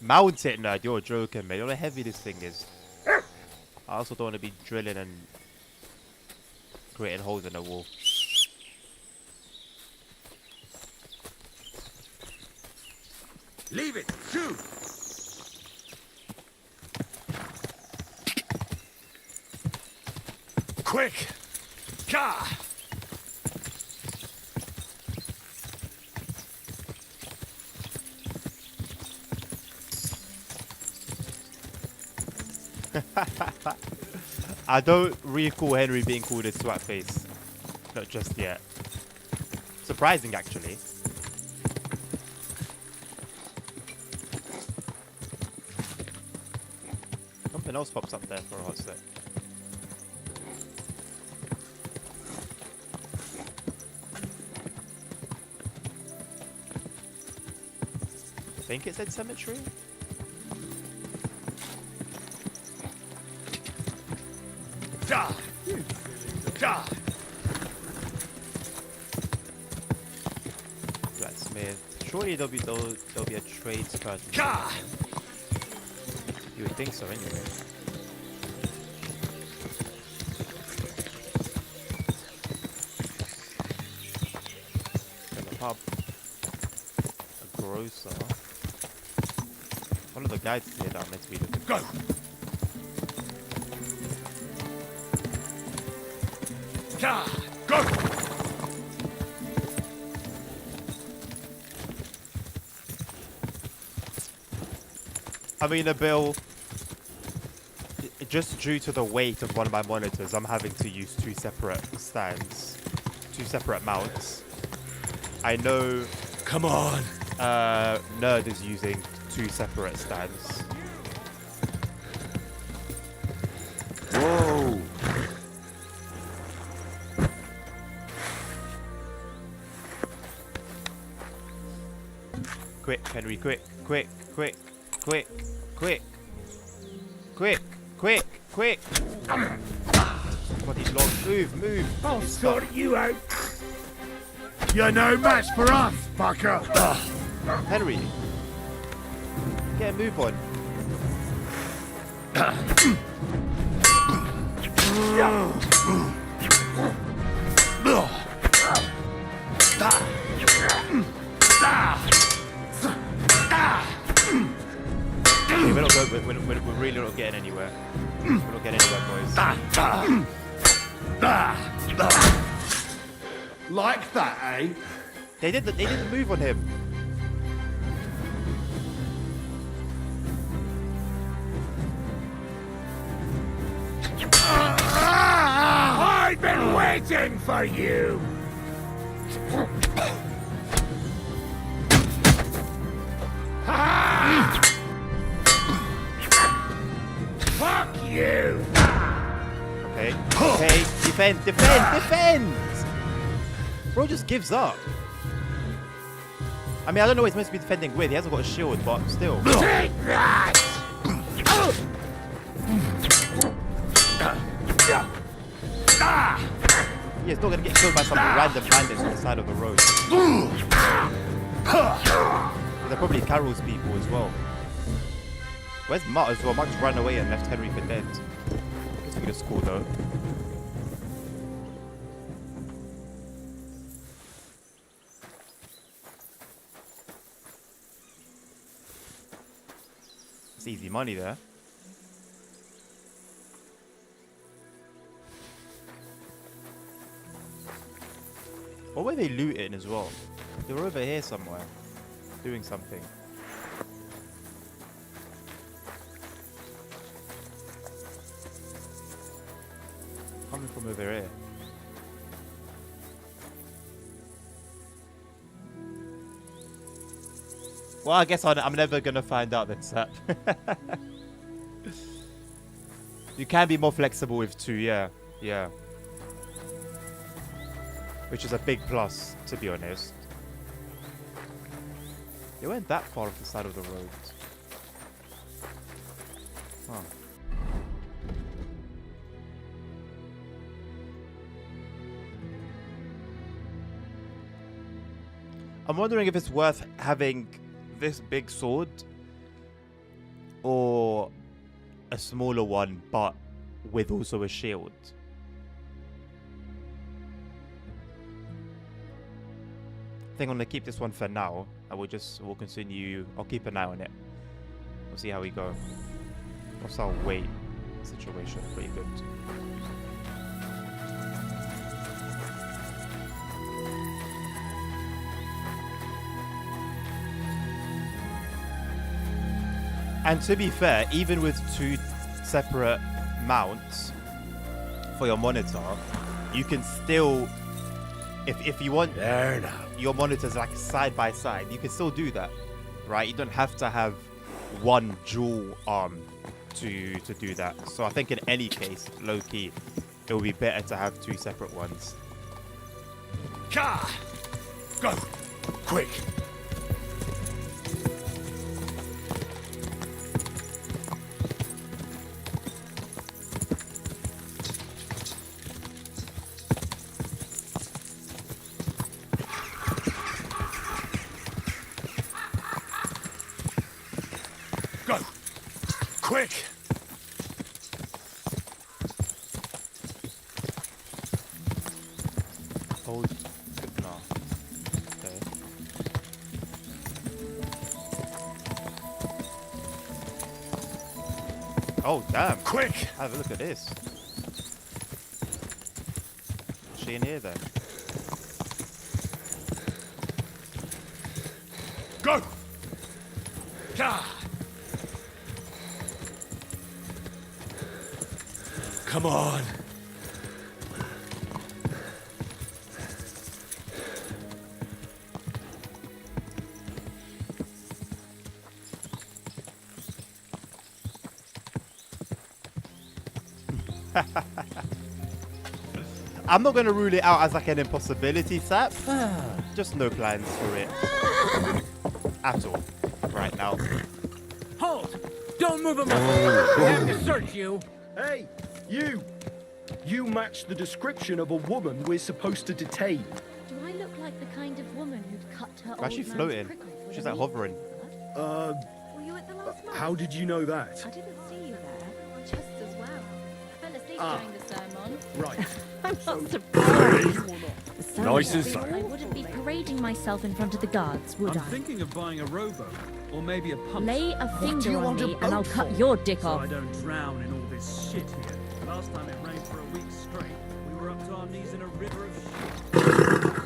[SPEAKER 1] Mount it, nerd. You're joking, man. You know how heavy this thing is. I also don't want to be drilling and creating holes in the wall.
[SPEAKER 6] Leave it, shoot!
[SPEAKER 5] Quick! Ka!
[SPEAKER 1] I don't recall Henry being called a swat face. Not just yet. Surprising, actually. Something else pops up there for a hot sec. I think it said cemetery.
[SPEAKER 6] Da! Da!
[SPEAKER 1] Blacksmith. Surely there'll be a tradesperson.
[SPEAKER 6] Ka!
[SPEAKER 1] You would think so, anyway. There's a pub. A grocer. One of the guys here that I'm meant to be looking.
[SPEAKER 6] Go! Ka! Go!
[SPEAKER 1] I mean, Bill, just due to the weight of one of my monitors, I'm having to use 2 separate stands, 2 separate mounts. I know.
[SPEAKER 5] Come on.
[SPEAKER 1] Nerd is using 2 separate stands.
[SPEAKER 11] Whoa!
[SPEAKER 1] Quick, Henry, quick, quick, quick, quick, quick, quick, quick, quick. Somebody's long. Move.
[SPEAKER 6] I'll sort you out. You're no match for us, fucker.
[SPEAKER 1] Henry, get a move on. We're really not getting anywhere. We're not getting anywhere, boys.
[SPEAKER 5] Like that, eh?
[SPEAKER 1] They didn't move on him.
[SPEAKER 10] I've been waiting for you! Fuck you!
[SPEAKER 1] Okay. Okay. Defend! Bro just gives up. I mean, I don't know what he's supposed to be defending with. He hasn't got a shield, but still.
[SPEAKER 10] Take that!
[SPEAKER 1] Yeah, he's not gonna get killed by some random bandits on the side of the road. They're probably Carol's people as well. Where's Mutt as well? Mutt just ran away and left Henry for dead. Guess we could have scored though. It's easy money there. What were they looting as well? They were over here somewhere, doing something. Coming from over here. Well, I guess I'm never gonna find out then, Sap. You can be more flexible with 2, yeah. Yeah. Which is a big plus, to be honest. They weren't that far off the side of the road. Huh. I'm wondering if it's worth having this big sword or a smaller one, but with also a shield. I think I'm gonna keep this one for now, and we'll continue. I'll keep an eye on it. We'll see how we go. What's our weight situation? Pretty good. And to be fair, even with 2 separate mounts for your monitor, you can still, if you want your monitors like side by side, you can still do that, right? You don't have to have one dual arm to do that. So I think in any case, low key, it would be better to have 2 separate ones.
[SPEAKER 10] Go! Quick! Quick!
[SPEAKER 1] Hold. No. Okay. Oh, damn.
[SPEAKER 10] Quick!
[SPEAKER 1] Have a look at this. Is she in here then?
[SPEAKER 10] Go! Come on.
[SPEAKER 1] I'm not going to rule it out as like an impossibility, Sap. Just no plans for it. At all. Right now.
[SPEAKER 20] Halt! Don't move a muscle! We have to search you!
[SPEAKER 9] Hey, you! You match the description of a woman we're supposed to detain.
[SPEAKER 8] Do I look like the kind of woman who'd cut her
[SPEAKER 1] Actually
[SPEAKER 8] old man's
[SPEAKER 1] floating.
[SPEAKER 8] prickles with
[SPEAKER 1] She's
[SPEAKER 8] a
[SPEAKER 1] like
[SPEAKER 8] meat
[SPEAKER 1] hovering.
[SPEAKER 8] Were you at the last night?
[SPEAKER 9] How did you know that?
[SPEAKER 8] I didn't see you there. Just as well. I fell asleep
[SPEAKER 9] Ah,
[SPEAKER 8] the sermon.
[SPEAKER 9] right.
[SPEAKER 8] I'm not surprised.
[SPEAKER 19] Nice and slow.
[SPEAKER 8] I wouldn't be parading myself in front of the guards, would
[SPEAKER 14] I'm
[SPEAKER 8] I?
[SPEAKER 14] thinking of buying a rowboat, or maybe a pump.
[SPEAKER 8] Lay a
[SPEAKER 14] What do
[SPEAKER 8] finger
[SPEAKER 14] you
[SPEAKER 8] on
[SPEAKER 14] want a
[SPEAKER 8] me and I'll
[SPEAKER 14] boat
[SPEAKER 8] cut
[SPEAKER 14] for?
[SPEAKER 8] your dick
[SPEAKER 14] So
[SPEAKER 8] off.
[SPEAKER 14] I don't drown in all this shit here. Last time it rained for a week straight, we were up to our knees in a river of shit.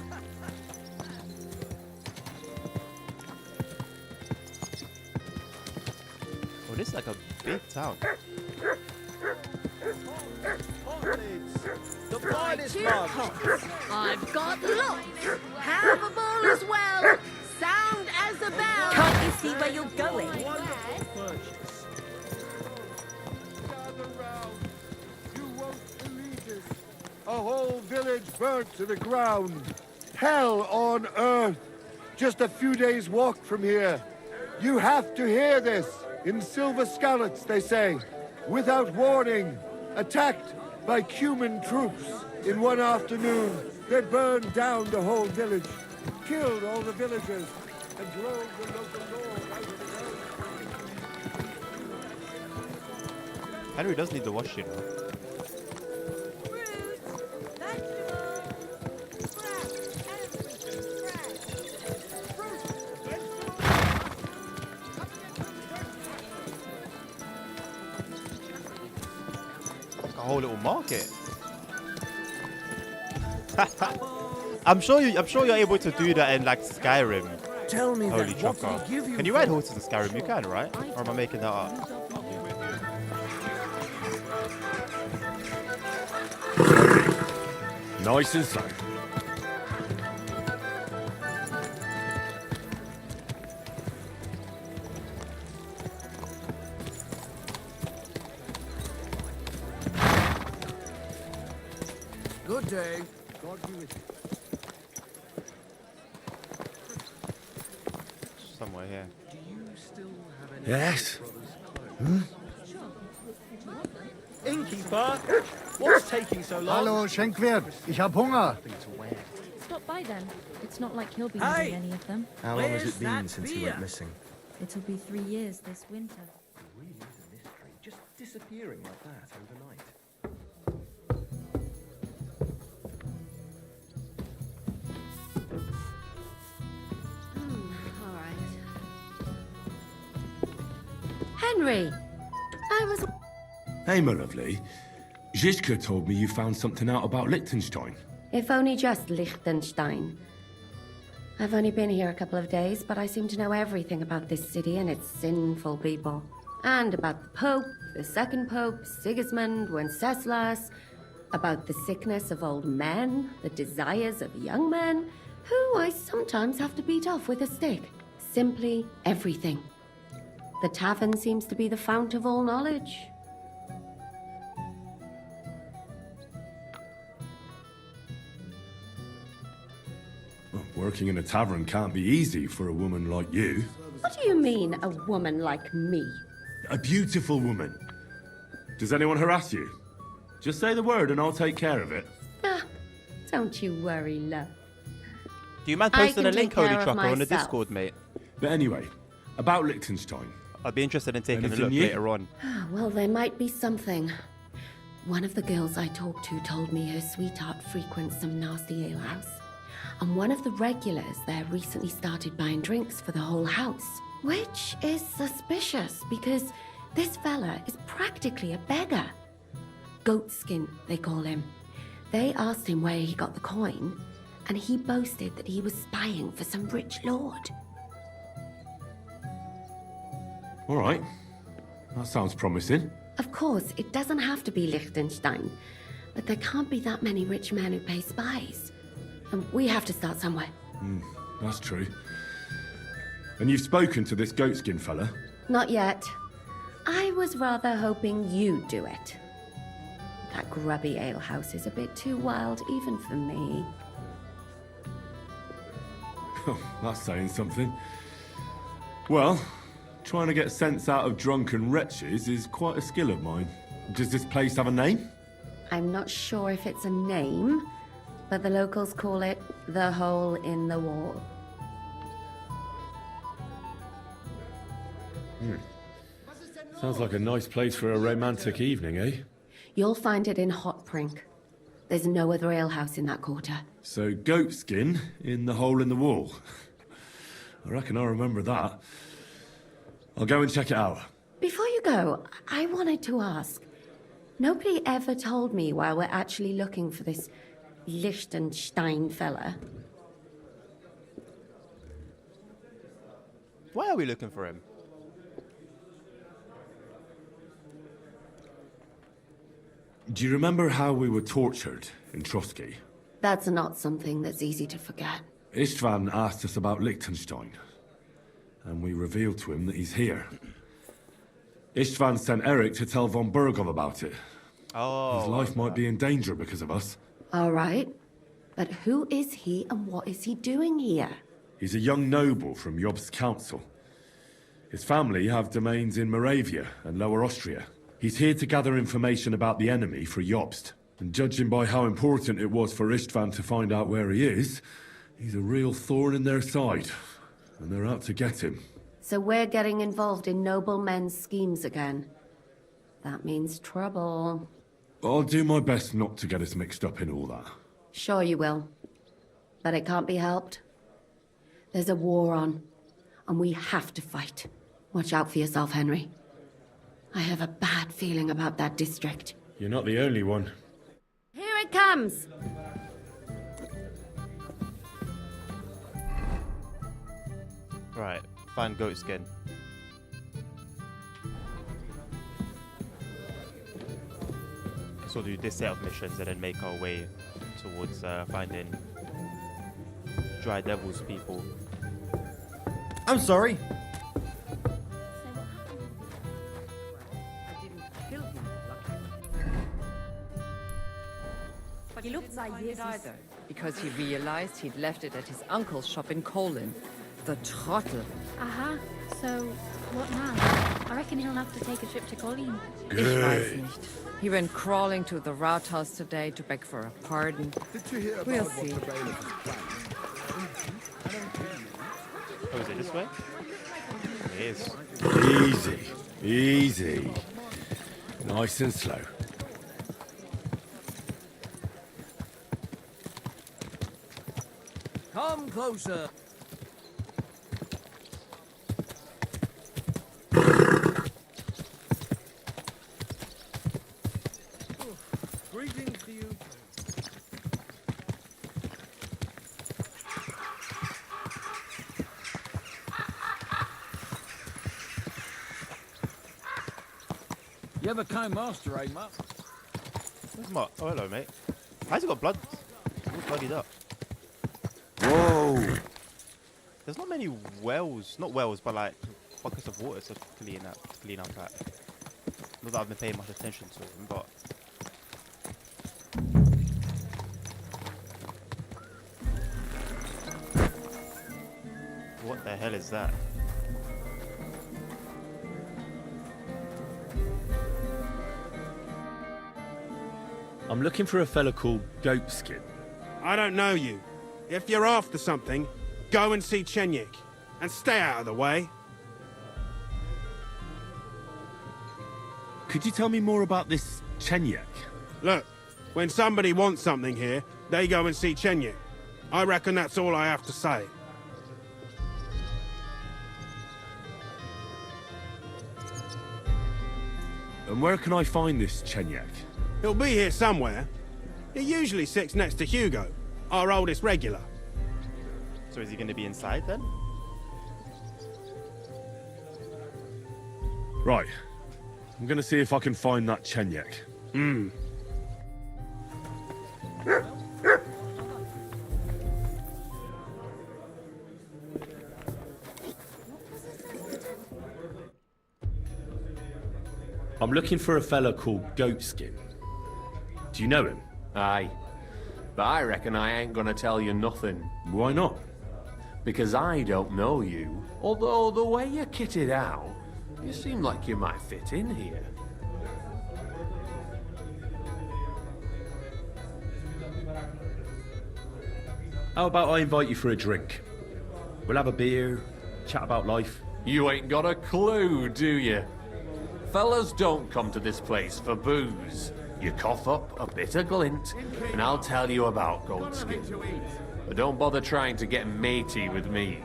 [SPEAKER 1] Oh, this is like a big town.
[SPEAKER 6] The finest
[SPEAKER 3] Two
[SPEAKER 6] mug.
[SPEAKER 3] pots. I've got lots. Have a ball as well. Sound as a bell.
[SPEAKER 8] Can't you see where you're going?
[SPEAKER 11] A whole village burnt to the ground. Hell on earth. Just a few days' walk from here. You have to hear this. In Silver Scallots, they say, without warning, attacked by Cuman troops. In one afternoon, they burned down the whole village, killed all the villagers, and drove the local lord out of the village.
[SPEAKER 1] Henry does need the wash, you know. A whole little market. I'm sure you're able to do that in like Skyrim.
[SPEAKER 6] Tell me
[SPEAKER 1] Holy
[SPEAKER 6] then, what did
[SPEAKER 1] chocker.
[SPEAKER 6] he give you
[SPEAKER 1] Can you ride
[SPEAKER 6] for-
[SPEAKER 1] horses in Skyrim? You can, right? Or am I making that up?
[SPEAKER 19] Nice and slow.
[SPEAKER 6] Good day. God be with you.
[SPEAKER 1] Somewhere here.
[SPEAKER 6] Do you still have any
[SPEAKER 19] Yes.
[SPEAKER 9] Innkeeper, what's taking so long?
[SPEAKER 12] Hallo, Schenkwirt. Ich hab Hunger.
[SPEAKER 8] Stop by then. It's not like he'll be
[SPEAKER 9] Hey!
[SPEAKER 8] having any of them.
[SPEAKER 21] How long has
[SPEAKER 9] Where's
[SPEAKER 21] it been
[SPEAKER 9] that
[SPEAKER 21] since he
[SPEAKER 9] beer?
[SPEAKER 21] went missing?
[SPEAKER 8] It'll be 3 years this winter.
[SPEAKER 21] Really is a mystery. Just disappearing like that overnight.
[SPEAKER 3] All right. Henry, I was...
[SPEAKER 5] Hey, my lovely. Zizka told me you found something out about Liechtenstein.
[SPEAKER 3] If only just Liechtenstein. I've only been here a couple of days, but I seem to know everything about this city and its sinful people. And about the Pope, the second Pope, Sigismund, Wenceslas, about the sickness of old men, the desires of young men, who I sometimes have to beat off with a stick. Simply everything. The tavern seems to be the fount of all knowledge.
[SPEAKER 5] Well, working in a tavern can't be easy for a woman like you.
[SPEAKER 3] What do you mean, a woman like me?
[SPEAKER 5] A beautiful woman. Does anyone harass you? Just say the word and I'll take care of it.
[SPEAKER 3] Ah, don't you worry, love.
[SPEAKER 1] Do you mind
[SPEAKER 3] I
[SPEAKER 1] posting
[SPEAKER 3] can
[SPEAKER 1] a link,
[SPEAKER 3] take
[SPEAKER 1] Holy
[SPEAKER 3] care of
[SPEAKER 1] Trucker, on the
[SPEAKER 3] myself.
[SPEAKER 1] Discord, mate?
[SPEAKER 5] But anyway, about Liechtenstein.
[SPEAKER 1] I'd be interested in taking
[SPEAKER 5] Anything
[SPEAKER 1] a look
[SPEAKER 5] new?
[SPEAKER 1] later on.
[SPEAKER 3] Well, there might be something. One of the girls I talked to told me her sweetheart frequents some nasty alehouse. And one of the regulars there recently started buying drinks for the whole house. Which is suspicious, because this fella is practically a beggar. Goatskin, they call him. They asked him where he got the coin, and he boasted that he was spying for some rich lord.
[SPEAKER 5] All right. That sounds promising.
[SPEAKER 3] Of course, it doesn't have to be Liechtenstein, but there can't be that many rich men who pay spies. And we have to start somewhere.
[SPEAKER 5] That's true. And you've spoken to this goatskin fella?
[SPEAKER 3] Not yet. I was rather hoping you'd do it. That grubby alehouse is a bit too wild even for me.
[SPEAKER 5] That's saying something. Well, trying to get sense out of drunken wretches is quite a skill of mine. Does this place have a name?
[SPEAKER 3] I'm not sure if it's a name, but the locals call it the Hole in the Wall.
[SPEAKER 5] Sounds like a nice place for a romantic evening, eh?
[SPEAKER 3] You'll find it in Hot Prink. There's no other alehouse in that quarter.
[SPEAKER 5] So goat skin in the hole in the wall. I reckon I remember that. I'll go and check it out.
[SPEAKER 3] Before you go, I wanted to ask. Nobody ever told me why we're actually looking for this Liechtenstein fella.
[SPEAKER 1] Why are we looking for him?
[SPEAKER 5] Do you remember how we were tortured in Trotsky?
[SPEAKER 3] That's not something that's easy to forget.
[SPEAKER 5] Istvan asked us about Liechtenstein, and we revealed to him that he's here. Istvan sent Eric to tell von Burgov about it.
[SPEAKER 1] Oh.
[SPEAKER 5] His life might be in danger because of us.
[SPEAKER 3] All right. But who is he and what is he doing here?
[SPEAKER 5] He's a young noble from Jobst's council. His family have domains in Moravia and Lower Austria. He's here to gather information about the enemy for Jobst. And judging by how important it was for Istvan to find out where he is, he's a real thorn in their side. And they're out to get him.
[SPEAKER 3] So we're getting involved in noblemen's schemes again. That means trouble.
[SPEAKER 5] I'll do my best not to get us mixed up in all that.
[SPEAKER 3] Sure you will. But it can't be helped. There's a war on, and we have to fight. Watch out for yourself, Henry. I have a bad feeling about that district.
[SPEAKER 5] You're not the only one.
[SPEAKER 3] Here it comes!
[SPEAKER 1] Right, find goat skin. So we'll do this set of missions and then make our way towards finding Dry Devil's people.
[SPEAKER 6] I'm sorry.
[SPEAKER 2] He looked tired either, because he realized he'd left it at his uncle's shop in Kolin. The trottel.
[SPEAKER 13] Aha, so what now? I reckon he'll have to take a trip to Colleen.
[SPEAKER 2] Ich weiß nicht. He went crawling to the Rathaus today to beg for a pardon. We'll see.
[SPEAKER 1] Oh, is it this way? It is.
[SPEAKER 5] Easy, easy. Nice and slow.
[SPEAKER 6] Come closer. Greetings to you.
[SPEAKER 14] You have a kind master, eh, Mutt?
[SPEAKER 1] Where's Mutt? Oh, hello, mate. How's he got blood? He's bloodied up.
[SPEAKER 11] Whoa!
[SPEAKER 1] There's not many wells, not wells, but like buckets of water to clean up that. Not that I've been paying much attention to them, but what the hell is that?
[SPEAKER 19] I'm looking for a fella called Goatskin.
[SPEAKER 22] I don't know you. If you're after something, go and see Chenyik. And stay out of the way.
[SPEAKER 5] Could you tell me more about this Chenyik?
[SPEAKER 22] Look, when somebody wants something here, they go and see Chenyik. I reckon that's all I have to say.
[SPEAKER 5] And where can I find this Chenyik?
[SPEAKER 22] He'll be here somewhere. He usually sits next to Hugo, our oldest regular.
[SPEAKER 1] So is he going to be inside then?
[SPEAKER 5] Right. I'm gonna see if I can find that Chenyik. I'm looking for a fella called Goatskin. Do you know him?
[SPEAKER 23] Aye. But I reckon I ain't gonna tell you nothing.
[SPEAKER 5] Why not?
[SPEAKER 23] Because I don't know you. Although the way you're kitted out, you seem like you might fit in here.
[SPEAKER 5] How about I invite you for a drink? We'll have a beer, chat about life.
[SPEAKER 23] You ain't got a clue, do you? Fellas don't come to this place for booze. You cough up a bit of glint, and I'll tell you about Goldskin. But don't bother trying to get matey with me.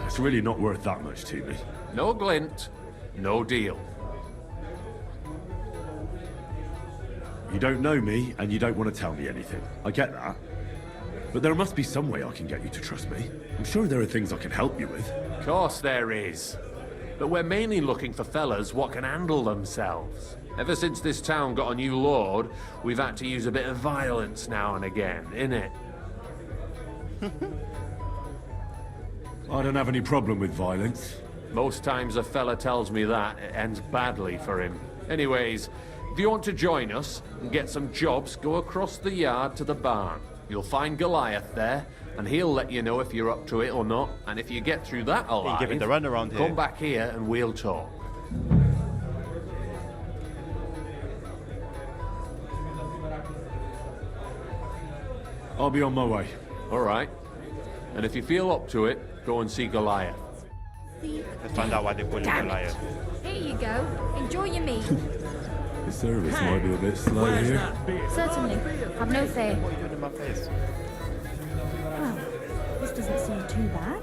[SPEAKER 5] It's really not worth that much to me.
[SPEAKER 23] No glint, no deal.
[SPEAKER 5] You don't know me, and you don't want to tell me anything. I get that. But there must be some way I can get you to trust me. I'm sure there are things I can help you with.
[SPEAKER 23] Of course there is. But we're mainly looking for fellas what can handle themselves. Ever since this town got a new lord, we've had to use a bit of violence now and again, innit?
[SPEAKER 5] I don't have any problem with violence.
[SPEAKER 23] Most times a fella tells me that, it ends badly for him. Anyways, if you want to join us and get some jobs, go across the yard to the barn. You'll find Goliath there, and he'll let you know if you're up to it or not. And if you get through that alive,
[SPEAKER 1] give it the run around here.
[SPEAKER 23] Come back here and we'll talk.
[SPEAKER 5] I'll be on my way.
[SPEAKER 23] All right. And if you feel up to it, go and see Goliath.
[SPEAKER 1] Let's find out why they call him Goliath.
[SPEAKER 13] Here you go. Enjoy your meat.
[SPEAKER 5] The service might be a bit slow here.
[SPEAKER 13] Certainly. Have no fear.
[SPEAKER 1] What are you doing in my face?
[SPEAKER 13] Well, this doesn't seem too bad.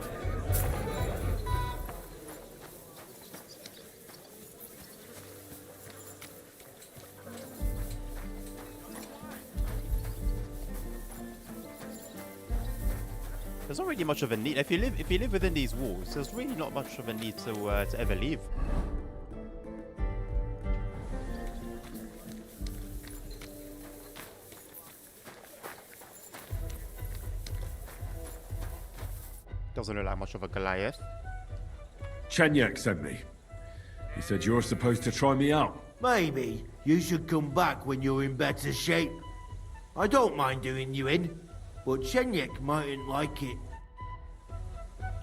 [SPEAKER 1] There's not really much of a need. If you live within these walls, there's really not much of a need to ever leave. Doesn't look like much of a Goliath.
[SPEAKER 5] Chenyek sent me. He said you're supposed to try me out.
[SPEAKER 20] Maybe you should come back when you're in better shape. I don't mind doing you in, but Chenyek mightn't like it.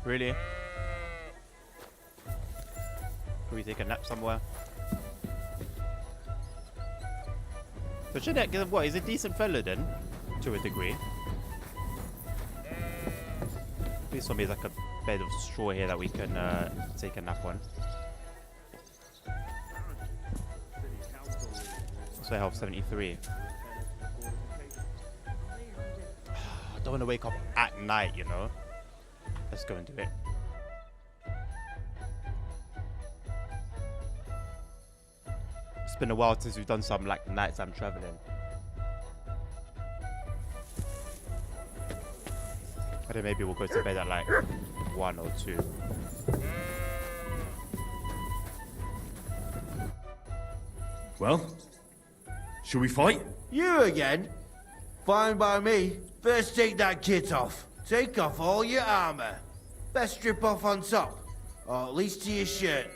[SPEAKER 1] Really? Can we take a nap somewhere? So Chenyek, what, is a decent fella then? To a degree. Please tell me there's like a bed of straw here that we can take a nap on. So health 73. I don't want to wake up at night, you know. Let's go and do it. It's been a while since we've done some like nighttime traveling. I think maybe we'll go to bed at like 1 or 2.
[SPEAKER 5] Well, shall we fight?
[SPEAKER 20] You again? Fine by me. First take that kit off. Take off all your armor. Best strip off on top, or at least to your shirt.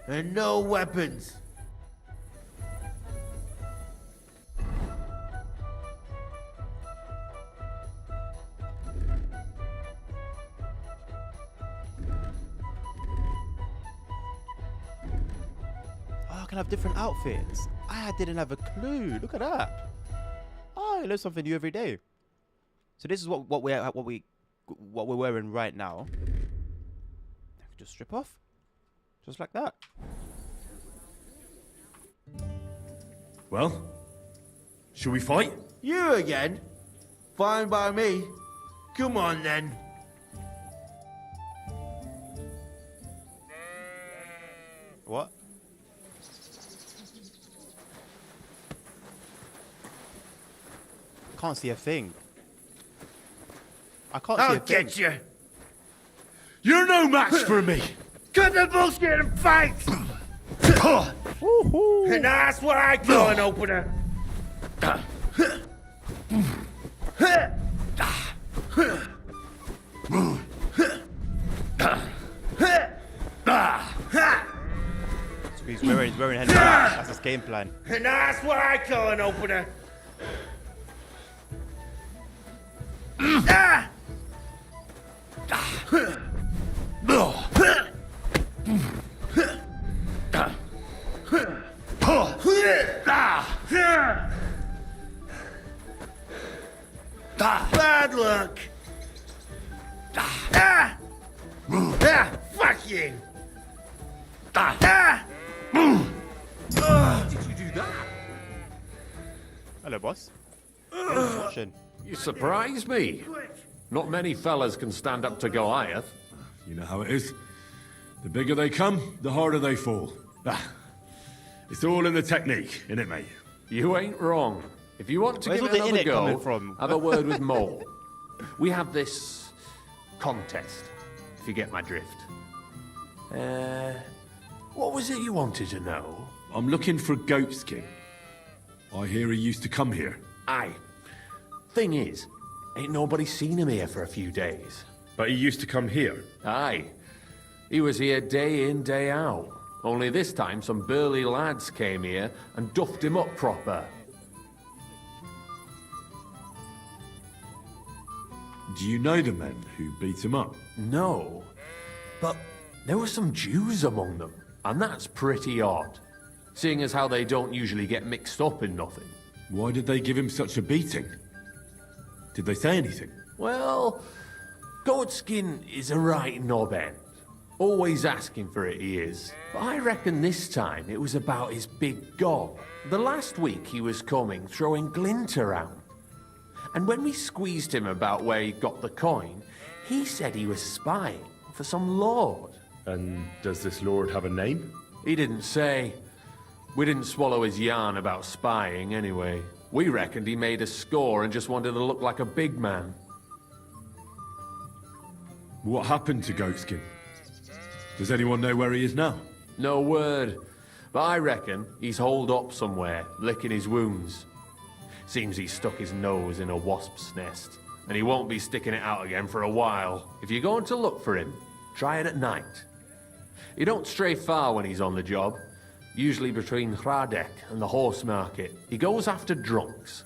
[SPEAKER 20] And no weapons.
[SPEAKER 1] Oh, I can have different outfits. I didn't have a clue. Look at that. Oh, I learn something new every day. So this is what we're wearing right now. I can just strip off, just like that.
[SPEAKER 5] Well, shall we fight?
[SPEAKER 20] You again? Fine by me. Come on then.
[SPEAKER 1] What? Can't see a thing. I can't see a thing.
[SPEAKER 20] I'll get you.
[SPEAKER 5] You're no match for me.
[SPEAKER 20] Cut the bullshit and fight. And that's what I call an opener.
[SPEAKER 1] So he's wearing head. That's his game plan.
[SPEAKER 20] And that's what I call an opener. Bad luck. Fuck you.
[SPEAKER 1] Hello, boss. Watching.
[SPEAKER 23] You surprise me. Not many fellas can stand up to Goliath.
[SPEAKER 5] You know how it is. The bigger they come, the harder they fall. It's all in the technique, innit, mate?
[SPEAKER 23] You ain't wrong. If you want to
[SPEAKER 1] Where's
[SPEAKER 23] give
[SPEAKER 1] all
[SPEAKER 23] it
[SPEAKER 1] the
[SPEAKER 23] another
[SPEAKER 1] innit coming
[SPEAKER 23] go,
[SPEAKER 1] from?
[SPEAKER 23] have a word with Mole. We have this contest, if you get my drift. What was it you wanted to know?
[SPEAKER 5] I'm looking for Goatskin. I hear he used to come here.
[SPEAKER 23] Aye. Thing is, ain't nobody seen him here for a few days.
[SPEAKER 5] But he used to come here?
[SPEAKER 23] Aye. He was here day in, day out. Only this time some burly lads came here and duffed him up proper.
[SPEAKER 5] Do you know the men who beat him up?
[SPEAKER 23] No. But there were some Jews among them, and that's pretty odd. Seeing as how they don't usually get mixed up in nothing.
[SPEAKER 5] Why did they give him such a beating? Did they say anything?
[SPEAKER 23] Well, Goatskin is a right knob end. Always asking for it, he is. But I reckon this time it was about his big gob. The last week he was coming, throwing glint around. And when we squeezed him about where he got the coin, he said he was spying for some lord.
[SPEAKER 5] And does this lord have a name?
[SPEAKER 23] He didn't say. We didn't swallow his yarn about spying anyway. We reckoned he made a score and just wanted to look like a big man.
[SPEAKER 5] What happened to Goatskin? Does anyone know where he is now?
[SPEAKER 23] No word. But I reckon he's holed up somewhere, licking his wounds. Seems he stuck his nose in a wasp's nest, and he won't be sticking it out again for a while. If you're going to look for him, try it at night. He don't stray far when he's on the job. Usually between Hradek and the horse market. He goes after drunks.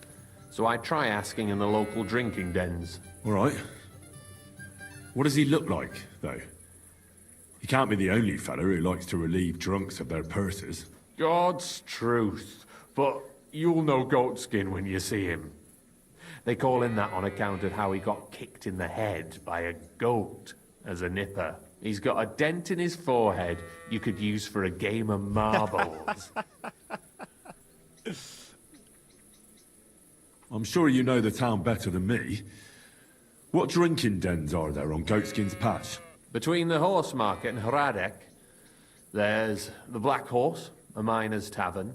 [SPEAKER 23] So I try asking in the local drinking dens.
[SPEAKER 5] All right. What does he look like, though? He can't be the only fella who likes to relieve drunks of their purses.
[SPEAKER 23] God's truth. But you'll know Goatskin when you see him. They call him that on account of how he got kicked in the head by a goat as a nipper. He's got a dent in his forehead you could use for a game of marbles.
[SPEAKER 5] I'm sure you know the town better than me. What drinking dens are there on Goatskin's Patch?
[SPEAKER 23] Between the horse market and Hradek, there's the Black Horse, a miner's tavern.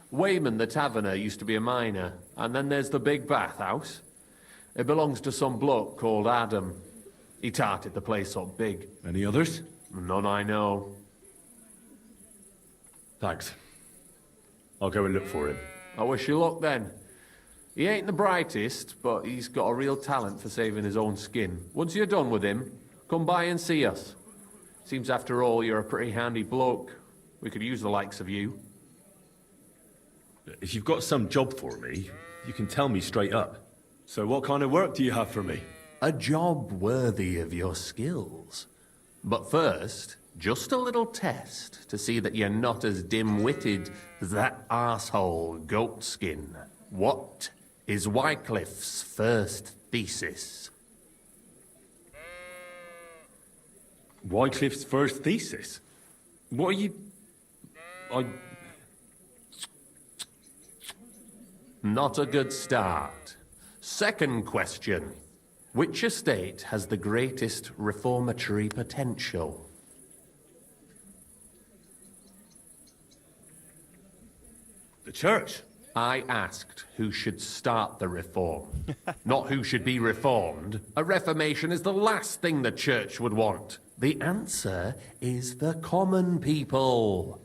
[SPEAKER 23] Wayman the taverner used to be a miner. And then there's the Big Bathhouse. It belongs to some bloke called Adam. He tarted the place up big.
[SPEAKER 5] Any others?
[SPEAKER 23] None I know.
[SPEAKER 5] Thanks. I'll go and look for him.
[SPEAKER 23] I wish you luck then. He ain't the brightest, but he's got a real talent for saving his own skin. Once you're done with him, come by and see us. Seems after all you're a pretty handy bloke. We could use the likes of you.
[SPEAKER 5] If you've got some job for me, you can tell me straight up. So what kind of work do you have for me?
[SPEAKER 23] A job worthy of your skills. But first, just a little test to see that you're not as dim-witted as that arsehole Goatskin. What is Wycliffe's first thesis?
[SPEAKER 5] Wycliffe's first thesis? What are you...
[SPEAKER 23] Not a good start. Second question. Which estate has the greatest reformatory potential?
[SPEAKER 5] The church.
[SPEAKER 23] I asked who should start the reform, not who should be reformed. A reformation is the last thing the church would want. The answer is the common people.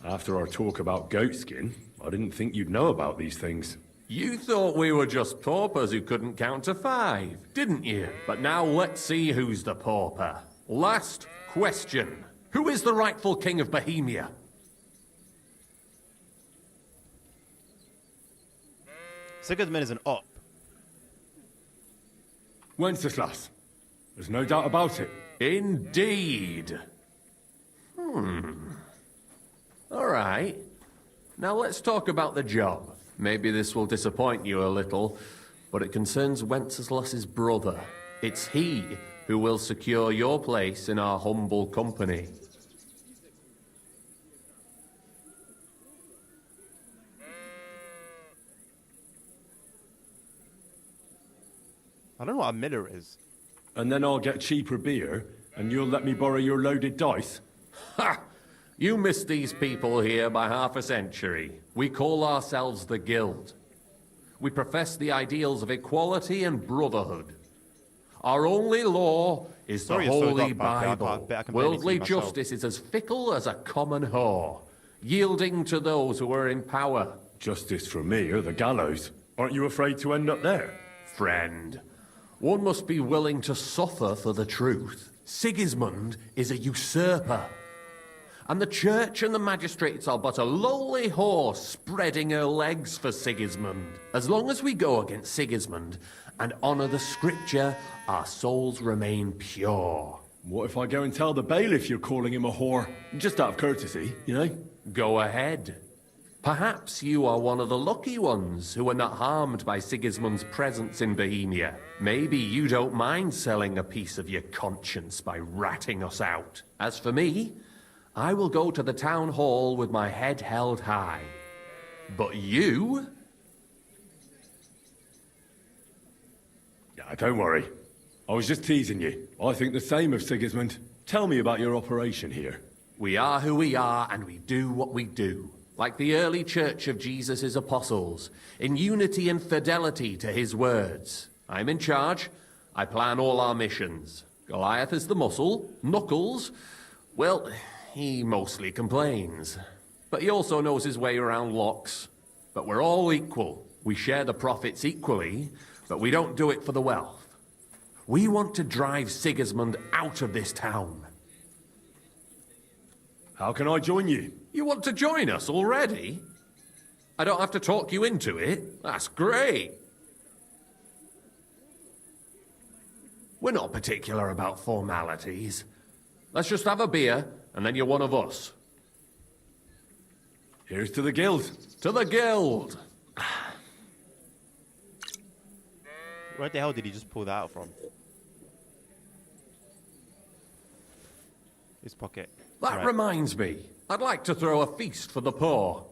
[SPEAKER 5] After our talk about Goatskin, I didn't think you'd know about these things.
[SPEAKER 23] You thought we were just paupers who couldn't count to 5, didn't you? But now let's see who's the pauper. Last question. Who is the rightful king of Bohemia?
[SPEAKER 1] Sigismund is an op.
[SPEAKER 5] Wenceslas. There's no doubt about it.
[SPEAKER 23] Indeed. All right. Now let's talk about the job. Maybe this will disappoint you a little, but it concerns Wenceslas's brother. It's he who will secure your place in our humble company.
[SPEAKER 1] I don't know what a miller is.
[SPEAKER 5] And then I'll get cheaper beer, and you'll let me borrow your loaded dice?
[SPEAKER 23] Ha! You missed these people here by half a century. We call ourselves the Guild. We profess the ideals of equality and brotherhood. Our only law is the Holy Bible. Worldly justice is as fickle as a common whore, yielding to those who are in power.
[SPEAKER 5] Justice for me or the gallows? Aren't you afraid to end up there?
[SPEAKER 23] Friend, one must be willing to suffer for the truth. Sigismund is a usurper. And the church and the magistrates are but a lowly horse spreading her legs for Sigismund. As long as we go against Sigismund and honour the scripture, our souls remain pure.
[SPEAKER 5] What if I go and tell the bailiff you're calling him a whore? Just out of courtesy, you know?
[SPEAKER 23] Go ahead. Perhaps you are one of the lucky ones who are not harmed by Sigismund's presence in Bohemia. Maybe you don't mind selling a piece of your conscience by ratting us out. As for me, I will go to the town hall with my head held high. But you?
[SPEAKER 5] Yeah, don't worry. I was just teasing you. I think the same of Sigismund. Tell me about your operation here.
[SPEAKER 23] We are who we are, and we do what we do. Like the early church of Jesus' apostles, in unity and fidelity to his words. I'm in charge. I plan all our missions. Goliath is the muscle. Knuckles, well, he mostly complains. But he also knows his way around locks. But we're all equal. We share the profits equally, but we don't do it for the wealth. We want to drive Sigismund out of this town.
[SPEAKER 5] How can I join you?
[SPEAKER 23] You want to join us already? I don't have to talk you into it. That's great. We're not particular about formalities. Let's just have a beer, and then you're one of us.
[SPEAKER 5] Here's to the Guild.
[SPEAKER 23] To the Guild!
[SPEAKER 1] Where the hell did he just pull that out from? His pocket.
[SPEAKER 23] That reminds me. I'd like to throw a feast for the poor.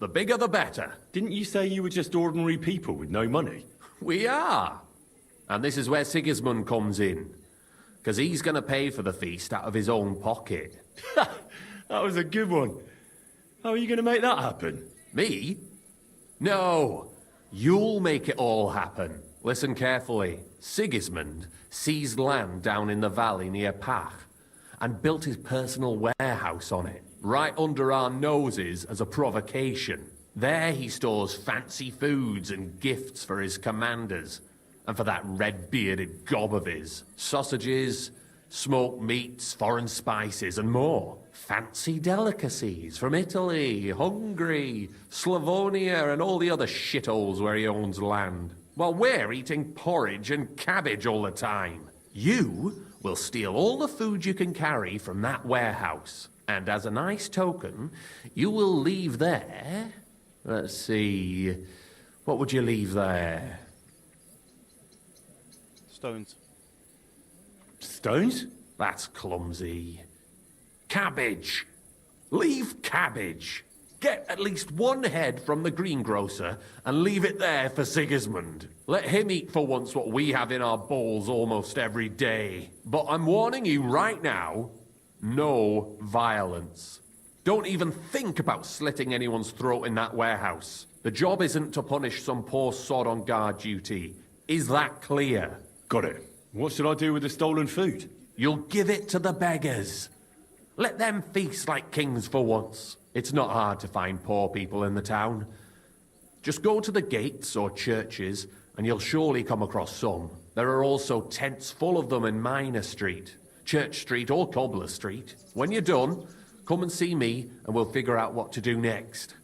[SPEAKER 23] The bigger the better.
[SPEAKER 5] Didn't you say you were just ordinary people with no money?
[SPEAKER 23] We are. And this is where Sigismund comes in. Because he's going to pay for the feast out of his own pocket.
[SPEAKER 5] That was a good one. How are you going to make that happen?
[SPEAKER 23] Me? No. You'll make it all happen. Listen carefully. Sigismund seized land down in the valley near Pach and built his personal warehouse on it, right under our noses as a provocation. There he stores fancy foods and gifts for his commanders, and for that red-bearded gob of his. Sausages, smoked meats, foreign spices, and more. Fancy delicacies from Italy, Hungary, Slavonia, and all the other shitholes where he owns land. While we're eating porridge and cabbage all the time. You will steal all the food you can carry from that warehouse. And as a nice token, you will leave there... Let's see... What would you leave there?
[SPEAKER 1] Stones.
[SPEAKER 5] Stones?
[SPEAKER 23] That's clumsy. Cabbage. Leave cabbage. Get at least one head from the greengrocer and leave it there for Sigismund. Let him eat for once what we have in our bowls almost every day. But I'm warning you right now, no violence. Don't even think about slitting anyone's throat in that warehouse. The job isn't to punish some poor sod on guard duty. Is that clear?
[SPEAKER 5] Got it. What should I do with the stolen food?
[SPEAKER 23] You'll give it to the beggars. Let them feast like kings for once. It's not hard to find poor people in the town. Just go to the gates or churches, and you'll surely come across some. There are also tents full of them in Minor Street, Church Street or Cobbler Street. When you're done, come and see me, and we'll figure out what to do next.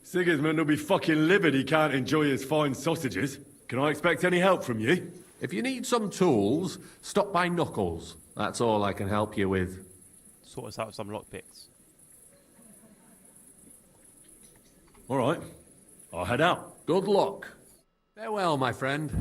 [SPEAKER 5] Sigismund will be fucking livid he can't enjoy his fine sausages. Can I expect any help from you?
[SPEAKER 23] If you need some tools, stop by Knuckles. That's all I can help you with.
[SPEAKER 1] Sort us out with some lockpicks.
[SPEAKER 5] All right. I'll head out.
[SPEAKER 23] Good luck. Farewell, my friend.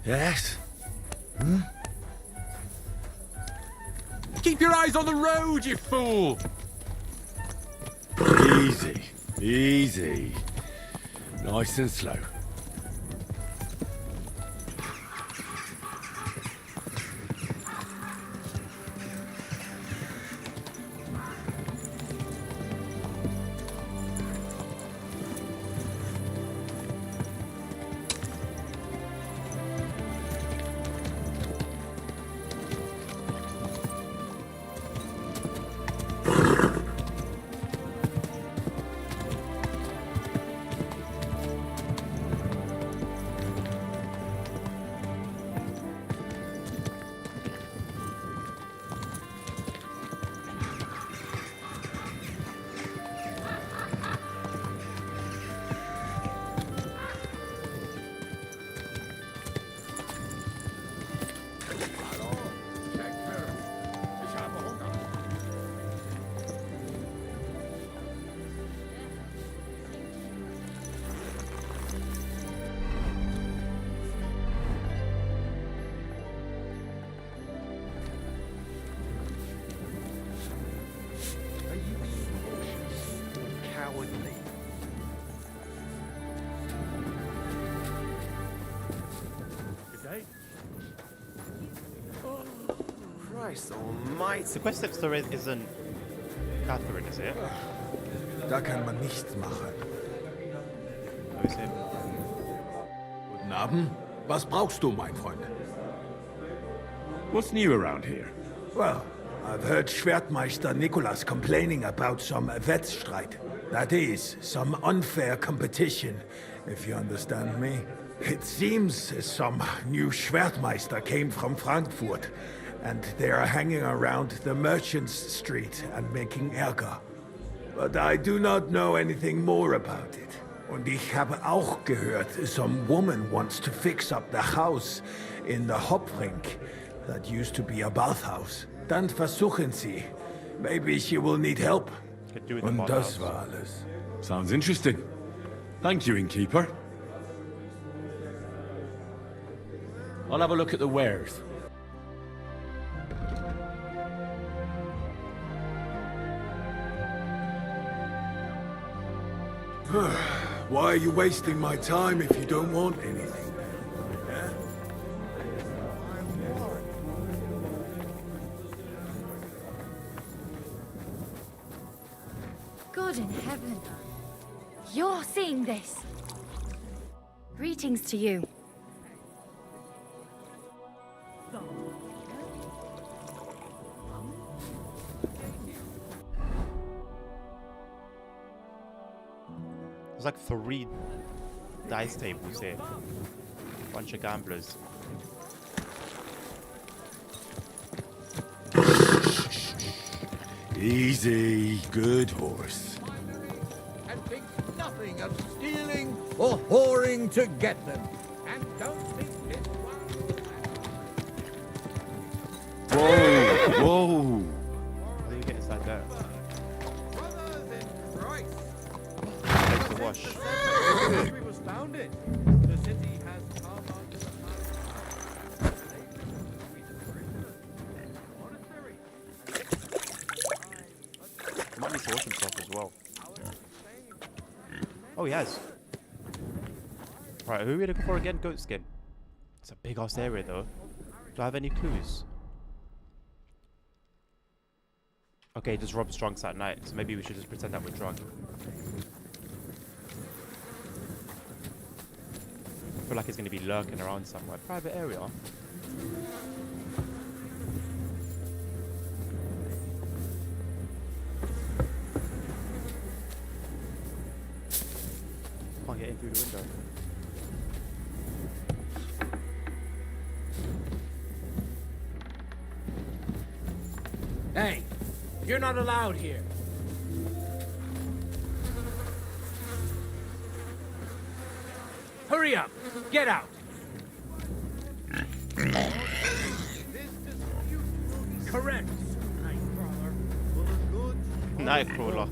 [SPEAKER 7] Yes?
[SPEAKER 19] Keep your eyes on the road, you fool!
[SPEAKER 5] Easy. Easy. Nice and slow.
[SPEAKER 17] Christ almighty.
[SPEAKER 1] The quest next door isn't Catherine, is it?
[SPEAKER 7] Da kann man nichts machen.
[SPEAKER 1] Who is him?
[SPEAKER 7] Guten Abend. Was brauchst du, mein Freund?
[SPEAKER 5] What's new around here?
[SPEAKER 7] Well, I've heard Schwertmeister Nicholas complaining about some Wettstreit. That is, some unfair competition, if you understand me. It seems some new Schwertmeister came from Frankfurt, and they are hanging around the Merchants Street and making Ärger. But I do not know anything more about it. Und ich habe auch gehört, some woman wants to fix up the house in the Hopfrink that used to be a bathhouse. Dann versuchen sie. Maybe she will need help. Und das war alles.
[SPEAKER 5] Sounds interesting. Thank you, innkeeper.
[SPEAKER 19] I'll have a look at the wares.
[SPEAKER 7] Why are you wasting my time if you don't want anything?
[SPEAKER 13] God in heaven. You're seeing this. Greetings to you.
[SPEAKER 1] There's like 3 dice tables here. Bunch of gamblers.
[SPEAKER 5] Easy, good horse.
[SPEAKER 6] And think nothing of stealing or whoring to get them. And don't think it's
[SPEAKER 5] Whoa, whoa.
[SPEAKER 1] How do you get inside there?
[SPEAKER 6] brothers in Christ.
[SPEAKER 1] Takes the wash.
[SPEAKER 6] We was founded. The city has come under the
[SPEAKER 1] He might need to wash himself as well. Oh, he has. Right, who are we looking for again? Goat skin. It's a big ass area though. Do I have any clues? Okay, just robs drunks at night, so maybe we should just pretend that we're drunk. I feel like he's going to be lurking around somewhere. Private area. Can't get in through the window.
[SPEAKER 10] Hey, you're not allowed here. Hurry up! Get out! Correct.
[SPEAKER 1] Nightcrawler.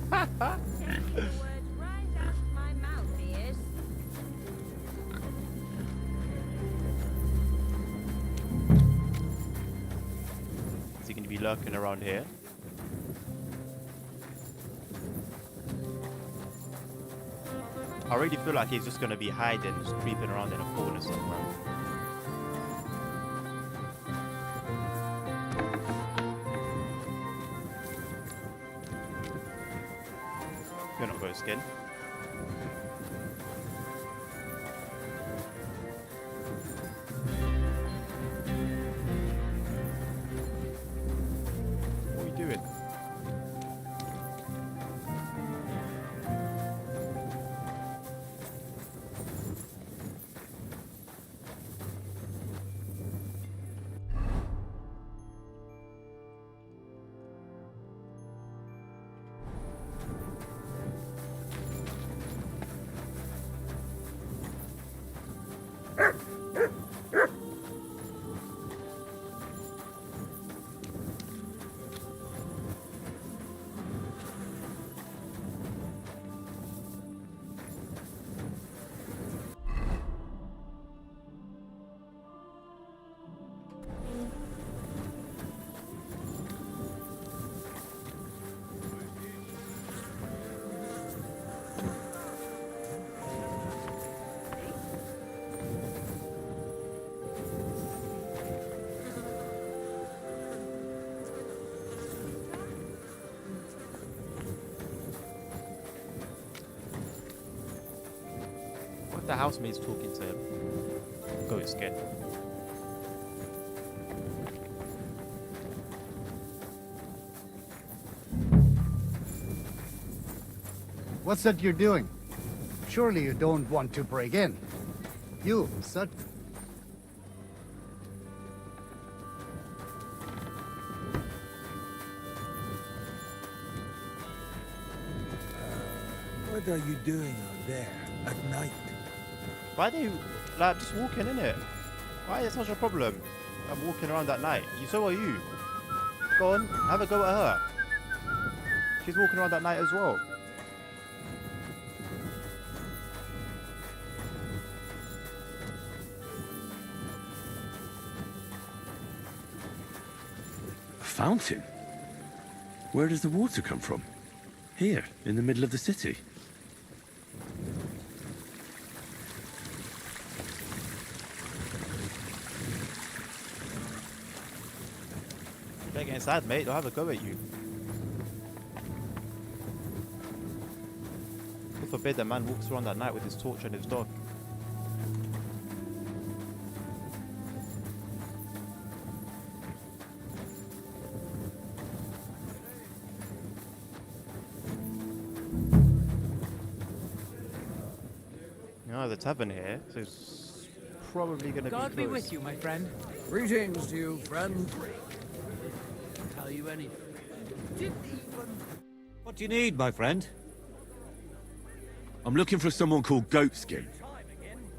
[SPEAKER 1] lurking around here. I really feel like he's just going to be hiding, just creeping around in a corner somewhere. You're not going skin. What are you doing? The housemaid's talking to him. Goat skin.
[SPEAKER 12] What's that you're doing? Surely you don't want to break in. You, such...
[SPEAKER 7] What are you doing out there at night?
[SPEAKER 1] Why do you, like, just walking in it? Why is it such a problem? I'm walking around at night. So are you. Go on, have a go at her. She's walking around at night as well.
[SPEAKER 5] A fountain? Where does the water come from? Here, in the middle of the city.
[SPEAKER 1] Don't get inside, mate. They'll have a go at you. God forbid a man walks around at night with his torch and his dog. No, the tavern here, so it's probably going to be
[SPEAKER 4] God be
[SPEAKER 1] closed.
[SPEAKER 4] with you, my friend.
[SPEAKER 16] Greetings to you, friend.
[SPEAKER 4] Tell you anything.
[SPEAKER 24] What do you need, my friend?
[SPEAKER 5] I'm looking for someone called Goatskin.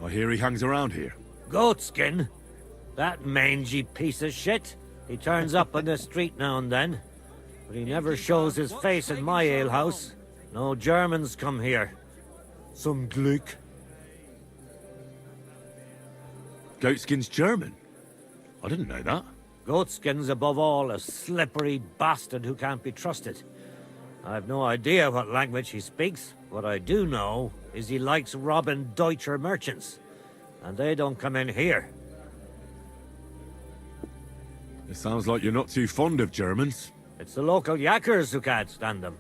[SPEAKER 5] I hear he hangs around here.
[SPEAKER 24] Goatskin? That mangy piece of shit? He turns up on the street now and then. But he never shows his face in my alehouse. No Germans come here. Some Glück.
[SPEAKER 5] Goatskin's German? I didn't know that.
[SPEAKER 24] Goatskin's above all a slippery bastard who can't be trusted. I've no idea what language he speaks. What I do know is he likes robbing Deutscher merchants. And they don't come in here.
[SPEAKER 5] It sounds like you're not too fond of Germans.
[SPEAKER 24] It's the local yakkers who can't stand them.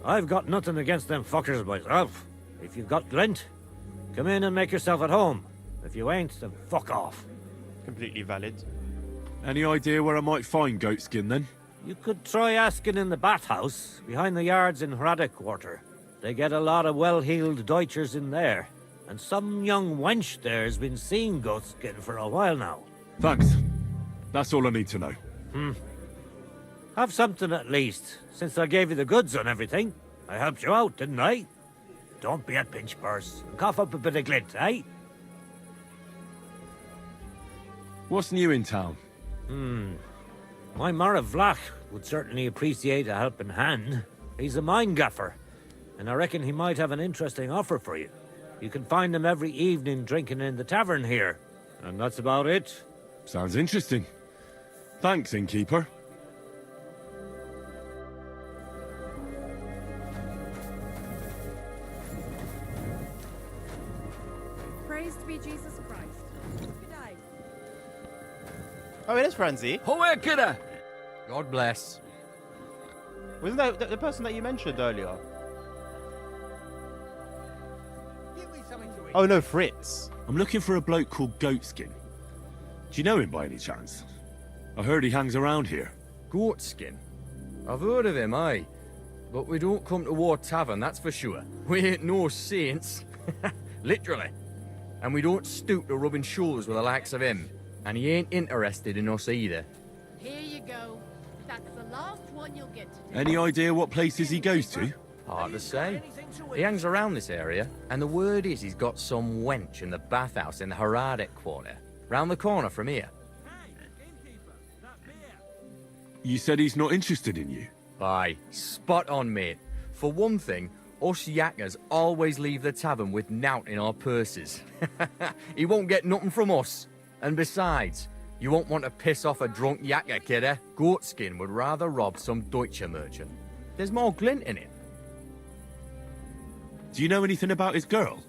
[SPEAKER 24] I've got nothing against them fuckers myself. If you've got glint, come in and make yourself at home. If you ain't, then fuck off.
[SPEAKER 1] Completely valid.
[SPEAKER 5] Any idea where I might find Goatskin then?
[SPEAKER 24] You could try asking in the bathhouse, behind the yards in Hrada Quarter. They get a lot of well-heeled Deutschers in there. And some young wench there's been seeing Goatskin for a while now.
[SPEAKER 5] Thanks. That's all I need to know.
[SPEAKER 24] Have something at least, since I gave you the goods on everything. I helped you out, didn't I? Don't be a pinch purse. Cough up a bit of glint, eh?
[SPEAKER 5] What's new in town?
[SPEAKER 24] My Mara Vlach would certainly appreciate a helping hand. He's a mine gaffer, and I reckon he might have an interesting offer for you. You can find him every evening drinking in the tavern here. And that's about it.
[SPEAKER 5] Sounds interesting. Thanks, innkeeper.
[SPEAKER 8] Praised be Jesus Christ. Good day.
[SPEAKER 1] Oh, it is Franzi.
[SPEAKER 9] Away, kidder! God bless.
[SPEAKER 1] Wasn't that the person that you mentioned earlier? Oh no, Fritz.
[SPEAKER 5] I'm looking for a bloke called Goatskin. Do you know him by any chance? I heard he hangs around here.
[SPEAKER 9] Goatskin? I've heard of him, aye. But we don't come to War Tavern, that's for sure. We ain't no saints. Literally. And we don't stoop to rubbing shoulders with the likes of him. And he ain't interested in us either.
[SPEAKER 15] Here you go. That's the last one you'll get today.
[SPEAKER 5] Any idea what places he goes to?
[SPEAKER 9] Hard to say. He hangs around this area, and the word is he's got some wench in the bathhouse in the Heradic quarter, round the corner from here.
[SPEAKER 5] You said he's not interested in you?
[SPEAKER 9] Aye, spot on, mate. For one thing, us yakkers always leave the tavern with nowt in our purses. He won't get nothing from us. And besides, you won't want to piss off a drunk yakker, kidder. Goatskin would rather rob some Deutsche merchant. There's more glint in it.
[SPEAKER 5] Do you know anything about his girl?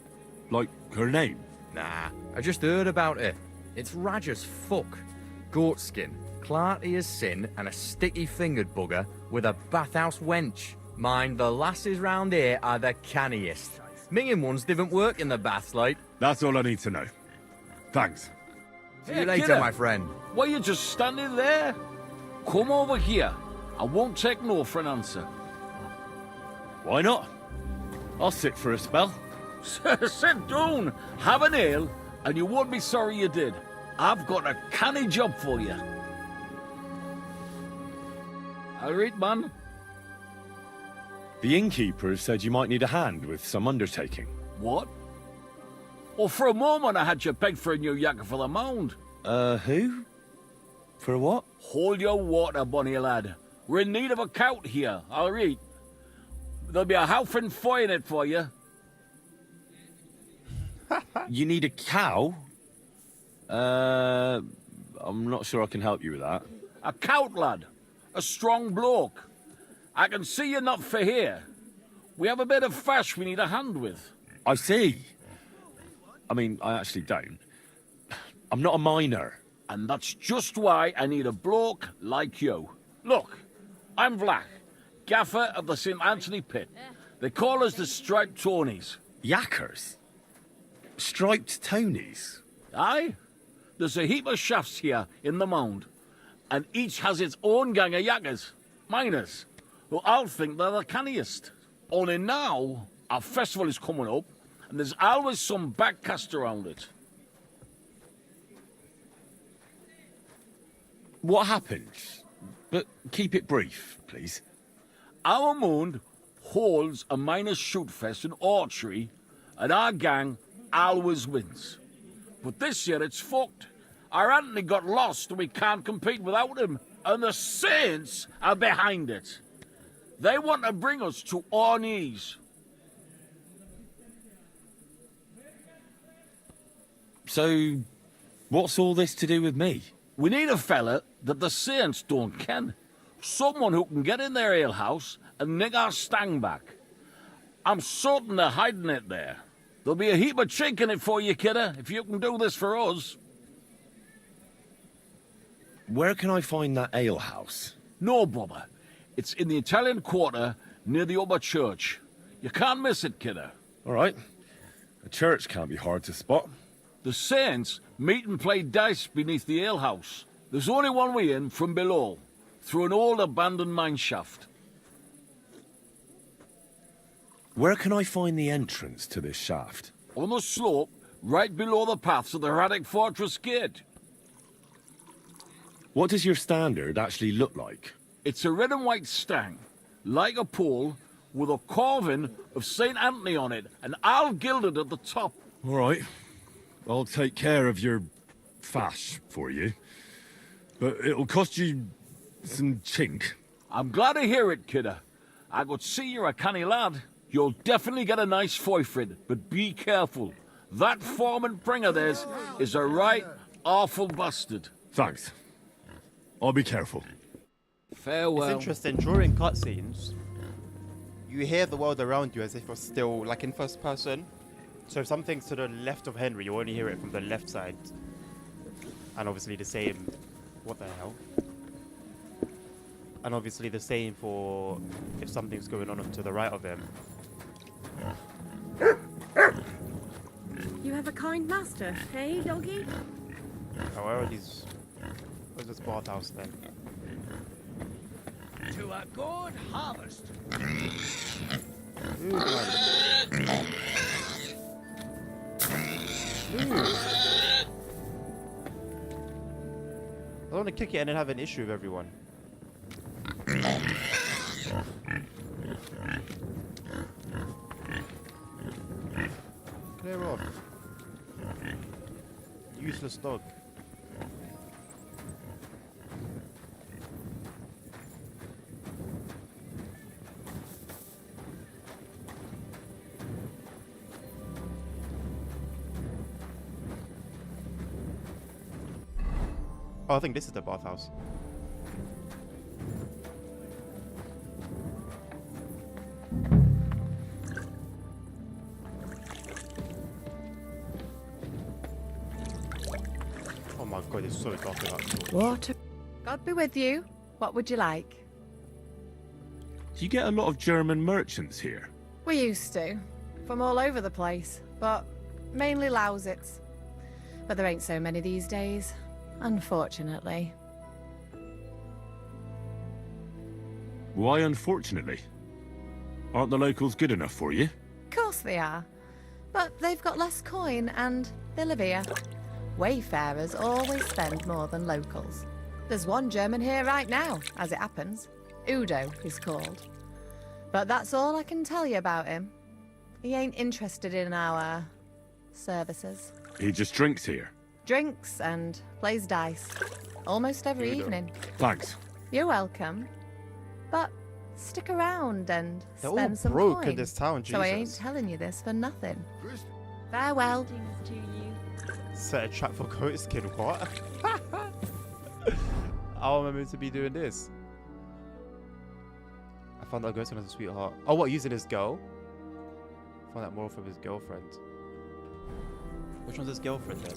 [SPEAKER 5] Like, her name?
[SPEAKER 9] Nah, I just heard about it. It's raj as fuck. Goatskin, clarty as sin, and a sticky-fingered bugger with a bathhouse wench. Mind, the lasses round here are the canniest. Minging ones didn't work in the baths, like.
[SPEAKER 5] That's all I need to know. Thanks.
[SPEAKER 9] See you later, my friend.
[SPEAKER 18] Why you just standing there? Come over here. I won't take no for an answer.
[SPEAKER 5] Why not? I'll sit for a spell.
[SPEAKER 18] Sit down, have an ale, and you won't be sorry you did. I've got a canny job for you. All right, man.
[SPEAKER 5] The innkeeper said you might need a hand with some undertaking.
[SPEAKER 18] What? Well, for a moment I had you pegged for a new yakker for the mound.
[SPEAKER 5] Who? For what?
[SPEAKER 18] Hold your water, bonny lad. We're in need of a cout here, all right? There'll be a halfing foy in it for you.
[SPEAKER 5] You need a cow? I'm not sure I can help you with that.
[SPEAKER 18] A cout, lad. A strong bloke. I can see you're not for here. We have a bit of fash we need a hand with.
[SPEAKER 5] I see. I mean, I actually don't. I'm not a miner.
[SPEAKER 18] And that's just why I need a bloke like you. Look, I'm Vlach, gaffer of the St. Anthony Pit. They call us the Striped Tonys.
[SPEAKER 5] Yakkers? Striped Tonys?
[SPEAKER 18] Aye. There's a heap of shafts here in the mound, and each has its own gang of yakkers, miners, who all think they're the canniest. Only now, our festival is coming up, and there's always some backcast around it.
[SPEAKER 5] What happened? But keep it brief, please.
[SPEAKER 18] Our mound holds a miners' shoot fest in archery, and our gang always wins. But this year it's fucked. Our Anthony got lost and we can't compete without him, and the Saints are behind it. They want to bring us to our knees.
[SPEAKER 5] So, what's all this to do with me?
[SPEAKER 18] We need a fella that the Saints don't ken. Someone who can get in their alehouse and nick our stang back. I'm certain they're hiding it there. There'll be a heap of chink in it for you, kidder, if you can do this for us.
[SPEAKER 5] Where can I find that alehouse?
[SPEAKER 18] No bother. It's in the Italian Quarter near the upper church. You can't miss it, kidder.
[SPEAKER 5] All right. A church can't be hard to spot.
[SPEAKER 18] The Saints meet and play dice beneath the alehouse. There's only one way in from below, through an old abandoned mine shaft.
[SPEAKER 5] Where can I find the entrance to this shaft?
[SPEAKER 18] On the slope, right below the paths of the Heradic Fortress Gate.
[SPEAKER 5] What does your standard actually look like?
[SPEAKER 18] It's a red and white stang, like a pole, with a carving of St. Anthony on it, and all gilded at the top.
[SPEAKER 5] All right. I'll take care of your fash for you. But it'll cost you some chink.
[SPEAKER 18] I'm glad to hear it, kidder. I could see you're a canny lad. You'll definitely get a nice foy for it, but be careful. That foreman pring of theirs is a right awful bastard.
[SPEAKER 5] Thanks. I'll be careful.
[SPEAKER 18] Farewell.
[SPEAKER 1] It's interesting, during cutscenes, you hear the world around you as if you're still, like, in first person. So if something's to the left of Henry, you only hear it from the left side. And obviously the same... What the hell? And obviously the same for if something's going on to the right of him.
[SPEAKER 8] You have a kind master, hey, doggy?
[SPEAKER 1] Oh, where are these... Where's this bathhouse then?
[SPEAKER 20] To a good harvest.
[SPEAKER 1] Ooh, man. Ooh. I don't want to kick it and then have an issue with everyone. Clear off. Useless dog. Oh, I think this is the bathhouse. Oh my god, it's so dark in that door.
[SPEAKER 2] What? God be with you. What would you like?
[SPEAKER 5] Do you get a lot of German merchants here?
[SPEAKER 2] We used to. From all over the place. But mainly Lausitz. But there ain't so many these days. Unfortunately.
[SPEAKER 5] Why unfortunately? Aren't the locals good enough for you?
[SPEAKER 2] Of course they are. But they've got less coin and they live here. Wayfarers always spend more than locals. There's one German here right now, as it happens. Udo, he's called. But that's all I can tell you about him. He ain't interested in our services.
[SPEAKER 5] He just drinks here.
[SPEAKER 2] Drinks and plays dice. Almost every evening.
[SPEAKER 5] Thanks.
[SPEAKER 2] You're welcome. But stick around and
[SPEAKER 1] They're
[SPEAKER 2] spend
[SPEAKER 1] all
[SPEAKER 2] some
[SPEAKER 1] broke
[SPEAKER 2] coin.
[SPEAKER 1] in this town,
[SPEAKER 2] So I ain't
[SPEAKER 1] Jesus.
[SPEAKER 2] telling you this for nothing. Farewell.
[SPEAKER 1] Set a trap for goat skin, what? How am I meant to be doing this? I found that ghost as a sweetheart. Oh, what, using his girl? Found that moral from his girlfriend. Which one's his girlfriend then?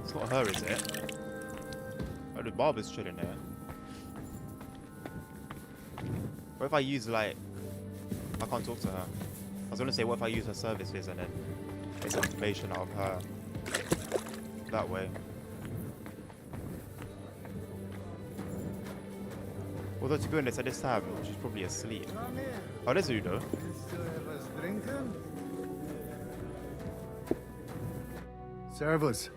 [SPEAKER 1] It's not her, is it? Oh, the barber's chilling there. What if I use, like... I can't talk to her. I was gonna say, what if I use her services and then get some information out of her that way? Although, to be honest, at this time, she's probably asleep. Oh, there's Udo.
[SPEAKER 12] Servus.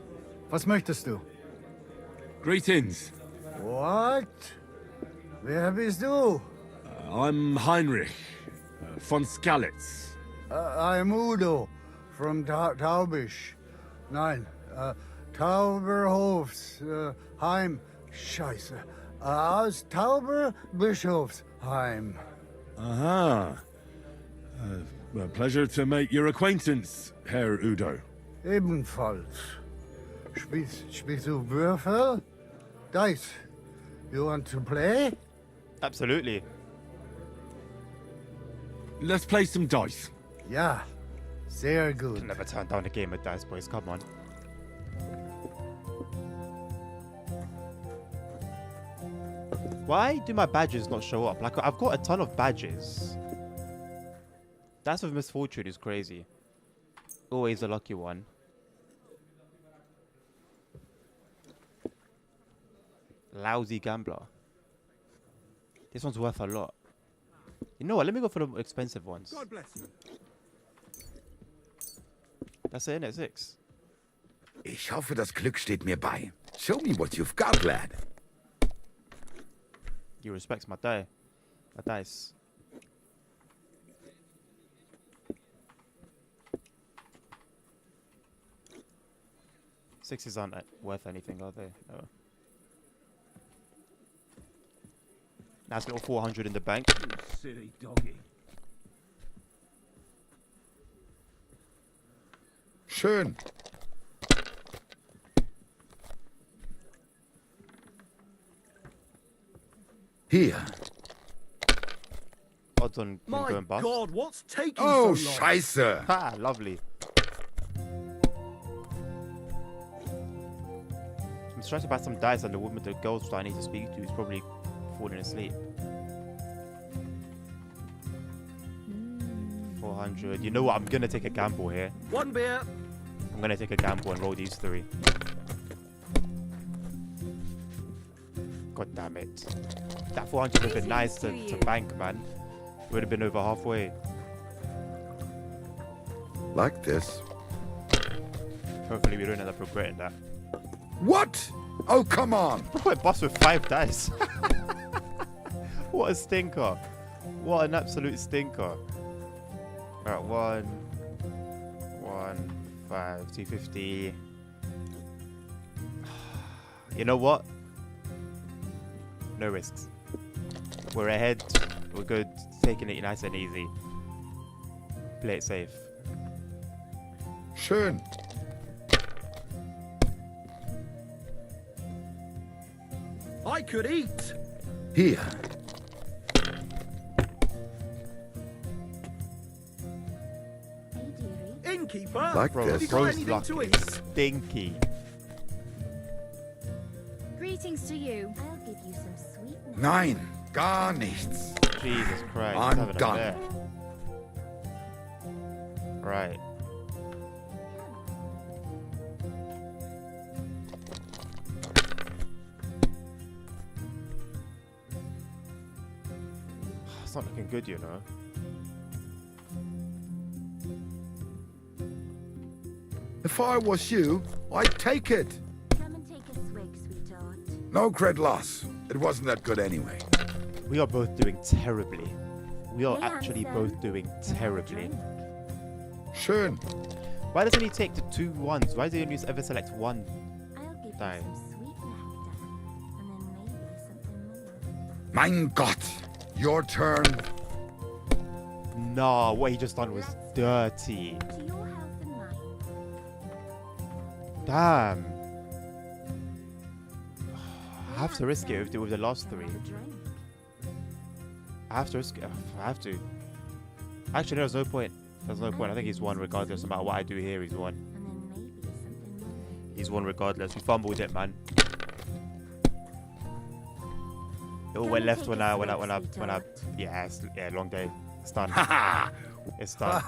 [SPEAKER 12] Was möchtest du?
[SPEAKER 5] Greetings.
[SPEAKER 12] What? Wer bist du?
[SPEAKER 5] I'm Heinrich von Skalitz.
[SPEAKER 12] I'm Udo from Taubisch. Nein, Tauberhofs Heim. Scheiße. Aus Tauberbischofsheim.
[SPEAKER 5] Aha. A pleasure to make your acquaintance, Herr Udo.
[SPEAKER 12] Ebenfalls. Spielst du Würfel? Dice. You want to play?
[SPEAKER 1] Absolutely.
[SPEAKER 5] Let's play some dice.
[SPEAKER 12] Yeah. Sehr good.
[SPEAKER 1] Can never turn down a game of dice, boys. Come on. Why do my badges not show up? Like, I've got a ton of badges. That's of misfortune is crazy. Always a lucky one. Lousy gambler. This one's worth a lot. You know what? Let me go for the expensive ones.
[SPEAKER 6] God bless you.
[SPEAKER 1] That's it, innit? 6.
[SPEAKER 3] Ich hoffe, das Glück steht mir bei. Show me what you've got, lad.
[SPEAKER 1] You respect my die. My dice. Sixes aren't worth anything, are they? No. Nice little 400 in the bank.
[SPEAKER 20] You silly doggy.
[SPEAKER 3] Schön. Hier.
[SPEAKER 1] Oh, odds on him
[SPEAKER 6] My
[SPEAKER 1] going bust?
[SPEAKER 6] God, what's taking
[SPEAKER 3] Oh,
[SPEAKER 6] so long?
[SPEAKER 3] scheiße!
[SPEAKER 1] Ha, lovely. I'm trying to buy some dice, and the woman, the girl that I need to speak to is probably falling asleep. 400. You know what? I'm gonna take a gamble here.
[SPEAKER 6] One beer.
[SPEAKER 1] I'm gonna take a gamble and roll these 3. God damn it. That 400 would have been nice to bank, man. Would have been over halfway.
[SPEAKER 3] Like this.
[SPEAKER 1] Hopefully we don't end up regretting that.
[SPEAKER 3] What? Oh, come on!
[SPEAKER 1] Bro, it bust with 5 dice. What a stinker. What an absolute stinker. Alright, 1, 5, 250. You know what? No risks. We're ahead. We're good. Taking it nice and easy. Play it safe.
[SPEAKER 3] Schön.
[SPEAKER 6] I could eat.
[SPEAKER 3] Hier.
[SPEAKER 6] Innkeeper,
[SPEAKER 3] Like
[SPEAKER 1] Bro,
[SPEAKER 6] have you
[SPEAKER 3] this.
[SPEAKER 6] got
[SPEAKER 1] bro's
[SPEAKER 6] anything
[SPEAKER 1] luck
[SPEAKER 6] to
[SPEAKER 1] is
[SPEAKER 6] eat?
[SPEAKER 1] stinky.
[SPEAKER 13] Greetings to you.
[SPEAKER 8] I'll give you some sweet
[SPEAKER 3] Nein, gar nichts.
[SPEAKER 1] Jesus Christ.
[SPEAKER 3] I'm
[SPEAKER 1] he's having a
[SPEAKER 3] done.
[SPEAKER 1] bear. Right. It's not looking good, you know.
[SPEAKER 3] If I was you, I'd take it.
[SPEAKER 8] Come and take a swig, sweetheart.
[SPEAKER 3] No cred loss. It wasn't that good anyway.
[SPEAKER 1] We are both doing terribly. We are
[SPEAKER 8] Hey,
[SPEAKER 1] actually
[SPEAKER 8] handsome.
[SPEAKER 1] both doing terribly.
[SPEAKER 3] Schön.
[SPEAKER 1] Why doesn't he take the 2 ones? Why does he only ever select 1
[SPEAKER 8] I'll give
[SPEAKER 1] die?
[SPEAKER 8] you some sweet nectar. And then maybe something more.
[SPEAKER 3] Mein Gott. Your turn.
[SPEAKER 1] Nah, what he just done was dirty.
[SPEAKER 8] To your health and mine.
[SPEAKER 1] Damn. I have to risk it with the last 3.
[SPEAKER 8] Have a drink.
[SPEAKER 1] I have to risk it. I have to. Actually, there's no point. There's no point. I think he's won regardless. No matter what I do here, he's won.
[SPEAKER 8] And then maybe something more.
[SPEAKER 1] He's won regardless. We fumbled it, man. It all went left when I, yeah, long day. It's done. It's done.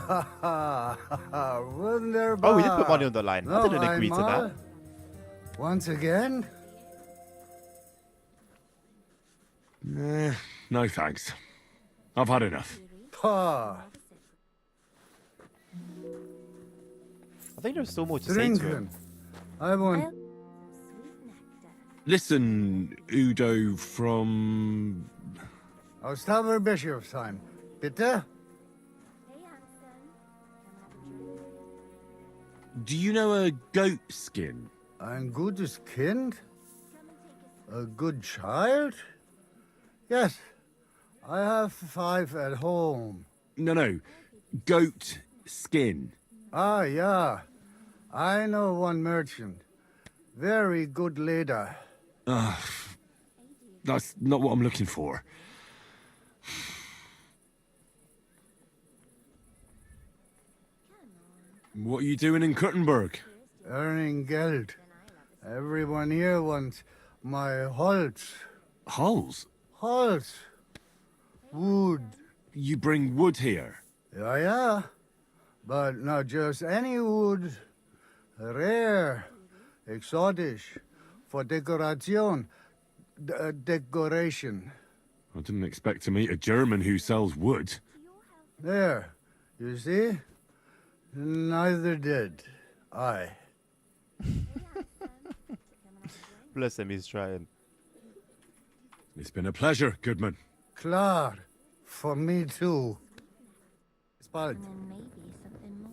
[SPEAKER 7] Wunderbar.
[SPEAKER 1] Oh, we did put money on the line. I
[SPEAKER 7] No,
[SPEAKER 1] didn't agree to that.
[SPEAKER 7] einmal. Once again?
[SPEAKER 5] No thanks. I've had enough.
[SPEAKER 7] Pah.
[SPEAKER 1] I think there's still more to say to
[SPEAKER 7] Drinken.
[SPEAKER 1] him.
[SPEAKER 7] I want.
[SPEAKER 8] Sweet nectar.
[SPEAKER 5] Listen, Udo from...
[SPEAKER 7] Aus Bischofsheim. Bitte?
[SPEAKER 8] Hey, handsome. Come have a drink.
[SPEAKER 5] Do you know a goat skin?
[SPEAKER 7] Ein gutes Kind? A good child? Yes. I have 5 at home.
[SPEAKER 5] No. Goat skin.
[SPEAKER 7] Ah, yeah. I know one merchant. Very good leader.
[SPEAKER 5] That's not what I'm looking for. What are you doing in Kuttenberg?
[SPEAKER 7] Earning Geld. Everyone here wants my Holz.
[SPEAKER 5] Hulls?
[SPEAKER 7] Holz. Wood.
[SPEAKER 5] You bring wood here?
[SPEAKER 7] Yeah. But not just any wood. Rare. Exotisch. For decoration. Decoration.
[SPEAKER 5] I didn't expect to meet a German who sells wood.
[SPEAKER 7] There. You see? Neither did I.
[SPEAKER 1] Bless him, he's trying.
[SPEAKER 5] It's been a pleasure, Goodman.
[SPEAKER 7] Klar. For me too. Bis bald.
[SPEAKER 8] And then maybe something more.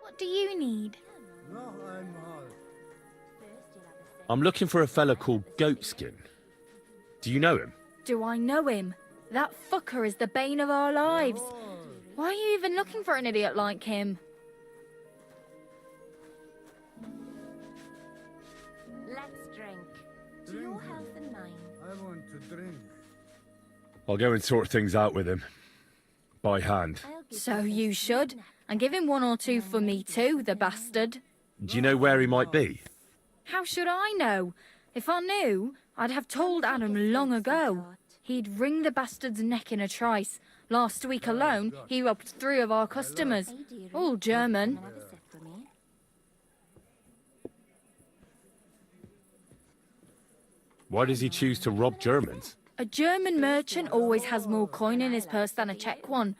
[SPEAKER 13] What do you need?
[SPEAKER 7] No, I'm all.
[SPEAKER 8] First you'll have a
[SPEAKER 19] I'm looking for a fella called Goatskin. Do you know him?
[SPEAKER 13] Do I know him? That fucker is the bane of our lives. Why are you even looking for an idiot like him?
[SPEAKER 8] Let's drink. To your health and mine.
[SPEAKER 7] I want
[SPEAKER 5] I'll go and sort things out with him. By hand.
[SPEAKER 13] So you should. And give him 1 or 2 for me too, the bastard.
[SPEAKER 5] Do you know where he might be?
[SPEAKER 13] How should I know? If I knew, I'd have told Adam long ago. He'd wring the bastard's neck in a trice. Last week alone, he robbed 3 of our customers. All German.
[SPEAKER 5] Why does he choose to rob Germans?
[SPEAKER 13] A German merchant always has more coin in his purse than a Czech one.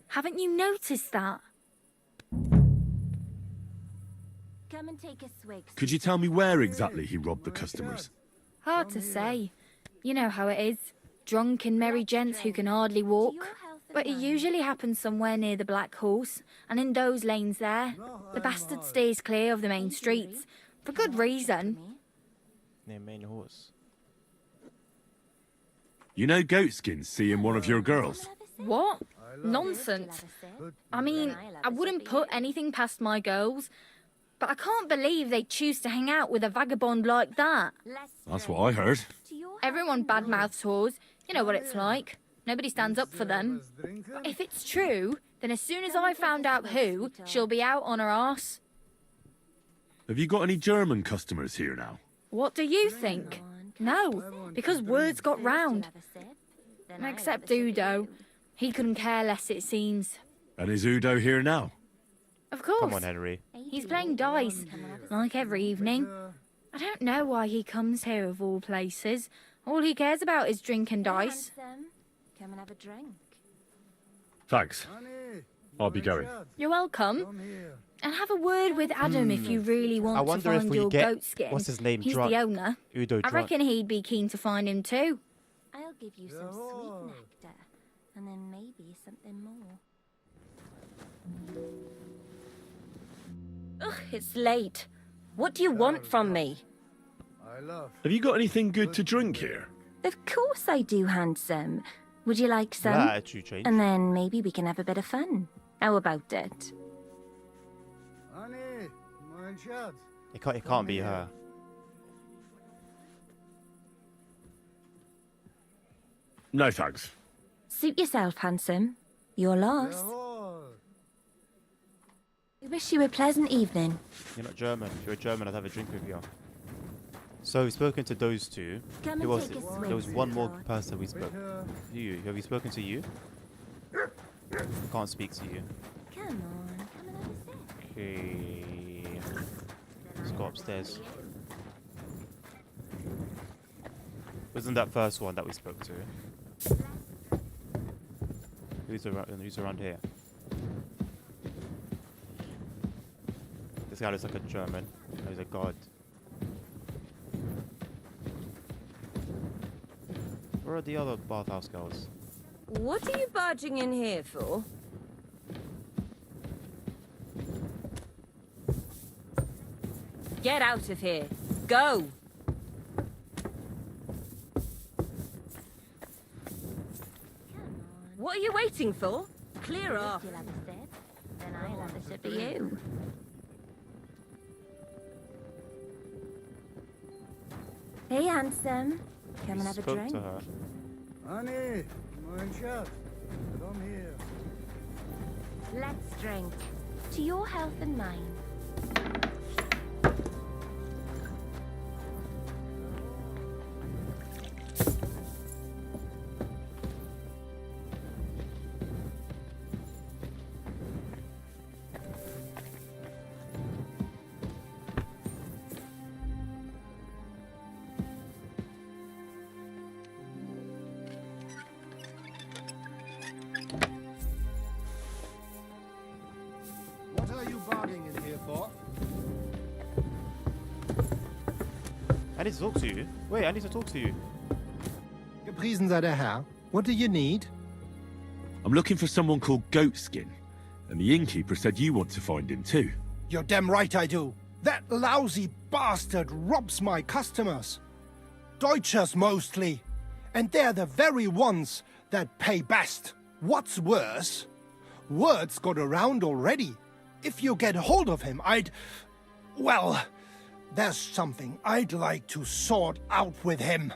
[SPEAKER 13] Haven't you noticed that?
[SPEAKER 8] Come and take a swig.
[SPEAKER 5] Could you tell me where exactly he robbed the customers?
[SPEAKER 13] Hard to say. You know how it is. Drunk and merry gents who can hardly walk. But it usually happens somewhere near the Black Horse, and in those lanes there. The bastard stays clear of the main streets. For good reason.
[SPEAKER 1] Near Main Horse.
[SPEAKER 5] You know Goatskin's seeing one of your girls?
[SPEAKER 13] What? Nonsense. I mean, I wouldn't put anything past my girls, but I can't believe they choose to hang out with a vagabond like that.
[SPEAKER 5] That's what I heard.
[SPEAKER 13] Everyone badmouths whores. You know what it's like. Nobody stands up for them. But if it's true, then as soon as I found out who, she'll be out on her arse.
[SPEAKER 5] Have you got any German customers here now?
[SPEAKER 13] What do you think? No, because words got round. Except Udo. He couldn't care less, it seems.
[SPEAKER 5] And is Udo here now?
[SPEAKER 13] Of course.
[SPEAKER 1] Come on, Henry.
[SPEAKER 13] He's playing dice, like every evening. I don't know why he comes here of all places. All he cares about is drink and dice.
[SPEAKER 8] Come and have a drink.
[SPEAKER 5] Thanks. I'll be going.
[SPEAKER 13] You're welcome. And have a word with Adam if you really want
[SPEAKER 1] I wonder
[SPEAKER 13] to
[SPEAKER 1] if
[SPEAKER 13] find
[SPEAKER 1] we
[SPEAKER 13] your
[SPEAKER 1] get
[SPEAKER 13] goat skin.
[SPEAKER 1] what's his name?
[SPEAKER 13] He's
[SPEAKER 1] drunk.
[SPEAKER 13] the owner.
[SPEAKER 1] Udo
[SPEAKER 13] I
[SPEAKER 1] drunk.
[SPEAKER 13] reckon he'd be keen to find him too.
[SPEAKER 8] I'll give you some sweet nectar, and then maybe something more.
[SPEAKER 11] Ugh, it's late. What do you want from me?
[SPEAKER 5] Have you got anything good to drink here?
[SPEAKER 8] Of course I do, handsome. Would you like some?
[SPEAKER 1] That attitude change.
[SPEAKER 8] And then maybe we can have a bit of fun. How about it?
[SPEAKER 1] It can't be her.
[SPEAKER 5] No thanks.
[SPEAKER 8] Suit yourself, handsome. You're lost. We wish you a pleasant evening.
[SPEAKER 1] You're not German. If you're a German, I'd have a drink with you. So we've spoken to those two.
[SPEAKER 8] Come
[SPEAKER 1] Who
[SPEAKER 8] and
[SPEAKER 1] else?
[SPEAKER 8] take a swig,
[SPEAKER 1] There was one more
[SPEAKER 8] sweetheart.
[SPEAKER 1] person we spoke. You. Have we spoken to you? I can't speak to you.
[SPEAKER 8] Come on, come and have a sip.
[SPEAKER 1] Okay. Let's go upstairs. Wasn't that first one that we spoke to? Who's around here? This guy looks like a German. Oh, he's a god. Where are the other bathhouse girls?
[SPEAKER 11] What are you barging in here for? Get out of here. Go! What are you waiting for? Clear off.
[SPEAKER 8] You'll have a sip, then I'll have a sip of you. Hey, handsome. Come and have a
[SPEAKER 1] Spoke
[SPEAKER 8] drink.
[SPEAKER 1] to her.
[SPEAKER 7] Honey, mein Schatz, come here.
[SPEAKER 8] Let's drink. To your health and mine.
[SPEAKER 6] What are you barging in here for?
[SPEAKER 1] I need to talk to you. Wait, I need to talk to you.
[SPEAKER 6] Gepriesen sei der Herr. What do you need?
[SPEAKER 5] I'm looking for someone called Goatskin, and the innkeeper said you want to find him too.
[SPEAKER 6] You're damn right I do. That lousy bastard robs my customers. Deutschers mostly. And they're the very ones that pay best. What's worse, word's got around already. If you get hold of him, well, there's something I'd like to sort out with him.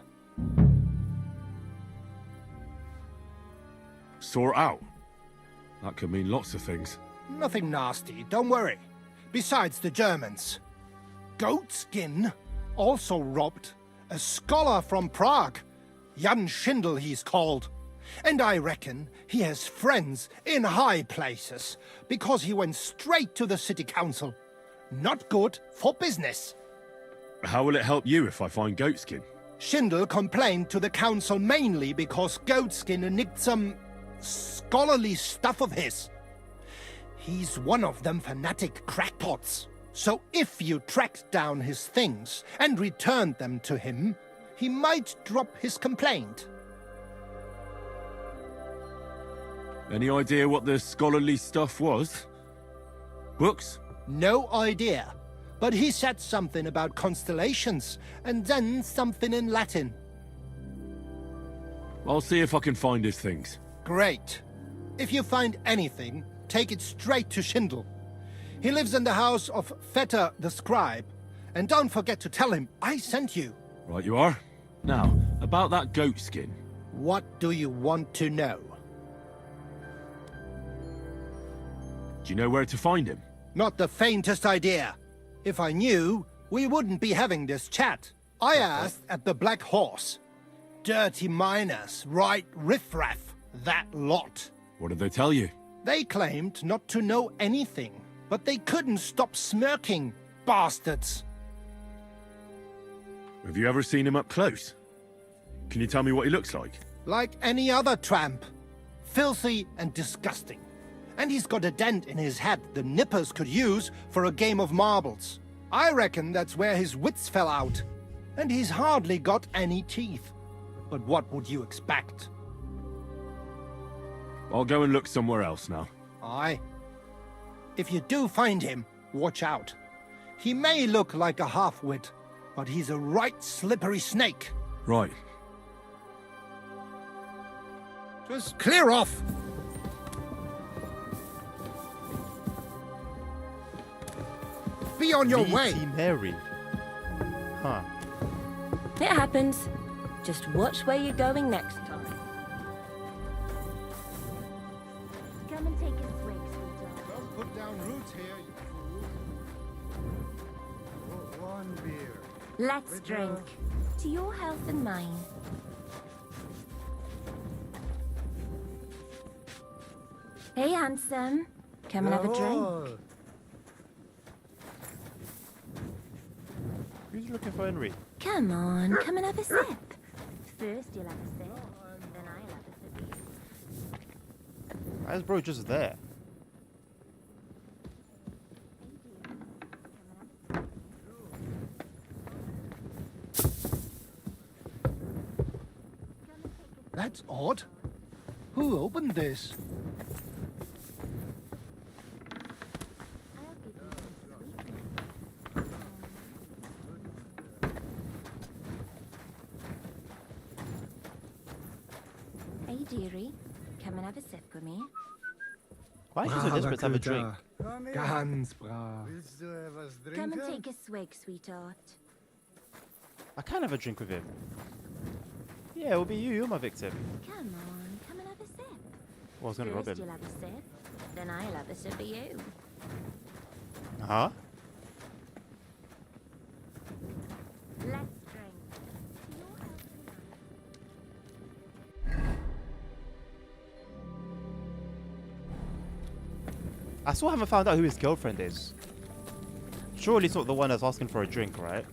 [SPEAKER 5] sort out? That could mean lots of things.
[SPEAKER 6] Nothing nasty, don't worry. Besides the Germans. Goatskin also robbed a scholar from Prague. Jan Schindel he's called. And I reckon he has friends in high places, because he went straight to the city council. Not good for business.
[SPEAKER 5] How will it help you if I find Goatskin?
[SPEAKER 6] Schindel complained to the council mainly because Goatskin nicked some scholarly stuff of his. He's one of them fanatic crackpots. So if you tracked down his things and returned them to him, he might drop his complaint.
[SPEAKER 5] Any idea what the scholarly stuff was? Books?
[SPEAKER 6] No idea. But he said something about constellations, and then something in Latin.
[SPEAKER 5] I'll see if I can find his things.
[SPEAKER 6] Great. If you find anything, take it straight to Schindel. He lives in the house of Vetter the Scribe. And don't forget to tell him I sent you.
[SPEAKER 5] Right you are. Now, about that Goatskin.
[SPEAKER 6] What do you want to know?
[SPEAKER 5] Do you know where to find him?
[SPEAKER 6] Not the faintest idea. If I knew, we wouldn't be having this chat. I asked at the Black Horse. Dirty miners, right riffraff, that lot.
[SPEAKER 5] What did they tell you?
[SPEAKER 6] They claimed not to know anything, but they couldn't stop smirking, bastards.
[SPEAKER 5] Have you ever seen him up close? Can you tell me what he looks like?
[SPEAKER 6] Like any other tramp. Filthy and disgusting. And he's got a dent in his head the nippers could use for a game of marbles. I reckon that's where his wits fell out. And he's hardly got any teeth. But what would you expect?
[SPEAKER 5] I'll go and look somewhere else now.
[SPEAKER 6] Aye. If you do find him, watch out. He may look like a half-wit, but he's a right slippery snake.
[SPEAKER 5] Right.
[SPEAKER 6] Just clear off! Be on your way!
[SPEAKER 1] Mary. Huh.
[SPEAKER 11] It happens. Just watch where you're going next time.
[SPEAKER 8] Come and take a swig, sweetheart.
[SPEAKER 6] Don't put down roots here, you fool.
[SPEAKER 12] One beer.
[SPEAKER 8] Let's drink. To your health and mine. Hey, handsome. Come and have a drink.
[SPEAKER 1] Who's looking for Henry?
[SPEAKER 8] Come on, come and have a sip. First you'll have a sip, then I'll have a sip of you.
[SPEAKER 1] Why is bro just there?
[SPEAKER 6] That's odd. Who opened this?
[SPEAKER 8] Hey, dearie, come and have a sip with me.
[SPEAKER 1] Why are you so desperate to have a drink?
[SPEAKER 6] Ganz brav.
[SPEAKER 12] Willst du etwas
[SPEAKER 8] Come and
[SPEAKER 12] trinken?
[SPEAKER 8] take a swig, sweetheart.
[SPEAKER 1] I can have a drink with him. Yeah, it'll be you. You're my victim.
[SPEAKER 8] Come on, come and have a sip.
[SPEAKER 1] Well, I was gonna rob
[SPEAKER 8] First
[SPEAKER 1] him.
[SPEAKER 8] you'll have a sip, then I'll have a sip of you.
[SPEAKER 1] Huh?
[SPEAKER 8] Let's drink. To your health and mine.
[SPEAKER 1] I still haven't found out who his girlfriend is. Surely it's not the one that's asking for a drink, right?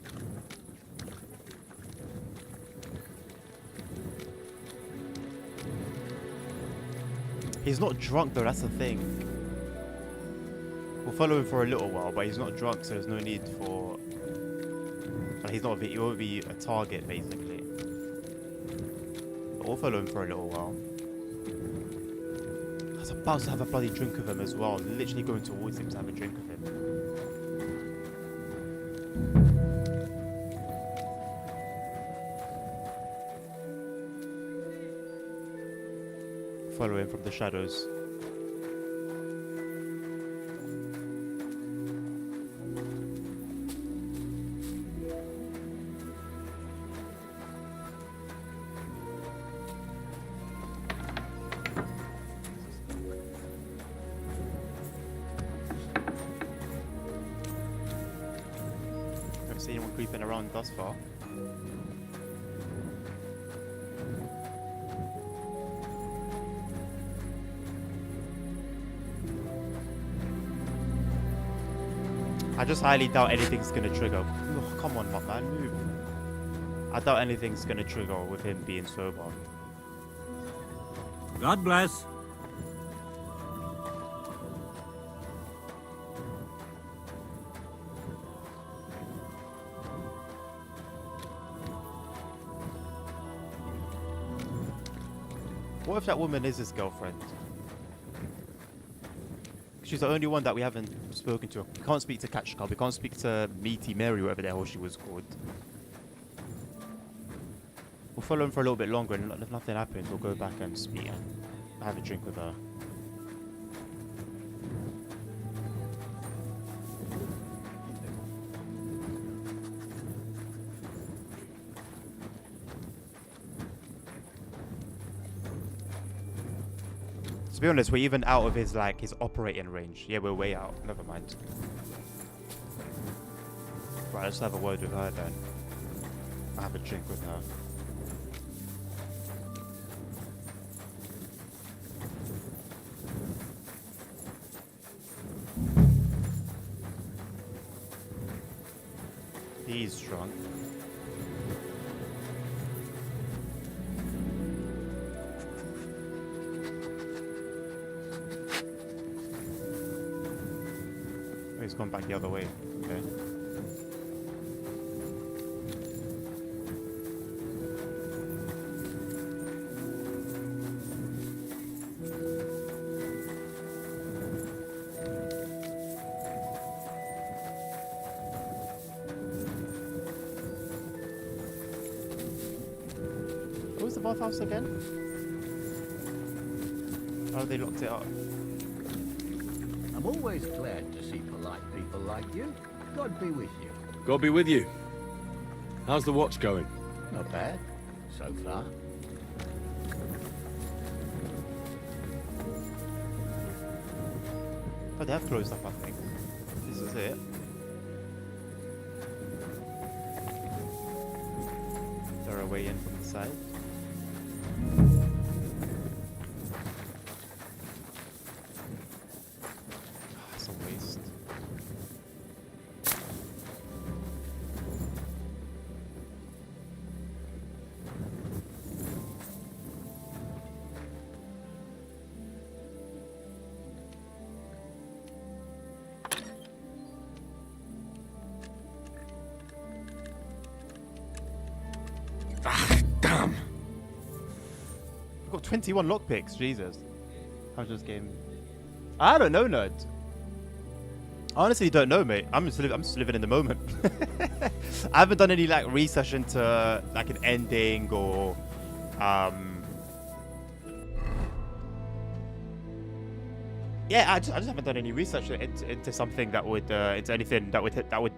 [SPEAKER 1] He's not drunk though, that's the thing. We'll follow him for a little while, but he's not drunk, so there's no need for... Like, he's not he won't be a target, basically. But we'll follow him for a little while. I was about to have a bloody drink with him as well. Literally going towards him to have a drink with him. Follow him from the shadows. see anyone creeping around thus far. I just highly doubt anything's gonna trigger. Oh, come on, man, move. I doubt anything's gonna trigger with him being sober.
[SPEAKER 24] God bless.
[SPEAKER 1] What if that woman is his girlfriend? She's the only one that we haven't spoken to. We can't speak to Katchka. We can't speak to Meaty Mary, whatever the hell she was called. We'll follow him for a little bit longer, and if nothing happens, we'll go back and speak and have a drink with her. To be honest, we're even out of his his operating range. Yeah, we're way out. Never mind. Right, let's have a word with her then. I'll have a drink with her. He's drunk. Oh, he's gone back the other way. Okay. What was the bathhouse again? Oh, they locked it up.
[SPEAKER 14] I'm always glad to see polite people like you. God be with you.
[SPEAKER 19] God be with you. How's the watch going?
[SPEAKER 14] Not bad, so far.
[SPEAKER 1] Oh, they have closed up, I think. This is it. They're away in from the side. It's a waste.
[SPEAKER 19] Damn.
[SPEAKER 1] I've got 21 lockpicks. Jesus. How's this game? I don't know, nerd. I honestly don't know, mate. I'm just living in the moment. I haven't done any research into an ending or yeah, I just haven't done any research into something that would into anything that would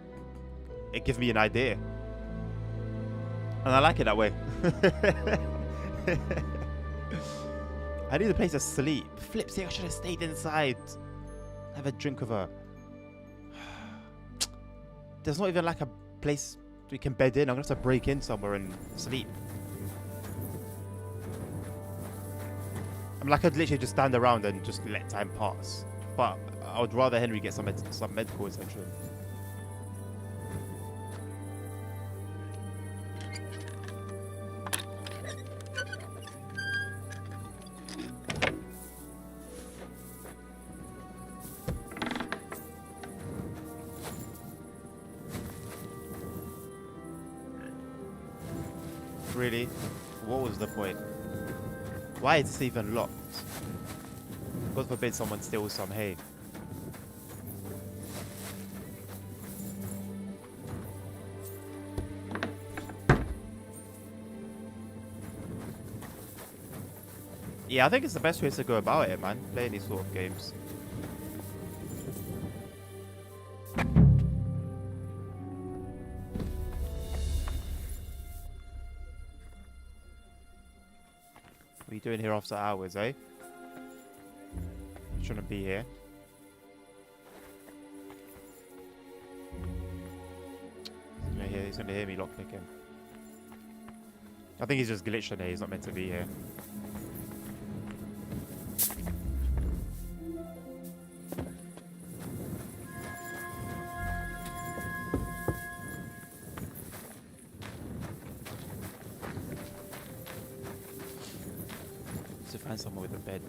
[SPEAKER 1] give me an idea. And I like it that way. I need a place to sleep. Flip sake, I should have stayed inside. Have a drink with her. There's not even a place we can bed in. I'm gonna have to break in somewhere and sleep. I mean, I could literally just stand around and just let time pass. But I would rather Henry get some medical attention. Really? What was the point? Why is this even locked? God forbid someone steals some hay. Yeah, I think it's the best way to go about it, man. Playing these sort of games. What are you doing here after hours, eh? You shouldn't be here. He's gonna hear me lockpicking. I think he's just glitched in here. He's not meant to be here. To find someone with a bed.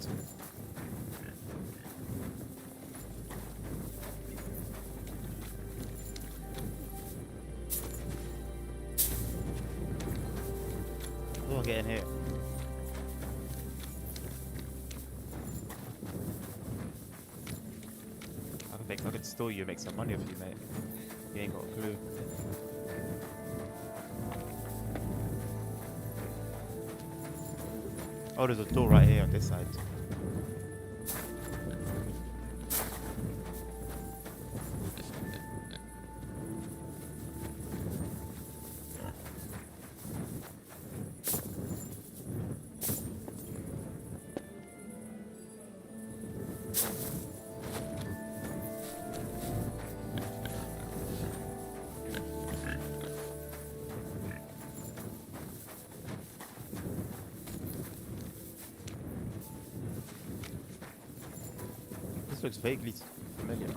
[SPEAKER 1] Oh, get in here. I could steal you and make some money off you, mate. You ain't got a clue. Oh, there's a door right here on this side. Looks vaguely familiar.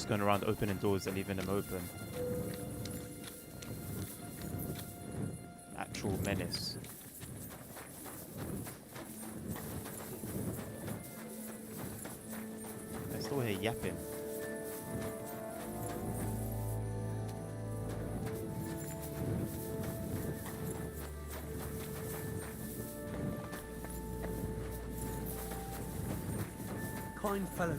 [SPEAKER 1] Going around opening doors and leaving them open. Actual menace. I still hear yapping.
[SPEAKER 17] Kind fellow.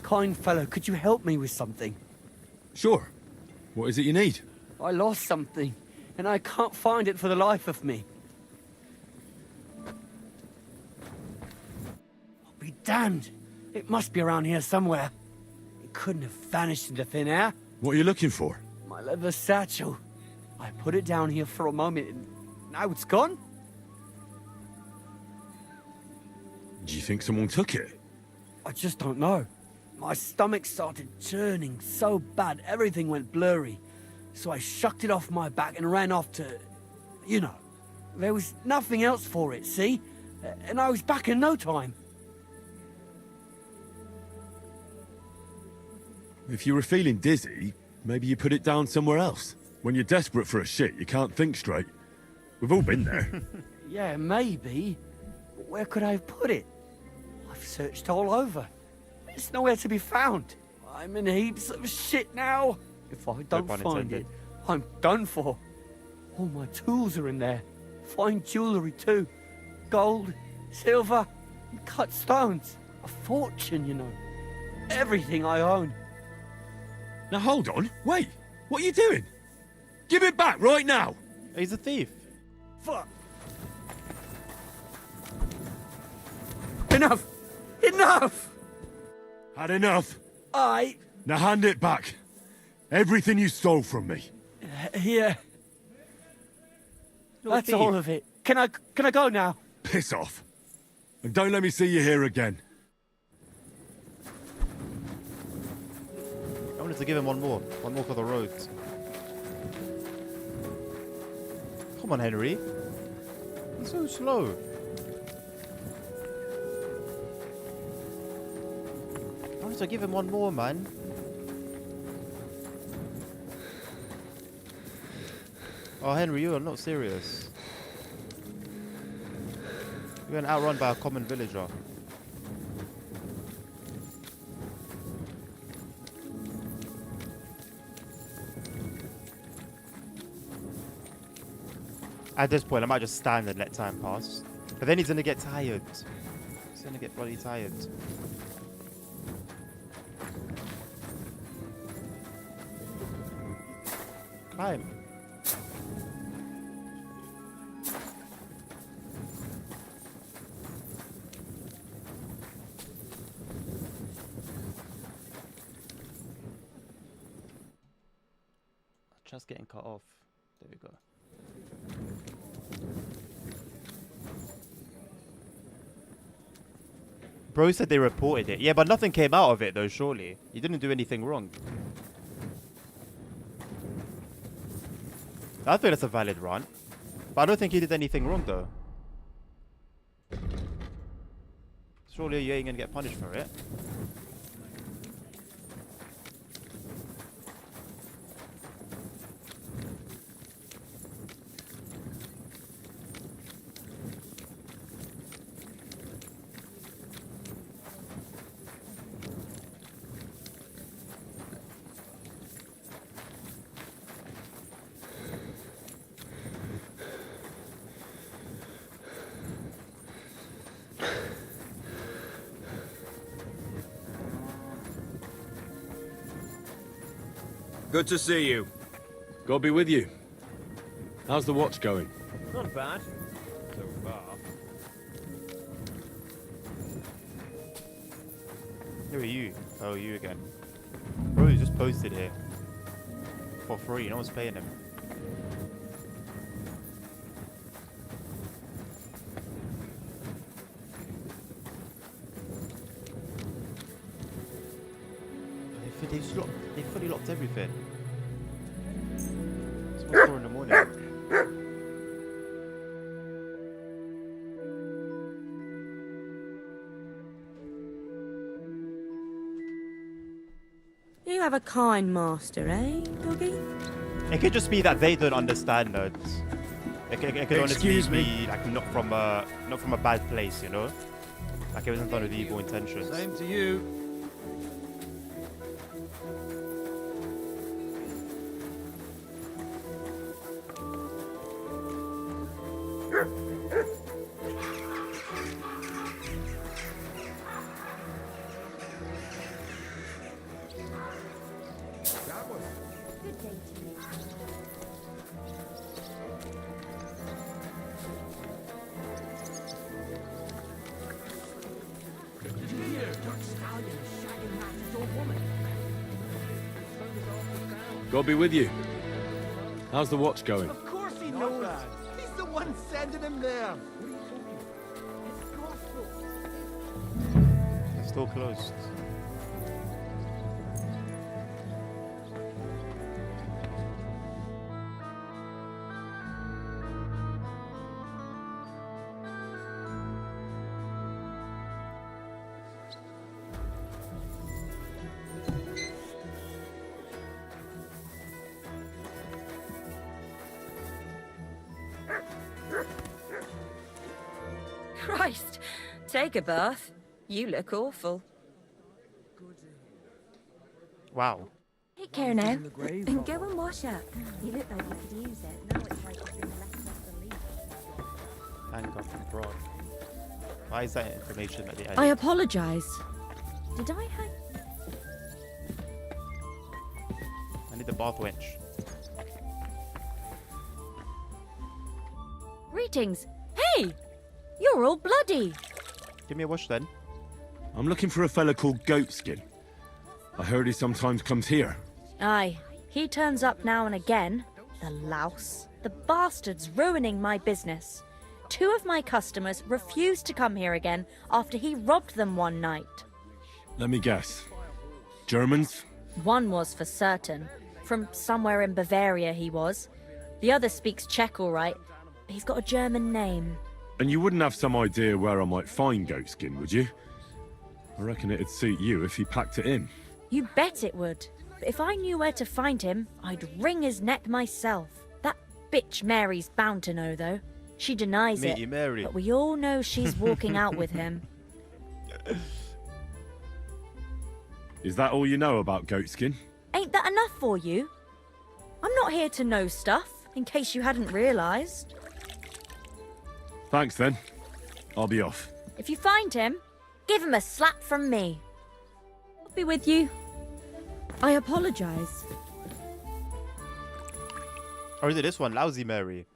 [SPEAKER 17] Kind fellow, could you help me with something?
[SPEAKER 5] Sure. What is it you need?
[SPEAKER 17] I lost something, and I can't find it for the life of me. I'll be damned. It must be around here somewhere. It couldn't have vanished into thin air.
[SPEAKER 5] What are you looking for?
[SPEAKER 17] My leather satchel. I put it down here for a moment, and now it's gone?
[SPEAKER 5] Do you think someone took it?
[SPEAKER 17] I just don't know. My stomach started churning so bad, everything went blurry. So I shucked it off my back and ran off to... You know. There was nothing else for it, see? And I was back in no time.
[SPEAKER 5] If you were feeling dizzy, maybe you put it down somewhere else. When you're desperate for a shit, you can't think straight. We've all been there.
[SPEAKER 17] Yeah, maybe. But where could I have put it? I've searched all over. It's nowhere to be found. I'm in heaps of shit now. If I don't find it, I'm done for. All my tools are in there. Fine jewellery too. Gold, silver, and cut stones. A fortune, you know. Everything I own.
[SPEAKER 5] Now hold on. Wait. What are you doing? Give it back right now.
[SPEAKER 1] He's a thief.
[SPEAKER 17] Fuck. Enough! Enough!
[SPEAKER 5] Had enough. Now hand it back. Everything you stole from me.
[SPEAKER 17] Here. That's all of it. Can I go now?
[SPEAKER 5] Piss off. And don't let me see you here again.
[SPEAKER 1] I wanted to give him one more. One more for the road. Come on, Henry. He's so slow. I wanted to give him one more, man. Oh, Henry, you are not serious. You're getting outrun by a common villager. At this point, I might just stand and let time pass. But then he's gonna get tired. He's gonna get bloody tired. Climb. Just getting cut off. There we go. Bro said they reported it. Yeah, but nothing came out of it though, surely. You didn't do anything wrong. I think that's a valid rant. But I don't think he did anything wrong though. Surely you ain't gonna get punished for it.
[SPEAKER 19] Good to see you. God be with you. How's the watch going?
[SPEAKER 14] Not bad. So far.
[SPEAKER 1] Who are you? Oh, you again. Bro, he just posted here. For free, no one's paying him. They fully locked everything. It's 4 in the morning.
[SPEAKER 11] You have a kind master, eh, doggy?
[SPEAKER 1] It could just be that they don't understand notes. It could honestly be like not from a bad place, you know? Like it wasn't done with evil intentions.
[SPEAKER 14] Same to you.
[SPEAKER 19] God be with you. How's the watch going?
[SPEAKER 6] Of course he knows. He's the one sending him there.
[SPEAKER 1] It's still closed.
[SPEAKER 11] Christ, take a bath. You look awful.
[SPEAKER 1] Wow.
[SPEAKER 11] Take care now. And go and wash up. You look like you could use it. Now it's like you've been left off the leash.
[SPEAKER 1] Handcuffed and brought. Why is that information at the end?
[SPEAKER 11] I apologise. Did I hang?
[SPEAKER 1] I need the bath wench.
[SPEAKER 11] Greetings. Hey! You're all bloody.
[SPEAKER 1] Give me a wash then.
[SPEAKER 5] I'm looking for a fella called Goatskin. I heard he sometimes comes here.
[SPEAKER 13] Aye, he turns up now and again. The louse. The bastard's ruining my business. 2 of my customers refused to come here again after he robbed them one night.
[SPEAKER 5] Let me guess. Germans?
[SPEAKER 13] One was for certain. From somewhere in Bavaria he was. The other speaks Czech all right. He's got a German name.
[SPEAKER 5] And you wouldn't have some idea where I might find Goatskin, would you? I reckon it'd suit you if he packed it in.
[SPEAKER 13] You bet it would. But if I knew where to find him, I'd wring his neck myself. That bitch Mary's bound to know, though. She denies it,
[SPEAKER 1] Matey Mary.
[SPEAKER 13] but we all know she's walking out with him.
[SPEAKER 5] Is that all you know about Goatskin?
[SPEAKER 13] Ain't that enough for you? I'm not here to know stuff, in case you hadn't realised.
[SPEAKER 5] Thanks then. I'll be off.
[SPEAKER 13] If you find him, give him a slap from me. I'll be with you. I apologise.
[SPEAKER 1] Or is it this one? Lousy Mary.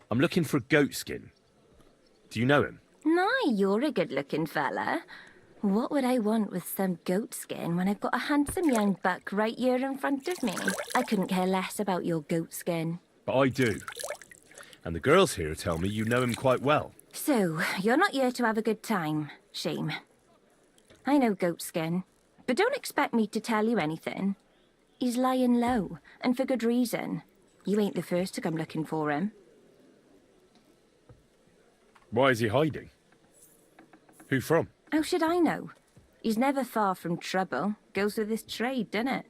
[SPEAKER 19] I'm looking for Goatskin. Do you know him?
[SPEAKER 8] Nah, you're a good-looking fella. What would I want with some goat skin when I've got a handsome young buck right here in front of me? I couldn't care less about your goat skin.
[SPEAKER 19] But I do. And the girls here tell me you know him quite well.
[SPEAKER 8] So, you're not here to have a good time. Shame. I know goat skin, but don't expect me to tell you anything. He's lying low, and for good reason. You ain't the first to come looking for him.
[SPEAKER 19] Why is he hiding? Who from?
[SPEAKER 8] How should I know? He's never far from trouble. Goes with his trade, doesn't it?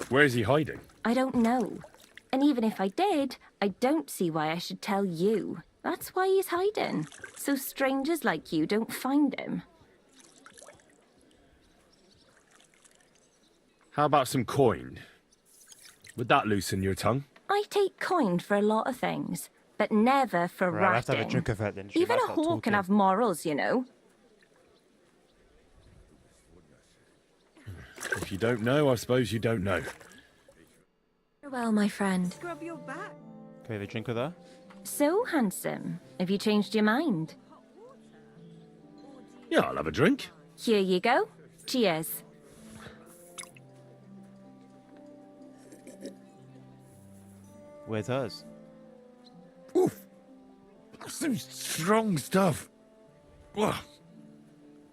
[SPEAKER 19] Where is he hiding?
[SPEAKER 8] I don't know. And even if I did, I don't see why I should tell you. That's why he's hiding. So strangers like you don't find him.
[SPEAKER 19] How about some coin? Would that loosen your tongue?
[SPEAKER 8] I take coin for a lot of things, but never for
[SPEAKER 1] Right, I have to have a
[SPEAKER 8] ratting.
[SPEAKER 1] drink of that then.
[SPEAKER 8] Even a whore can have morals, you know.
[SPEAKER 19] If you don't know, I suppose you don't know.
[SPEAKER 8] Farewell, my friend.
[SPEAKER 11] Scrub your back.
[SPEAKER 1] Can we have a drink of that?
[SPEAKER 8] So handsome. Have you changed your mind?
[SPEAKER 19] Yeah, I'll have a drink.
[SPEAKER 8] Here you go. Cheers.
[SPEAKER 1] Where's hers?
[SPEAKER 5] Oof. That's some strong stuff. Whoa.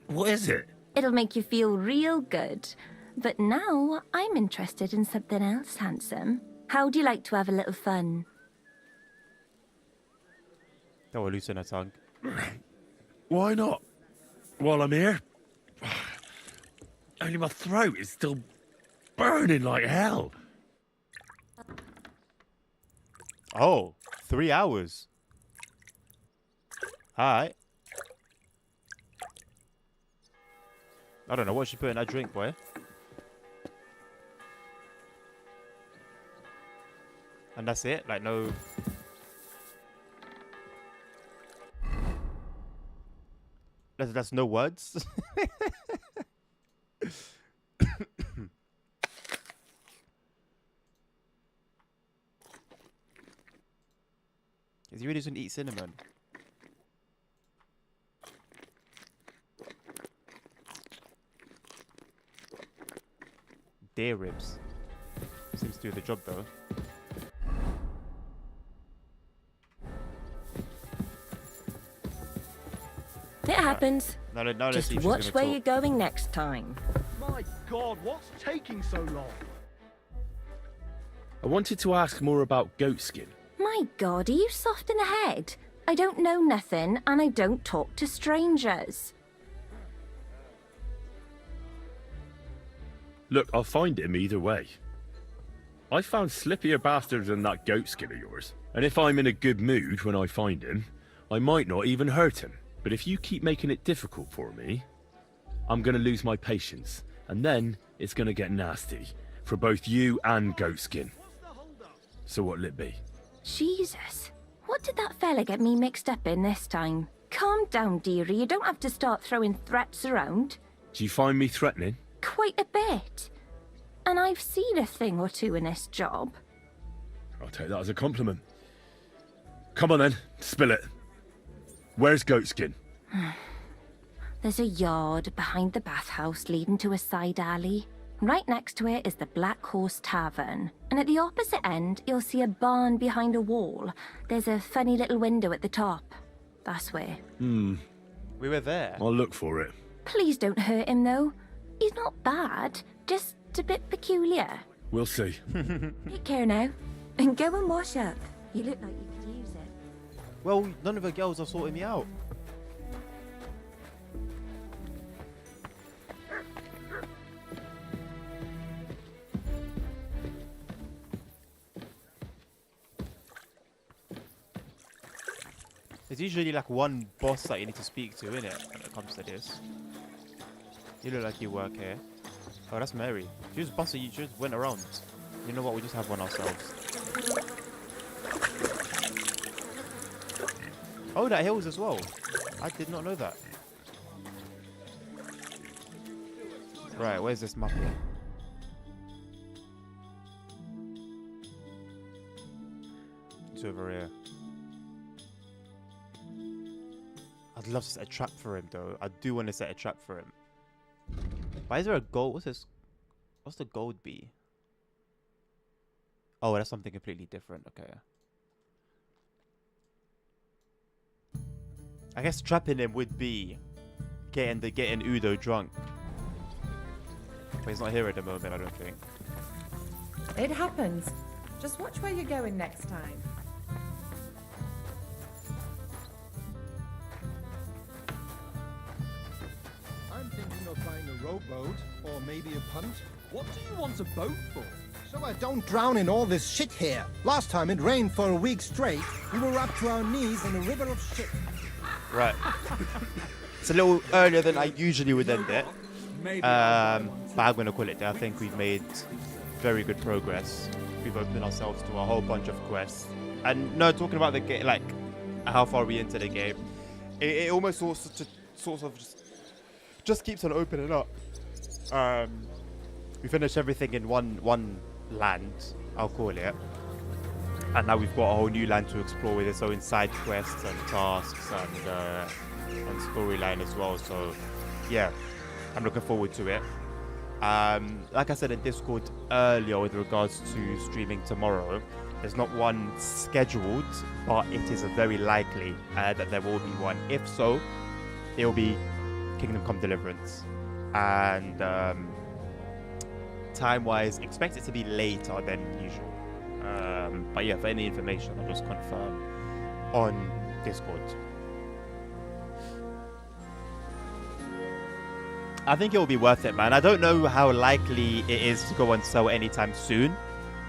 [SPEAKER 5] What is it?
[SPEAKER 8] It'll make you feel real good. But now I'm interested in something else, handsome. How'd you like to have a little fun?
[SPEAKER 1] That will loosen her tongue.
[SPEAKER 5] Why not? While I'm here? Only my throat is still burning like hell.
[SPEAKER 1] Oh, 3 hours. Alright. I don't know what she put in that drink, boy. And that's it? Like, no... That's no words? Is he really just gonna eat cinnamon? Deer ribs. Seems to do the job though.
[SPEAKER 8] It happens.
[SPEAKER 1] Now let's
[SPEAKER 8] Just
[SPEAKER 1] see if she's
[SPEAKER 8] watch
[SPEAKER 1] gonna
[SPEAKER 8] where
[SPEAKER 1] talk.
[SPEAKER 8] you're going next time.
[SPEAKER 17] My God, what's taking so long?
[SPEAKER 19] I wanted to ask more about Goatskin.
[SPEAKER 8] My God, are you soft in the head? I don't know nothing, and I don't talk to strangers.
[SPEAKER 19] Look, I'll find him either way. I found slippier bastards than that Goatskin of yours. And if I'm in a good mood when I find him, I might not even hurt him. But if you keep making it difficult for me, I'm gonna lose my patience. And then it's gonna get nasty. For both you and Goatskin. So what'll it be?
[SPEAKER 8] Jesus, what did that fella get me mixed up in this time? Calm down, dearie. You don't have to start throwing threats around.
[SPEAKER 19] Do you find me threatening?
[SPEAKER 8] Quite a bit. And I've seen a thing or two in this job.
[SPEAKER 19] I'll take that as a compliment. Come on then, spill it. Where's Goatskin?
[SPEAKER 8] There's a yard behind the bathhouse leading to a side alley. Right next to it is the Black Horse Tavern. And at the opposite end, you'll see a barn behind a wall. There's a funny little window at the top. That's where.
[SPEAKER 19] We
[SPEAKER 1] were there.
[SPEAKER 19] I'll look for it.
[SPEAKER 8] Please don't hurt him, though. He's not bad, just a bit peculiar.
[SPEAKER 19] We'll see.
[SPEAKER 11] Take care now. And go and wash up. You look like you could use it.
[SPEAKER 1] Well, none of the girls are sorting me out. There's usually like one boss that you need to speak to, innit, when it comes to this. You look like you work here. Oh, that's Mary. She was bossy, you just went around. You know what, we just have one ourselves. Oh, that hills as well. I did not know that. Right, where's this map here? to over here? I'd love to set a trap for him, though. I do want to set a trap for him. Why is there a gold? What's this? What's the gold be? Oh, that's something completely different. Okay. I guess trapping him would be getting Udo drunk. But he's not here at the moment, I don't think.
[SPEAKER 2] It happens. Just watch where you're going next time.
[SPEAKER 6] I'm thinking of buying a rowboat or maybe a punt.
[SPEAKER 16] What do you want a boat for?
[SPEAKER 6] So I don't drown in all this shit here. Last time it rained for a week straight. We were up to our knees in a river of shit.
[SPEAKER 1] Right. It's a little earlier than I usually would end it. But I'm going to call it there. I think we've made very good progress. We've opened ourselves to a whole bunch of quests. And no, talking about the game, like how far we into the game, it almost sort of just keeps on opening up. We finished everything in one land, I'll call it. And now we've got a whole new land to explore with its own side quests and tasks and storyline as well. So yeah, I'm looking forward to it. Like I said in Discord earlier with regards to streaming tomorrow, there's not one scheduled, but it is very likely that there will be one. If so, it will be Kingdom Come Deliverance. And time-wise, expect it to be later than usual. But yeah, for any information, I'll just confirm on Discord. I think it will be worth it, man. I don't know how likely it is to go on sale anytime soon,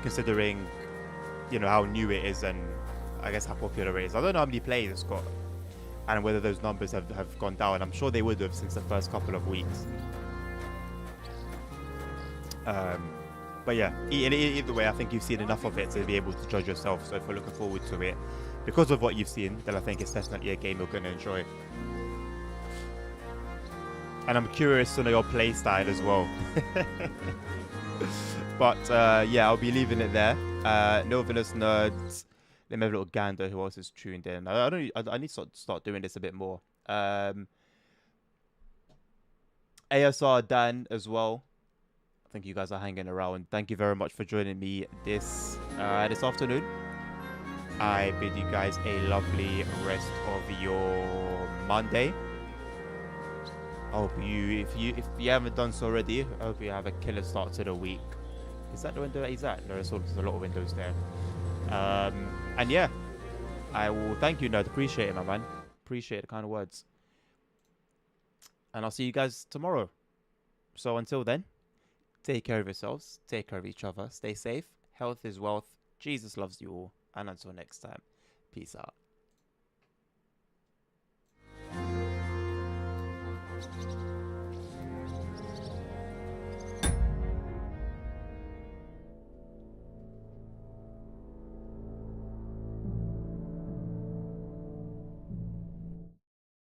[SPEAKER 1] considering, you know, how new it is and I guess how popular it is. I don't know how many players it's got and whether those numbers have gone down. I'm sure they would have since the first couple of weeks. But yeah, either way, I think you've seen enough of it to be able to judge yourself. So if you're looking forward to it, because of what you've seen, then I think it's definitely a game you're going to enjoy. And I'm curious to know your play style as well. But yeah, I'll be leaving it there. Novelist Nerds. Let me have a little gander who else is tuned in. I need to start doing this a bit more. ASR Dan as well. I think you guys are hanging around. Thank you very much for joining me this afternoon. I bid you guys a lovely rest of your Monday. I hope if you haven't done so already, I hope you have a killer start to the week. Is that the window that he's at? No, there's a lot of windows there. And yeah, I will thank you, Nerd. Appreciate it, my man. Appreciate the kind of words. And I'll see you guys tomorrow. So until then, take care of yourselves. Take care of each other. Stay safe. Health is wealth. Jesus loves you all. And until next time, peace out.